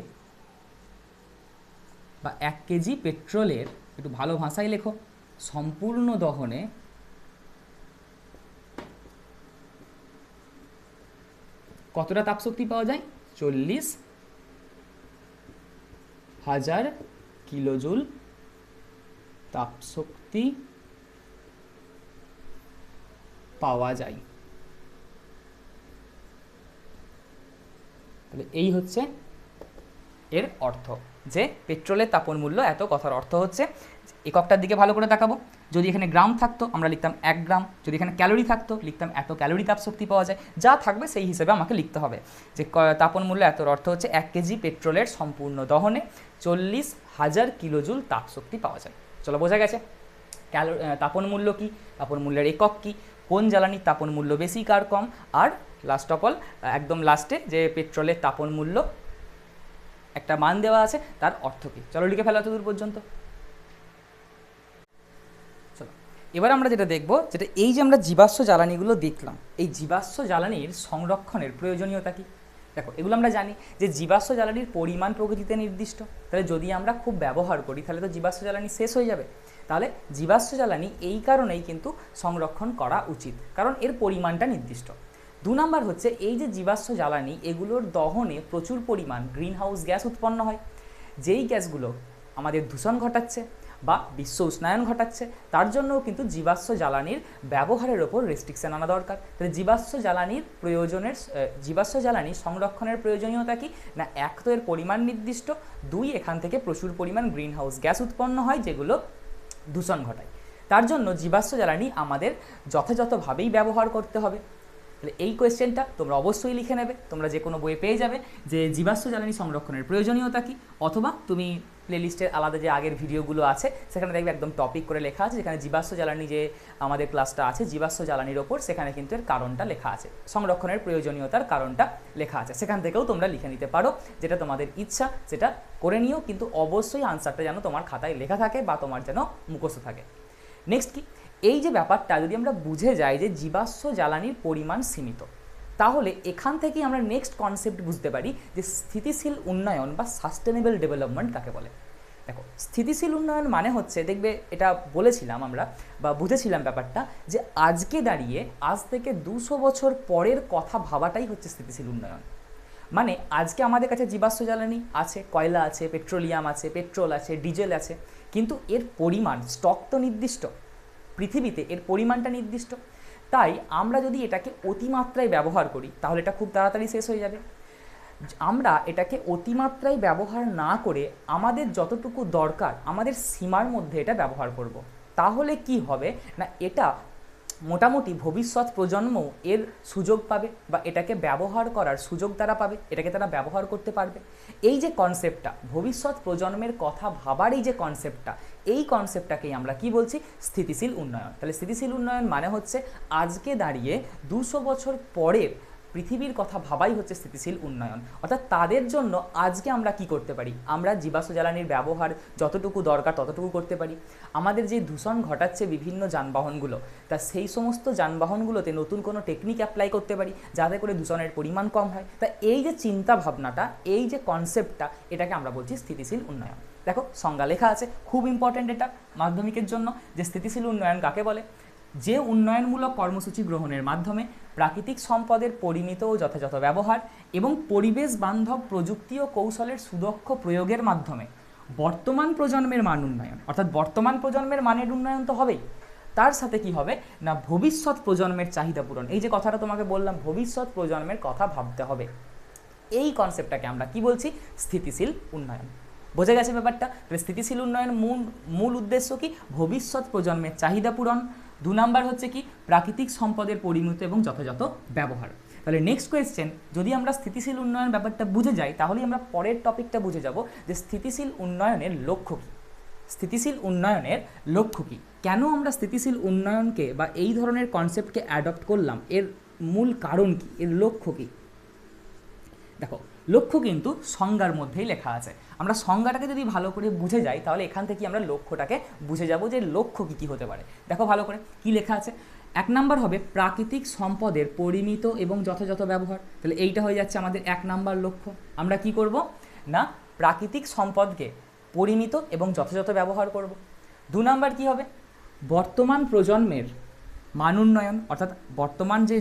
বা 1 কেজি পেট্রোলের, একটু ভালো ভাষায় লেখো, সম্পূর্ণ দহনে কতটা তাপশক্তি পাওয়া যায়? 40,000 কিলোজুল তাপশক্তি পাওয়া যায়। তাহলে এই হচ্ছে এর অর্থ, যে পেট্রোলের তাপন মূল্য এত। কথার অর্থ হচ্ছে, এককটার দিকে ভালো করে তাকাবো, যদি এখানে গ্রাম থাকতো আমরা লিখতাম 1 গ্রাম, যদি এখানে ক্যালোরি থাকতো লিখতাম এত ক্যালোরি তাপশক্তি পাওয়া যায়। যা থাকবে সেই হিসেবে আমাকে লিখতে হবে যে তাপন মূল্য এতর অর্থ হচ্ছে 1 কেজি পেট্রোলের সম্পূর্ণ দহনে 40,000 কিলোজুল তাপশক্তি পাওয়া যায়। চলো, বোঝা গেছে তাপন মূল্য কি, তাপন মূল্যের একক কি, কোন জ্বালানির তাপন মূল্য বেশি কার কম, আর লাস্ট অফ অল একদম লাস্টে যে পেট্রোলের তাপন মূল্য একটা মান দেওয়া আছে তার অর্থ কী। চলো লিখে ফেলা তো দূর পর্যন্ত। চলো এবার আমরা যেটা দেখব, যেটা এই যে আমরা জীবাশ্ম জ্বালানিগুলো দেখলাম, এই জীবাশ্ম জ্বালানির সংরক্ষণের প্রয়োজনীয়তা কী। দেখো, এগুলো আমরা জানি যে জীবাশ্ম জ্বালানির পরিমাণ প্রকৃতিতে নির্দিষ্ট। তাহলে যদি আমরা খুব ব্যবহার করি তাহলে তো জীবাশ্ম জ্বালানি শেষ হয়ে যাবে। তাহলে জীবাশ্ম জ্বালানি এই কারণেই কিন্তু সংরক্ষণ করা উচিত, কারণ এর পরিমাণটা নির্দিষ্ট। 2 নম্বর হচ্ছে, এই যে জীবাশ্ম জ্বালানি এগুলোর দহনে প্রচুর পরিমাণ গ্রিন হাউস গ্যাস উৎপন্ন হয়, যেই গ্যাসগুলো আমাদের দূষণ ঘটাচ্ছে বা বিশ্ব উষ্ণায়ন ঘটাচ্ছে। তার জন্যও কিন্তু জীবাশ্ম জ্বালানির ব্যবহারের ওপর রেস্ট্রিকশন আনা দরকার। তাহলে জীবাশ্ম জ্বালানি সংরক্ষণের প্রয়োজনীয়তা কি না, 1 তো এর পরিমাণ নির্দিষ্ট, 2 এখান থেকে প্রচুর পরিমাণ গ্রিন হাউস গ্যাস উৎপন্ন হয় যেগুলো দূষণ ঘটায়। তার জন্য জীবাশ্ম জ্বালানি আমাদের যথাযথভাবেই ব্যবহার করতে হবে। তাহলে এই কোয়েশ্চেনটা তোমরা অবশ্যই লিখে নেবে, তোমরা যে কোনো বইয়ে পেয়ে যাবে যে জীবাশ্ম জ্বালানি সংরক্ষণের প্রয়োজনীয়তা কী, অথবা তুমি প্লেলিস্টের আলাদা যে আগের ভিডিওগুলো আছে সেখানে দেখবে একদম টপিক করে লেখা আছে, যেখানে জীবাশ্ম জ্বালানি যে আমাদের ক্লাসটা আছে জীবাশ্ম জ্বালানির ওপর, সেখানে কিন্তু এর কারণটা লেখা আছে, সংরক্ষণের প্রয়োজনীয়তার কারণটা লেখা আছে। সেখান থেকেও তোমরা লিখে নিতে পারো, যেটা তোমাদের ইচ্ছা সেটা করে নিও, কিন্তু অবশ্যই আনসারটা যেন তোমার খাতায় লেখা থাকে বা তোমার যেন মুখস্থ থাকে। নেক্সট কি, এই যে ব্যাপারটা যদি আমরা বুঝে যাই যে জীবাশ্ম জ্বালানির পরিমাণ সীমিত, তাহলে এখান থেকেই আমরা নেক্সট কনসেপ্ট বুঝতে পারি যে স্থিতিশীল উন্নয়ন বা সাস্টেনেবল ডেভেলপমেন্ট কাকে বলে। দেখো, স্থিতিশীল উন্নয়ন মানে হচ্ছে, দেখবে এটা বলেছিলাম আমরা বা বুঝেছিলাম ব্যাপারটা, যে আজকে দাঁড়িয়ে আজ থেকে 200 বছর পরের কথা ভাবাটাই হচ্ছে স্থিতিশীল উন্নয়ন। মানে আজকে আমাদের কাছে জীবাশ্ম জ্বালানি আছে, কয়লা আছে, পেট্রোলিয়াম আছে, পেট্রোল আছে, ডিজেল আছে, কিন্তু এর পরিমাণ, স্টক তো নির্দিষ্ট, পৃথিবীতে এর পরিমাণটা নির্দিষ্ট। তাই আমরা যদি এটাকে অতিমাত্রায় ব্যবহার করি তাহলে এটা খুব তাড়াতাড়ি শেষ হয়ে যাবে। আমরা এটাকে অতিমাত্রায় ব্যবহার না করে আমাদের যতটুকু দরকার আমাদের সীমার মধ্যে এটা ব্যবহার করব। তাহলে কি হবে না, এটা মোটামুটি ভবিষ্যৎ প্রজন্ম এর সুযোগ পাবে বা এটাকে ব্যবহার করার সুযোগ তারা পাবে, এটাকে তারা ব্যবহার করতে পারবে। এই যে কনসেপ্টটা, ভবিষ্যৎ প্রজন্মের কথা ভাবার এই যে কনসেপ্টটা, এই কনসেপ্টটাকেই আমরা কি বলছি, স্থিতিশীল উন্নয়ন। তাহলে স্থিতিশীল উন্নয়ন মানে হচ্ছে আজকে দাঁড়িয়ে 200 বছর পরের পৃথিবীর কথা ভাবাই হচ্ছে স্থিতিশীল উন্নয়ন। অর্থাৎ তাদের জন্য আজকে আমরা কি করতে পারি, আমরা জীবাশ্ম জ্বালানির ব্যবহার যতটুকু দরকার ততটুকু করতে পারি। আমাদের যে দূষণ ঘটাচ্ছে বিভিন্ন যানবাহনগুলো, তা সেই সমস্ত যানবাহনগুলোতে নতুন কোনো টেকনিক অ্যাপ্লাই করতে পারি যাতে করে দূষণের পরিমাণ কম হয়। তা এই যে চিন্তা ভাবনাটা, এই যে কনসেপ্টটা, এটাকে আমরা বলছি স্থিতিশীল উন্নয়ন। দেখো সংজ্ঞা লেখা আছে, খুব ইম্পর্ট্যান্ট এটা মাধ্যমিকের জন্য, যে স্থিতিশীল উন্নয়ন কাকে বলে, যে উন্নয়নমূলক কর্মসূচি গ্রহণের মাধ্যমে প্রাকৃতিক সম্পদের পরিমিত ও যথাযথ ব্যবহার এবং পরিবেশ বান্ধব প্রযুক্তি ও কৌশলের সুদক্ষ প্রয়োগের মাধ্যমে বর্তমান প্রজন্মের মান উন্নয়ন, অর্থাৎ বর্তমান প্রজন্মের মানের উন্নয়ন তো হবেই, তার সাথে কি হবে না ভবিষ্যৎ প্রজন্মের চাহিদা পূরণ। এই যে কথাটা তোমাকে বললাম, ভবিষ্যৎ প্রজন্মের কথা ভাবতে হবে, এই কনসেপ্টটাকে আমরা কি বলছি, স্থিতিশীল উন্নয়ন। বোঝা গেছে ব্যাপারটা? স্থিতিশীল উন্নয়নের মূল উদ্দেশ্য কি, ভবিষ্যৎ প্রজন্মের চাহিদা পূরণ, 2 নাম্বার হচ্ছে কি প্রাকৃতিক সম্পদের পরিমিত এবং যথাযথ ব্যবহার। তাহলে নেক্সট কোয়েশ্চেন, যদি আমরা স্থিতিশীল উন্নয়ন ব্যাপারটা বুঝে যাই তাহলেই আমরা পরের টপিকটা বুঝে যাব যে স্থিতিশীল উন্নয়নের লক্ষ্য কী। স্থিতিশীল উন্নয়নের লক্ষ্য কী, কেন আমরা স্থিতিশীল উন্নয়নকে বা এই ধরনের কনসেপ্টকে অ্যাডপ্ট করলাম, এর মূল কারণ কী, এর লক্ষ্য কী। দেখো লক্ষ্য কিন্তু সংজ্ঞার মধ্যেই লেখা আছে। আমরা সংজ্ঞাটাকে যদি ভালো করে বুঝে যাই তাহলে এখান থেকে আমরা লক্ষ্যটাকে বুঝে যাব যে লক্ষ্য কী কী হতে পারে। দেখো ভালো করে কী লেখা আছে। 1 নাম্বার হবে প্রাকৃতিক সম্পদের পরিমিত এবং যথাযথ ব্যবহার। তাহলে এইটা হয়ে যাচ্ছে আমাদের 1 নাম্বার লক্ষ্য। আমরা কি করব না প্রাকৃতিক সম্পদকে পরিমিত এবং যথাযথ ব্যবহার করব। 2 নাম্বার কি হবে বর্তমান প্রজন্মের মান উন্নয়ন, অর্থাৎ বর্তমান যে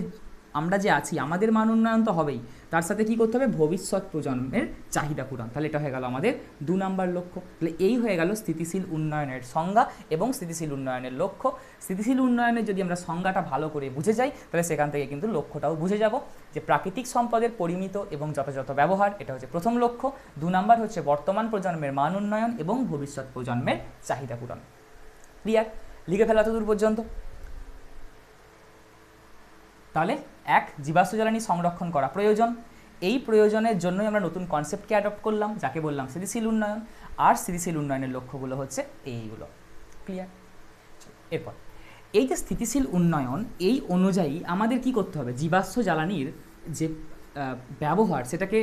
আমরা যে আছি আমাদের মান উন্নয়ন তো হবেই, তার সাথে কি করতে হবে ভবিষ্যৎ প্রজন্মের চাহিদা পূরণ। তাহলে এটা হয়ে গেল আমাদের 2 নাম্বার লক্ষ্য। তাহলে এই হয়ে গেল স্থিতিশীল উন্নয়নের সংজ্ঞা এবং স্থিতিশীল উন্নয়নের লক্ষ্য। স্থিতিশীল উন্নয়নের যদি আমরা সংজ্ঞাটা ভালো করে বুঝে যাই তাহলে সেখান থেকে কিন্তু লক্ষ্যটাও বুঝে যাব যে প্রাকৃতিক সম্পদের পরিমিত এবং যথাযথ ব্যবহার, এটা হচ্ছে প্রথম লক্ষ্য। 2 নাম্বার হচ্ছে বর্তমান প্রজন্মের মান উন্নয়ন এবং ভবিষ্যৎ প্রজন্মের চাহিদা পূরণ। ক্লিয়ার? লিখে ফেলা তো দূর পর্যন্ত। তাহলে 1 জীবাশ্ম জ্বালানি সংরক্ষণ করা প্রয়োজন। এই প্রয়োজনের জন্যই আমরা নতুন কনসেপ্টকে অ্যাডপ্ট করলাম যাকে বললাম স্থিতিশীল উন্নয়ন। আর স্থিতিশীল উন্নয়নের লক্ষ্যগুলো হচ্ছে এইগুলো। ক্লিয়ার? এরপর এই যে স্থিতিশীল উন্নয়ন, এই অনুযায়ী আমাদের কি করতে হবে জীবাশ্ম জ্বালানির যে ব্যবহার সেটাকে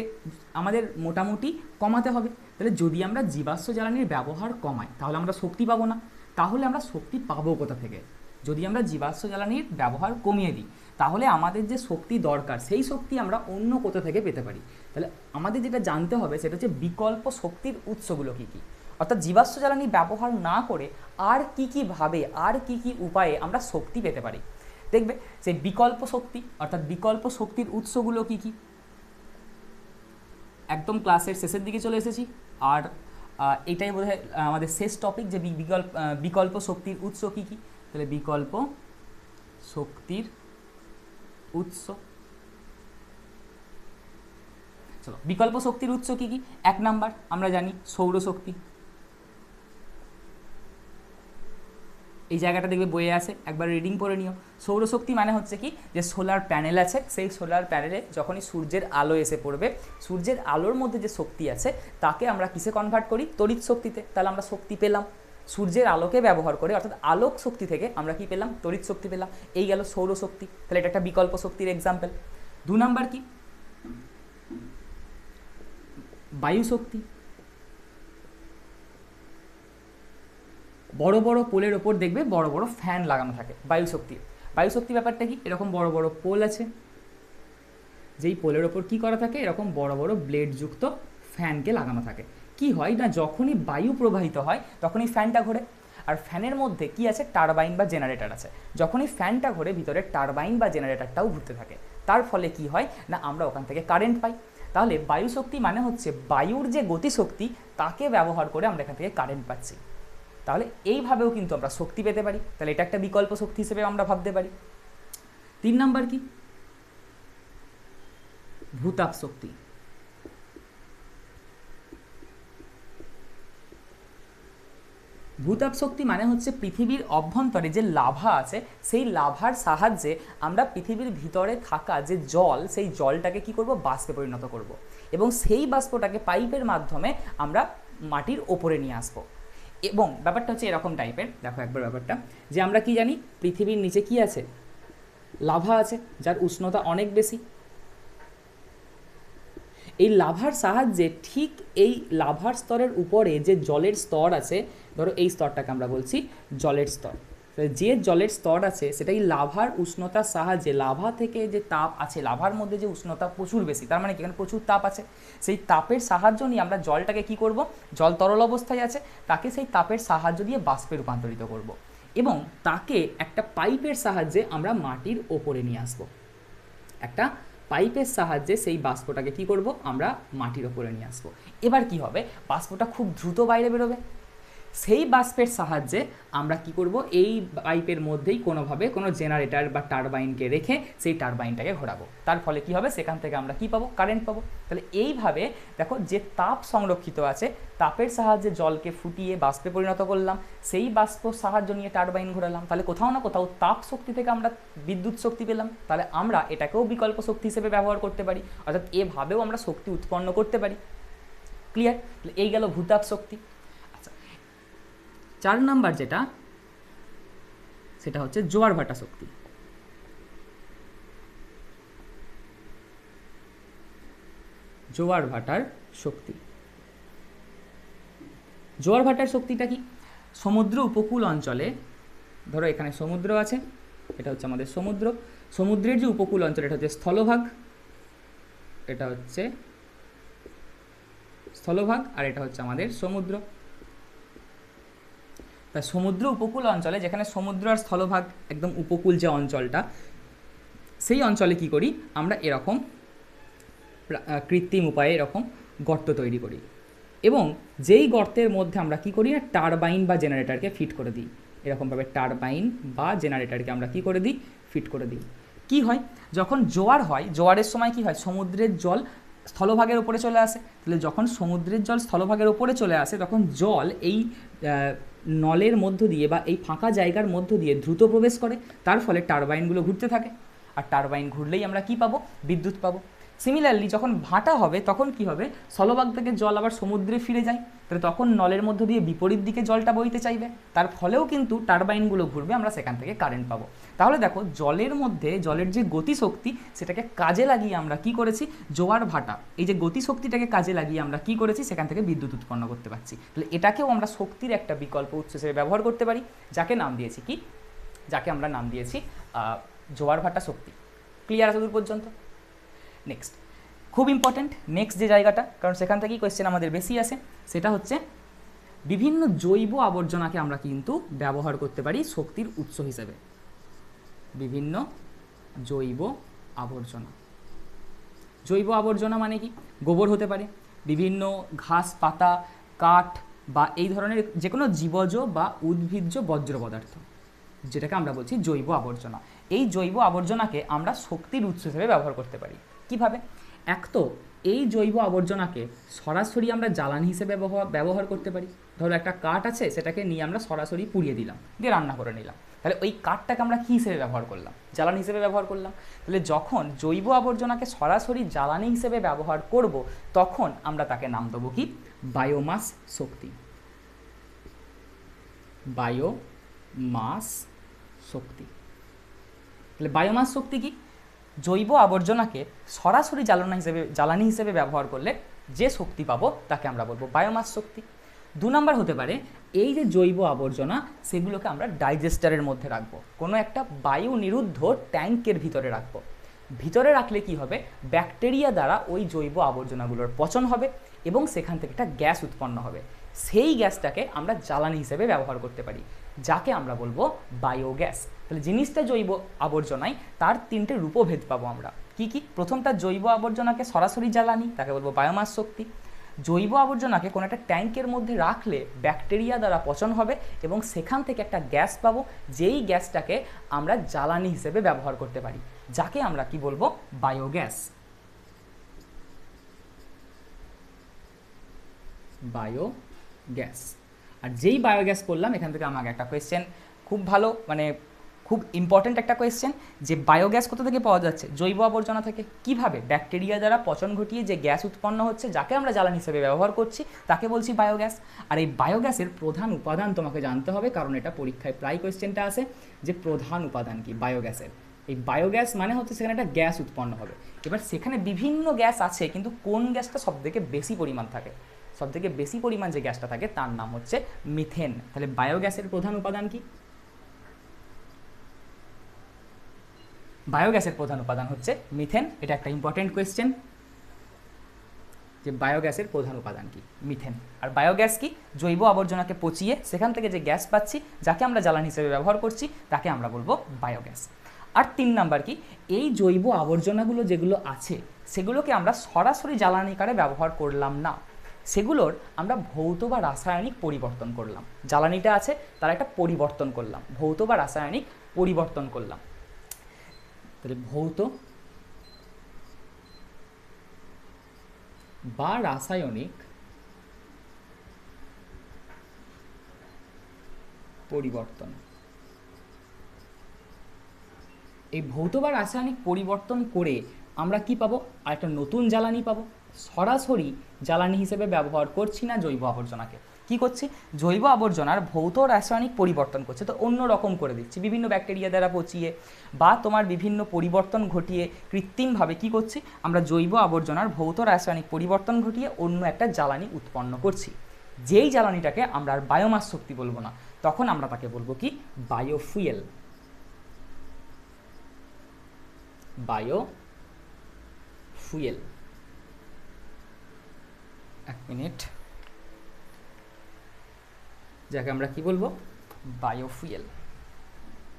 আমাদের মোটামুটি কমাতে হবে। তাহলে যদি আমরা জীবাশ্ম জ্বালানির ব্যবহার কমাই তাহলে আমরা শক্তি পাবো না। তাহলে আমরা শক্তি পাবো কোথা থেকে? যদি আমরা জীবাশ্ম জ্বালানির ব্যবহার কমিয়ে দিই তাহলে আমাদের যে শক্তি দরকার সেই শক্তি আমরা অন্য কোথা থেকে পেতে পারি। তাহলে আমাদের যেটা জানতে হবে সেটা হচ্ছে বিকল্প শক্তির উৎসগুলো কী কী, অর্থাৎ জীবাশ্ম জ্বালানি ব্যবহার না করে আর কী কীভাবে আর কী কী উপায়ে আমরা শক্তি পেতে পারি। দেখবে সেই বিকল্প শক্তি অর্থাৎ বিকল্প শক্তির উৎসগুলো কী কী। একদম ক্লাসের শেষের দিকে চলে এসেছি আর এটাই বোধহয় আমাদের শেষ টপিক যে বিকল্প শক্তির উৎস কী কী। তাহলে বিকল্প শক্তির উৎস, চলো বিকল্প শক্তির উৎস কী কী। 1 নাম্বার আমরা জানি সৌরশক্তি। এই জায়গাটা দেখবে বইয়ে আছে, একবার রিডিং করে নিও। সৌরশক্তি মানে হচ্ছে কি যে সোলার প্যানেল আছে, সেই সোলার প্যানেলে যখনই সূর্যের আলো এসে পড়বে সূর্যের আলোর মধ্যে যে শক্তি আছে তাকে আমরা কিসে কনভার্ট করি তড়িৎ শক্তিতে। তাহলে আমরা শক্তি পেলাম সূর্যের আলোকে ব্যবহার করে, অর্থাৎ আলোক শক্তি থেকে আমরা কি পেলাম তড়িৎ শক্তি পেলাম। এই গেল সৌরশক্তি। তাহলে এটা একটা বিকল্প শক্তির এক্সাম্পল। 2 নাম্বার কি বায়ু শক্তি। বড় বড় পোলের ওপর দেখবে বড় বড় ফ্যান লাগানো থাকে বায়ু শক্তি। বায়ু শক্তি ব্যাপারটা কি, এরকম বড় বড় পোল আছে, যেই পোলের ওপর কি করা থাকে এরকম বড় বড় ব্লেডযুক্ত ফ্যানকে লাগানো থাকে। কি হয় না যখনই বায়ু প্রবাহিত হয় তখনই ফ্যানটা ঘোরে, আর ফ্যানের মধ্যে কি আছে টারবাইন বা জেনারেটর আছে। যখনই ফ্যানটা ঘোরে ভিতরে টারবাইন বা জেনারেটরটাও ঘুরতে থাকে, তার ফলে কি হয় না আমরা ওখান থেকে কারেন্ট পাই। তাহলে বায়ু শক্তি মানে হচ্ছে বায়ুর যে গতিশক্তি তাকে ব্যবহার করে আমরা এখান থেকে কারেন্ট পাচ্ছি। তাহলে এইভাবেও কিন্তু আমরা শক্তি পেতে পারি। তাহলে এটা একটা বিকল্প শক্তি হিসেবে আমরা ভাবতে পারি। 3 নাম্বার কি ভূতাপ শক্তি। ভূতাপ শক্তি মানে হচ্ছে পৃথিবীর অভ্যন্তরে যে লাভা আছে সেই লাভার সাহায্যে আমরা পৃথিবীর ভিতরে থাকা যে জল সেই জলটাকে কি করব বাষ্পে পরিণত করব এবং সেই বাষ্পটাকে পাইপের মাধ্যমে আমরা মাটির ওপরে নিয়ে আসবো। এবং ব্যাপারটা হচ্ছে এরকম টাইপের, দেখো একবার ব্যাপারটা যে আমরা কি জানি পৃথিবীর নিচে কি আছে লাভা আছে যার উষ্ণতা অনেক বেশি। এই লাভার সাহায্যে ঠিক এই লাভার স্তরের উপরে যে জলের স্তর আছে, ধরো এই স্তরটাকে আমরা বলছি জলের স্তর, যে জলের স্তর আছে সেটাই লাভার উষ্ণতার সাহায্যে লাভা থেকে যে তাপ আছে লাভার মধ্যে যে উষ্ণতা প্রচুর বেশি, তার মানে কি এখানে প্রচুর তাপ আছে, সেই তাপের সাহায্য নিয়ে আমরা জলটাকে কি করব, জল তরল অবস্থায় আছে তাকে সেই তাপের সাহায্য দিয়ে বাষ্পে রূপান্তরিত করব এবং তাকে একটা পাইপের সাহায্যে আমরা মাটির ওপরে নিয়ে আসব। একটা পাইপের সাহায্যে সেই বাষ্পটাকে কি করব আমরা মাটির ওপরে নিয়ে আসবো। এবার কি হবে, বাষ্পটা খুব দ্রুত বাইরে বেরোবে। সেই বাষ্পের সাহায্যে আমরা কি করব, এই পাইপের মধ্যেই কোনোভাবে কোনো জেনারেটর বা টারবাইনকে রেখে সেই টারবাইনটাকে ঘোরাবো। তার ফলে কি হবে, সেখান থেকে আমরা কি পাবো, কারেন্ট পাবো। তাহলে এইভাবে দেখো যে তাপ সংরক্ষিত আছে, তাপের সাহায্যে জলকে ফুটিয়ে বাষ্পে পরিণত করলাম, সেই বাষ্প সাহায্য নিয়ে টারবাইন ঘোরালাম, তাহলে কোথাও না কোথাও তাপ শক্তি থেকে আমরা বিদ্যুৎ শক্তি পেলাম। তাহলে আমরা এটাকেও বিকল্প শক্তি হিসেবে ব্যবহার করতে পারি, অর্থাৎ এভাবেও আমরা শক্তি উৎপন্ন করতে পারি। ক্লিয়ার? এই গেল ভূতাপ শক্তি। আচ্ছা, 4 নাম্বার যেটা, সেটা হচ্ছে জোয়ার ভাটা শক্তি। জোয়ার ভাটার শক্তি। জোয়ার ভাটার শক্তিটা কি, সমুদ্র উপকূল অঞ্চলে, ধরো এখানে সমুদ্র আছে, এটা হচ্ছে আমাদের সমুদ্র, সমুদ্রের যে উপকূল অঞ্চল এটা হচ্ছে স্থলভাগ, এটা হচ্ছে স্থলভাগ, আর এটা হচ্ছে আমাদের সমুদ্র। তা সমুদ্র উপকূল অঞ্চলে, যেখানে সমুদ্র আর স্থলভাগ একদম উপকূল যে অঞ্চলটা, সেই অঞ্চলে কি করি আমরা, এরকম কৃত্রিম উপায়ে এরকম গর্ত তৈরি করি, এবং যেই গর্তের মধ্যে আমরা কি করি না, টারবাইন বা জেনারেটরকে ফিট করে দিই। এরকমভাবে টারবাইন বা জেনারেটরকে আমরা কি করে দিই, ফিট করে দিই। কি হয়, যখন জোয়ার হয়, জোয়ারের সময় কি হয়, সমুদ্রের জল স্থলভাগের উপরে চলে আসে। তাহলে যখন সমুদ্রের জল স্থলভাগের উপরে চলে আসে, তখন জল এই নলের মধ্য দিয়ে বা এই ফাঁকা জায়গার মধ্য দিয়ে দ্রুত প্রবেশ করে, তার ফলে টারবাইনগুলো ঘুরতে থাকে, আর টারবাইন ঘুরলেই আমরা কি পাবো, বিদ্যুৎ পাবো। সিমিলারলি যখন ভাটা হবে, তখন কি হবে, স্থলভাগ থেকে জল আবার সমুদ্রে ফিরে যায়, তাহলে তখন নলের মধ্য দিয়ে বিপরীত দিকে জলটা বইতে চাইবে, তার ফলেও কিন্তু টারবাইনগুলো ঘুরবে, আমরা সেখান থেকে কারেন্ট পাবো। তাহলে দেখো জলের মধ্যে, জলের যে গতিশক্তি, সেটাকে কাজে লাগিয়ে আমরা কি করেছি, জোয়ার ভাটা, এই যে গতিশক্তিটাকে কাজে লাগিয়ে আমরা কি করেছি, সেখান থেকে বিদ্যুৎ উৎপন্ন করতে পারছি। তাহলে এটাকেও আমরা শক্তির একটা বিকল্প উৎস হিসেবে ব্যবহার করতে পারি, যাকে নাম দিয়েছি কি, যাকে আমরা নাম দিয়েছি জোয়ার ভাটা শক্তি। ক্লিয়ার আছে দূর পর্যন্ত? নেক্সট, খুব ইম্পর্ট্যান্ট নেক্সট যে জায়গাটা, কারণ সেখান থেকেই কোয়েশ্চেন আমাদের বেশি আসে, সেটা হচ্ছে বিভিন্ন জৈব আবর্জনাকে আমরা কিন্তু ব্যবহার করতে পারি শক্তির উৎস হিসেবে। বিভিন্ন জৈব আবর্জনা। জৈব আবর্জনা মানে কি, গোবর হতে পারে, বিভিন্ন ঘাস পাতা, কাঠ, বা এই ধরনের যে কোনো জীবজ বা উদ্ভিজ্জ বর্জ্য পদার্থ, যেটাকে আমরা বলছি জৈব আবর্জনা। এই জৈব আবর্জনাকে আমরা শক্তির উৎস হিসেবে ব্যবহার করতে পারি। কিভাবে? এক তো এই জৈব আবর্জনাকে সরাসরি আমরা জ্বালানি হিসেবে ব্যবহার করতে পারি। ধরো একটা কাঠ আছে, সেটাকে নিয়ে আমরা সরাসরি পুড়িয়ে দিলাম, দিয়ে রান্না করে নিলাম, তাহলে ওই কাঠটাকে আমরা কী হিসেবে ব্যবহার করলাম, জ্বালানি হিসেবে ব্যবহার করলাম। তাহলে যখন জৈব আবর্জনাকে সরাসরি জ্বালানি হিসেবে ব্যবহার করব, তখন আমরা তাকে নাম দেবো কি, বায়োমাস শক্তি। বায়োমাস শক্তি। তাহলে বায়োমাস শক্তি কি, জৈব আবর্জনাকে সরাসরি জ্বালানি হিসেবে ব্যবহার করলে যে শক্তি পাবো, তাকে আমরা বলবো বায়োমাস শক্তি। 2 নম্বর হতে পারে, এই যে জৈব আবর্জনা, সেগুলোকে আমরা ডাইজেস্টারের মধ্যে রাখবো, কোনো একটা বায়ু নিরুদ্ধ ট্যাঙ্কের ভিতরে রাখবো। ভিতরে রাখলে কি হবে, ব্যাকটেরিয়া দ্বারা ওই জৈব আবর্জনাগুলোর পচন হবে, এবং সেখান থেকে একটা গ্যাস উৎপন্ন হবে। সেই গ্যাসটাকে আমরা জ্বালানি হিসেবে ব্যবহার করতে পারি, যাকে আমরা বলবো বায়োগ্যাস। তাহলে জিনিসটা জৈব আবর্জনায়, তার 3টে রূপভেদ পাবো আমরা। কি কি? প্রথমটা, জৈব আবর্জনাকে সরাসরি জ্বালানি, তাকে বলবো বায়োমাস শক্তি। জৈব আবর্জনাকে কোনো একটা ট্যাঙ্কের মধ্যে রাখলে ব্যাকটেরিয়া দ্বারা পচন হবে, এবং সেখান থেকে একটা গ্যাস পাবো, যেই গ্যাসটাকে আমরা জ্বালানি হিসেবে ব্যবহার করতে পারি, যাকে আমরা কি বলবো, বায়োগ্যাস। বায়োগ্যাস। আর যেই বায়োগ্যাস করলাম, এখান থেকে আমাকে একটা কোয়েশ্চেন, খুব ভালো, মানে খুব ইম্পর্ট্যান্ট একটা কোয়েশ্চেন, যে বায়োগ্যাস কোথা থেকে পাওয়া যাচ্ছে, জৈব আবর্জনা থেকে। কিভাবে? ব্যাকটেরিয়া দ্বারা পচন ঘটিয়ে যে গ্যাস উৎপন্ন হচ্ছে, যাকে আমরা জ্বালানি হিসেবে ব্যবহার করছি, তাকে বলছি বায়োগ্যাস। আর এই বায়োগ্যাসের প্রধান উপাদান তোমাকে জানতে হবে, কারণ এটা পরীক্ষায় প্রায় কোয়েশ্চেনটা আসে, যে প্রধান উপাদান কি বায়োগ্যাসের। এই বায়োগ্যাস মানে হচ্ছে সেখানে একটা গ্যাস উৎপন্ন হবে। এবার সেখানে বিভিন্ন গ্যাস আছে, কিন্তু কোন গ্যাসটা সবথেকে বেশি পরিমাণ থাকে, সবথেকে বেশি পরিমাণ যে গ্যাসটা থাকে, তার নাম হচ্ছে মিথেন। তাহলে বায়োগ্যাসের প্রধান উপাদান কি? বায়োগ্যাসের প্রধান উপাদান হচ্ছে মিথেন। এটা একটা ইম্পর্টেন্ট কোয়েশ্চেন, যে বায়োগ্যাসের প্রধান উপাদান কি, মিথেন। আর বায়োগ্যাস কি? জৈব আবর্জনাকে পচিয়ে সেখান থেকে যে গ্যাস পাচ্ছি, যাকে আমরা জ্বালানি হিসেবে ব্যবহার করছি, তাকে আমরা বলবো বায়োগ্যাস। আর 3 নাম্বার কি, এই জৈব আবর্জনাগুলো যেগুলো আছে, সেগুলোকে আমরা সরাসরি জ্বালানি আকারে ব্যবহার করলাম না, সেগুলোর আমরা ভৌত বা রাসায়নিক পরিবর্তন করলাম। জ্বালানিটা আছে তার একটা পরিবর্তন করলাম, ভৌত বা রাসায়নিক পরিবর্তন করলাম। তাহলে ভৌত বা রাসায়নিক পরিবর্তন। এই ভৌত বা রাসায়নিক পরিবর্তন করে আমরা কি পাবো? আর একটা নতুন জ্বালানি পাবো। সরাসরি জ্বালানি হিসেবে ব্যবহার করছি না জৈব আবর্জনাকে, কি করছি? জৈব আবর্জনার ভৌত রাসায়নিক পরিবর্তন করছে, তো অন্য রকম করে দিচ্ছি বিভিন্ন ব্যাকটেরিয়া দ্বারা পচিয়ে বা তোমার বিভিন্ন পরিবর্তন ঘটিয়ে কৃত্রিমভাবে কি করছি? আমরা জৈব আবর্জনার ভৌত রাসায়নিক পরিবর্তন ঘটিয়ে অন্য একটা জ্বালানি উৎপন্ন করছি। যেই জ্বালানিটাকে আমরা আর বায়োমাস শক্তি বলবো না, তখন আমরা তাকে বলবো কি? বায়োফুয়েল। বায়োফুয়েল। এক মিনিট, যাকে আমরা কি বলবো? বায়োফুয়েল।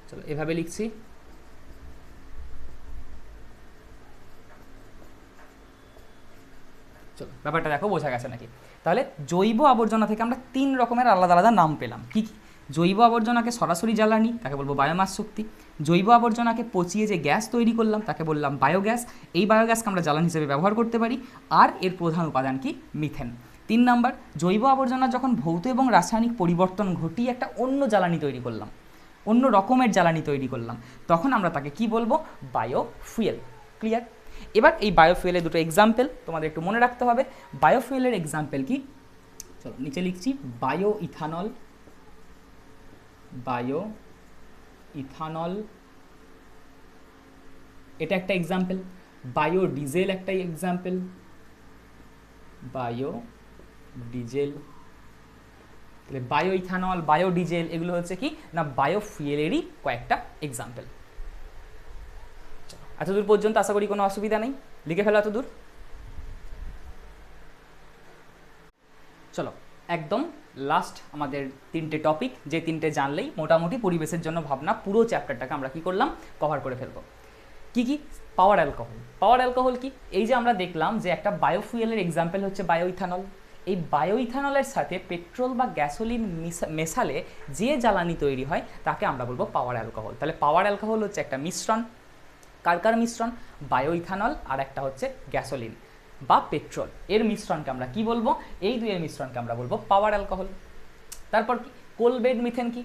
চলো এভাবে লিখছি। চলো ব্যাপারটা দেখো বোঝা গেছে নাকি? তাহলে জৈব আবর্জনা থেকে আমরা 3 রকমের আলাদা আলাদা নাম পেলাম। কি কি? জৈব আবর্জনাকে সরাসরি জ্বালানি, তাকে বলবো বায়োমাস শক্তি। জৈব আবর্জনাকে পচিয়ে যে গ্যাস তৈরি করলাম তাকে বললাম বায়োগ্যাস। এই বায়োগ্যাসকে আমরা জ্বালানি হিসেবে ব্যবহার করতে পারি। আর এর প্রধান উপাদান কি? মিথেন। 3 নাম্বার, জৈব আবর্জনা যখন ভৌত এবং রাসায়নিক পরিবর্তন ঘটিয়ে একটা অন্য জ্বালানি তৈরি করলাম, অন্য রকমের জ্বালানি তৈরি করলাম, তখন আমরা তাকে কি বলবো? বায়োফুয়েল। ক্লিয়ার? এবার এই বায়োফুয়েলের দুটো এক্সাম্পল তোমাদের একটু মনে রাখতে হবে। বায়োফুয়েলের এক্সাম্পল কি? চলো নিচে লিখছি, বায়ো ইথানল। বায়ো ইথানল এটা একটা এক্সাম্পল। বায়ো ডিজেল একটা এক্সাম্পল। Bio diesel. তাহলে বায়ো ইথানল, বায়ো ডিজেল এগুলো হচ্ছে কি না বায়োফুয়েলেরই কয়েকটা এক্সাম্পল। এতদূর পর্যন্ত আশা করি কোনো অসুবিধা নেই, লিখে ফেলো এতদূর। চলো একদম লাস্ট আমাদের 3টে টপিক, যে 3টে জানলেই মোটামুটি পরিবেশের জন্য ভাবনা পুরো চ্যাপ্টারটাকে আমরা কি করলাম? কভার করে ফেলবো। কি কি? পাওয়ার অ্যালকোহল। পাওয়ার অ্যালকোহল কি? এই যে আমরা দেখলাম যে একটা বায়োফুয়েলের এক্সাম্পল হচ্ছে বায়ো ইথানল। এই বায়ো ইথানলের সাথে পেট্রোল বা গ্যাসোলিন মেশালে যে জ্বালানি তৈরি হয় তাকে আমরা বলবো পাওয়ার অ্যালকোহল। তাহলে পাওয়ার অ্যালকোহল হচ্ছে একটা মিশ্রণ। কার কার মিশ্রণ? বায়ো ইথানল আর একটা হচ্ছে গ্যাসোলিন বা পেট্রোল, এর মিশ্রণকে আমরা কি বলবো? এই দুইয়ের মিশ্রণকে আমরা বলবো পাওয়ার অ্যালকোহল। তারপর কি? কোলবেড মিথেন। কি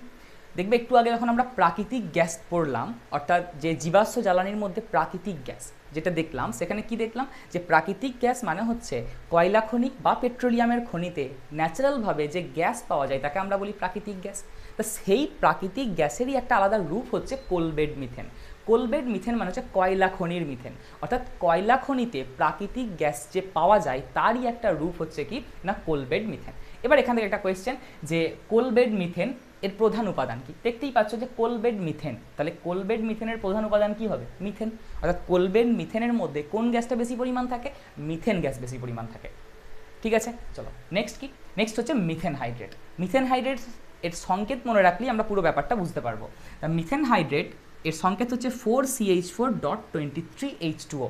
দেখবে একটু আগে যখন আমরা প্রাকৃতিক গ্যাস পড়লাম, অর্থাৎ যে জীবাশ্ম জ্বালানির মধ্যে প্রাকৃতিক গ্যাস যেটা দেখলাম, সেখানে কি দেখলাম? যে প্রাকৃতিক গ্যাস মানে হচ্ছে কয়লা খনি বা পেট্রোলিয়ামের খনিতে ন্যাচারালভাবে যে গ্যাস পাওয়া যায় তাকে আমরা বলি প্রাকৃতিক গ্যাস। তা সেই প্রাকৃতিক গ্যাসেরই একটা আলাদা রূপ হচ্ছে কোলবেড মিথেন। কোলবেড মিথেন মানে হচ্ছে কয়লা খনির মিথেন, অর্থাৎ কয়লা খনিতে প্রাকৃতিক গ্যাস যে পাওয়া যায় তারই একটা রূপ হচ্ছে কি না কোলবেড মিথেন। এবার এখান থেকে একটা কোয়েশ্চেন, যে কোলবেড মিথেন এর প্রধান উপাদান কি? দেখতেই পাচ্ছ যে কোলবেড মিথেন, তাহলে কোলবেড মিথেনের প্রধান উপাদান কি হবে? মিথেন। অর্থাৎ কোলবেড মিথেনের মধ্যে কোন গ্যাসটা বেশি পরিমাণ থাকে? মিথেন গ্যাস বেশি পরিমাণ থাকে। ঠিক আছে, চলো নেক্সট কি? নেক্সট হচ্ছে মিথেন হাইড্রেট। মিথেন হাইড্রেট এর সংকেত মনে রাখলেই আমরা পুরো ব্যাপারটা বুঝতে পারবো। মিথেন হাইড্রেট এর সংকেত হচ্ছে 4CH4.23H2O।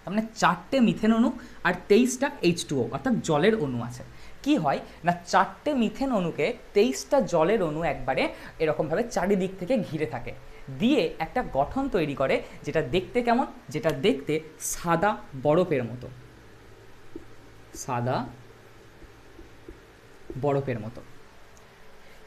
তার মানে 4টে মিথেন অণু আর 23টা H2O অর্থাৎ জলের অণু আছে। কি হয় না 4টে মিথেন অণুকে 23টা জলের অণু একবারে এরকমভাবে চারিদিক থেকে ঘিরে থাকে, দিয়ে একটা গঠন তৈরি করে যেটা দেখতে কেমন? যেটা দেখতে সাদা বরফের মতো। সাদা বরফের মতো।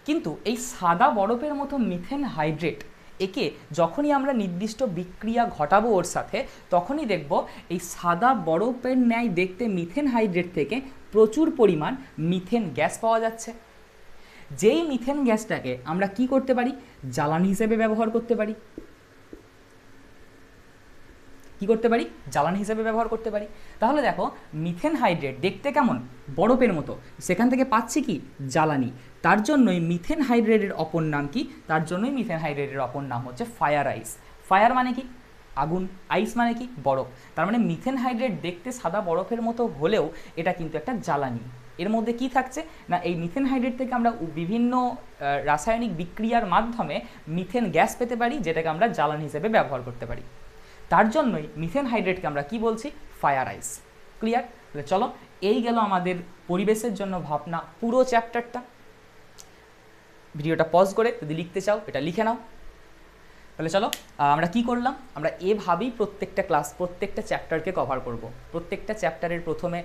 কিন্তু এই সাদা বরফের মতো মিথেন হাইড্রেট একে যখনই আমরা নির্দিষ্ট বিক্রিয়া ঘটাবো ওর সাথে, তখনই দেখব এই সাদা বরফের ন্যায় দেখতে মিথেন হাইড্রেট থেকে প্রচুর পরিমাণ মিথেন গ্যাস পাওয়া যাচ্ছে। যেই মিথেন গ্যাসটাকে আমরা কি করতে পারি? জ্বালানি হিসেবে ব্যবহার করতে পারি। কি করতে পারি? জ্বালানি হিসেবে ব্যবহার করতে পারি। তাহলে দেখো মিথেন হাইড্রেট দেখতে কেমন? বরফের মতো। সেখান থেকে পাচ্ছি কি? জ্বালানি। তার জন্যই মিথেন হাইড্রেটের অপর নাম কি? তার জন্যই মিথেন হাইড্রেটের অপর নাম হচ্ছে ফায়ার আইস। ফায়ার মানে কি? আগুন, আইস মানে কি? বরফ। তার মানে মিথেন হাইড্রেট দেখতে সাদা বরফের মতো হলেও এটা কিন্তু একটা জ্বালানি। এর মধ্যে কি থাকছে না এই মিথেন হাইড্রেট থেকে আমরা বিভিন্ন রাসায়নিক বিক্রিয়ার মাধ্যমে মিথেন গ্যাস পেতে পারি, যেটাকে আমরা জ্বালানি হিসেবে ব্যবহার করতে পারি। তার জন্যই মিথেন হাইড্রেটকে আমরা কি বলছি? Fire ice. ক্লিয়ার? তাহলে চলো এই গেল আমাদের পরিবেশের জন্য ভাবনা পুরো চ্যাপ্টারটা। ভিডিওটা পজ করে যদি লিখতে চাও এটা লিখে নাও। তাহলে চলো আমরা কি করলাম, আমরা এভাবেই প্রত্যেকটা ক্লাস প্রত্যেকটা চ্যাপ্টারকে কভার করব। প্রত্যেকটা চ্যাপ্টারের প্রথমে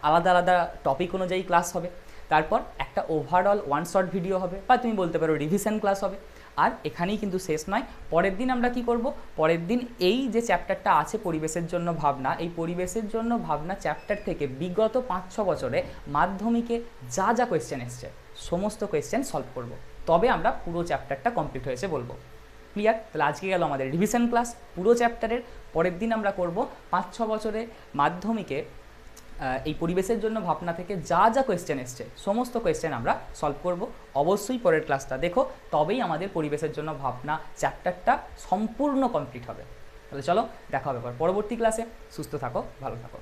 আলাদা আলাদা টপিক অনুযায়ী ক্লাস হবে, তারপর একটা ওভারঅল ওয়ান শর্ট ভিডিও হবে, বা তুমি বলতে পারো রিভিশন ক্লাস হবে। আর এখানেই কিন্তু শেষ নয়, পরের দিন আমরা কি করব, পরের দিন এই যে চ্যাপ্টারটা আছে পরিবেশের জন্য ভাবনা, এই পরিবেশের জন্য ভাবনা চ্যাপ্টার থেকে বিগত 5-6 বছরে মাধ্যমিকে যা যা কোয়েশ্চেন এসছে সমস্ত কোয়েশ্চেন সলভ করব। তবে আমরা পুরো চ্যাপ্টারটা কমপ্লিট হয়েছে বলবো। ক্লিয়ার? তাহলে আজকে গেল আমাদের রিভিশন ক্লাস পুরো চ্যাপ্টারের। পরের দিন আমরা করব 5-6 বছরে মাধ্যমিকে এই পরিবেশের জন্য ভাবনা থেকে যা যা কোয়েশ্চেন এসছে সমস্ত কোয়েশ্চেন আমরা সলভ করব। অবশ্যই পরের ক্লাসটা দেখো, তবেই আমাদের পরিবেশের জন্য ভাবনা চ্যাপ্টারটা সম্পূর্ণ কমপ্লিট হবে। তাহলে চলো দেখা হবে পরবর্তী ক্লাসে। সুস্থ থাকো, ভালো থাকো।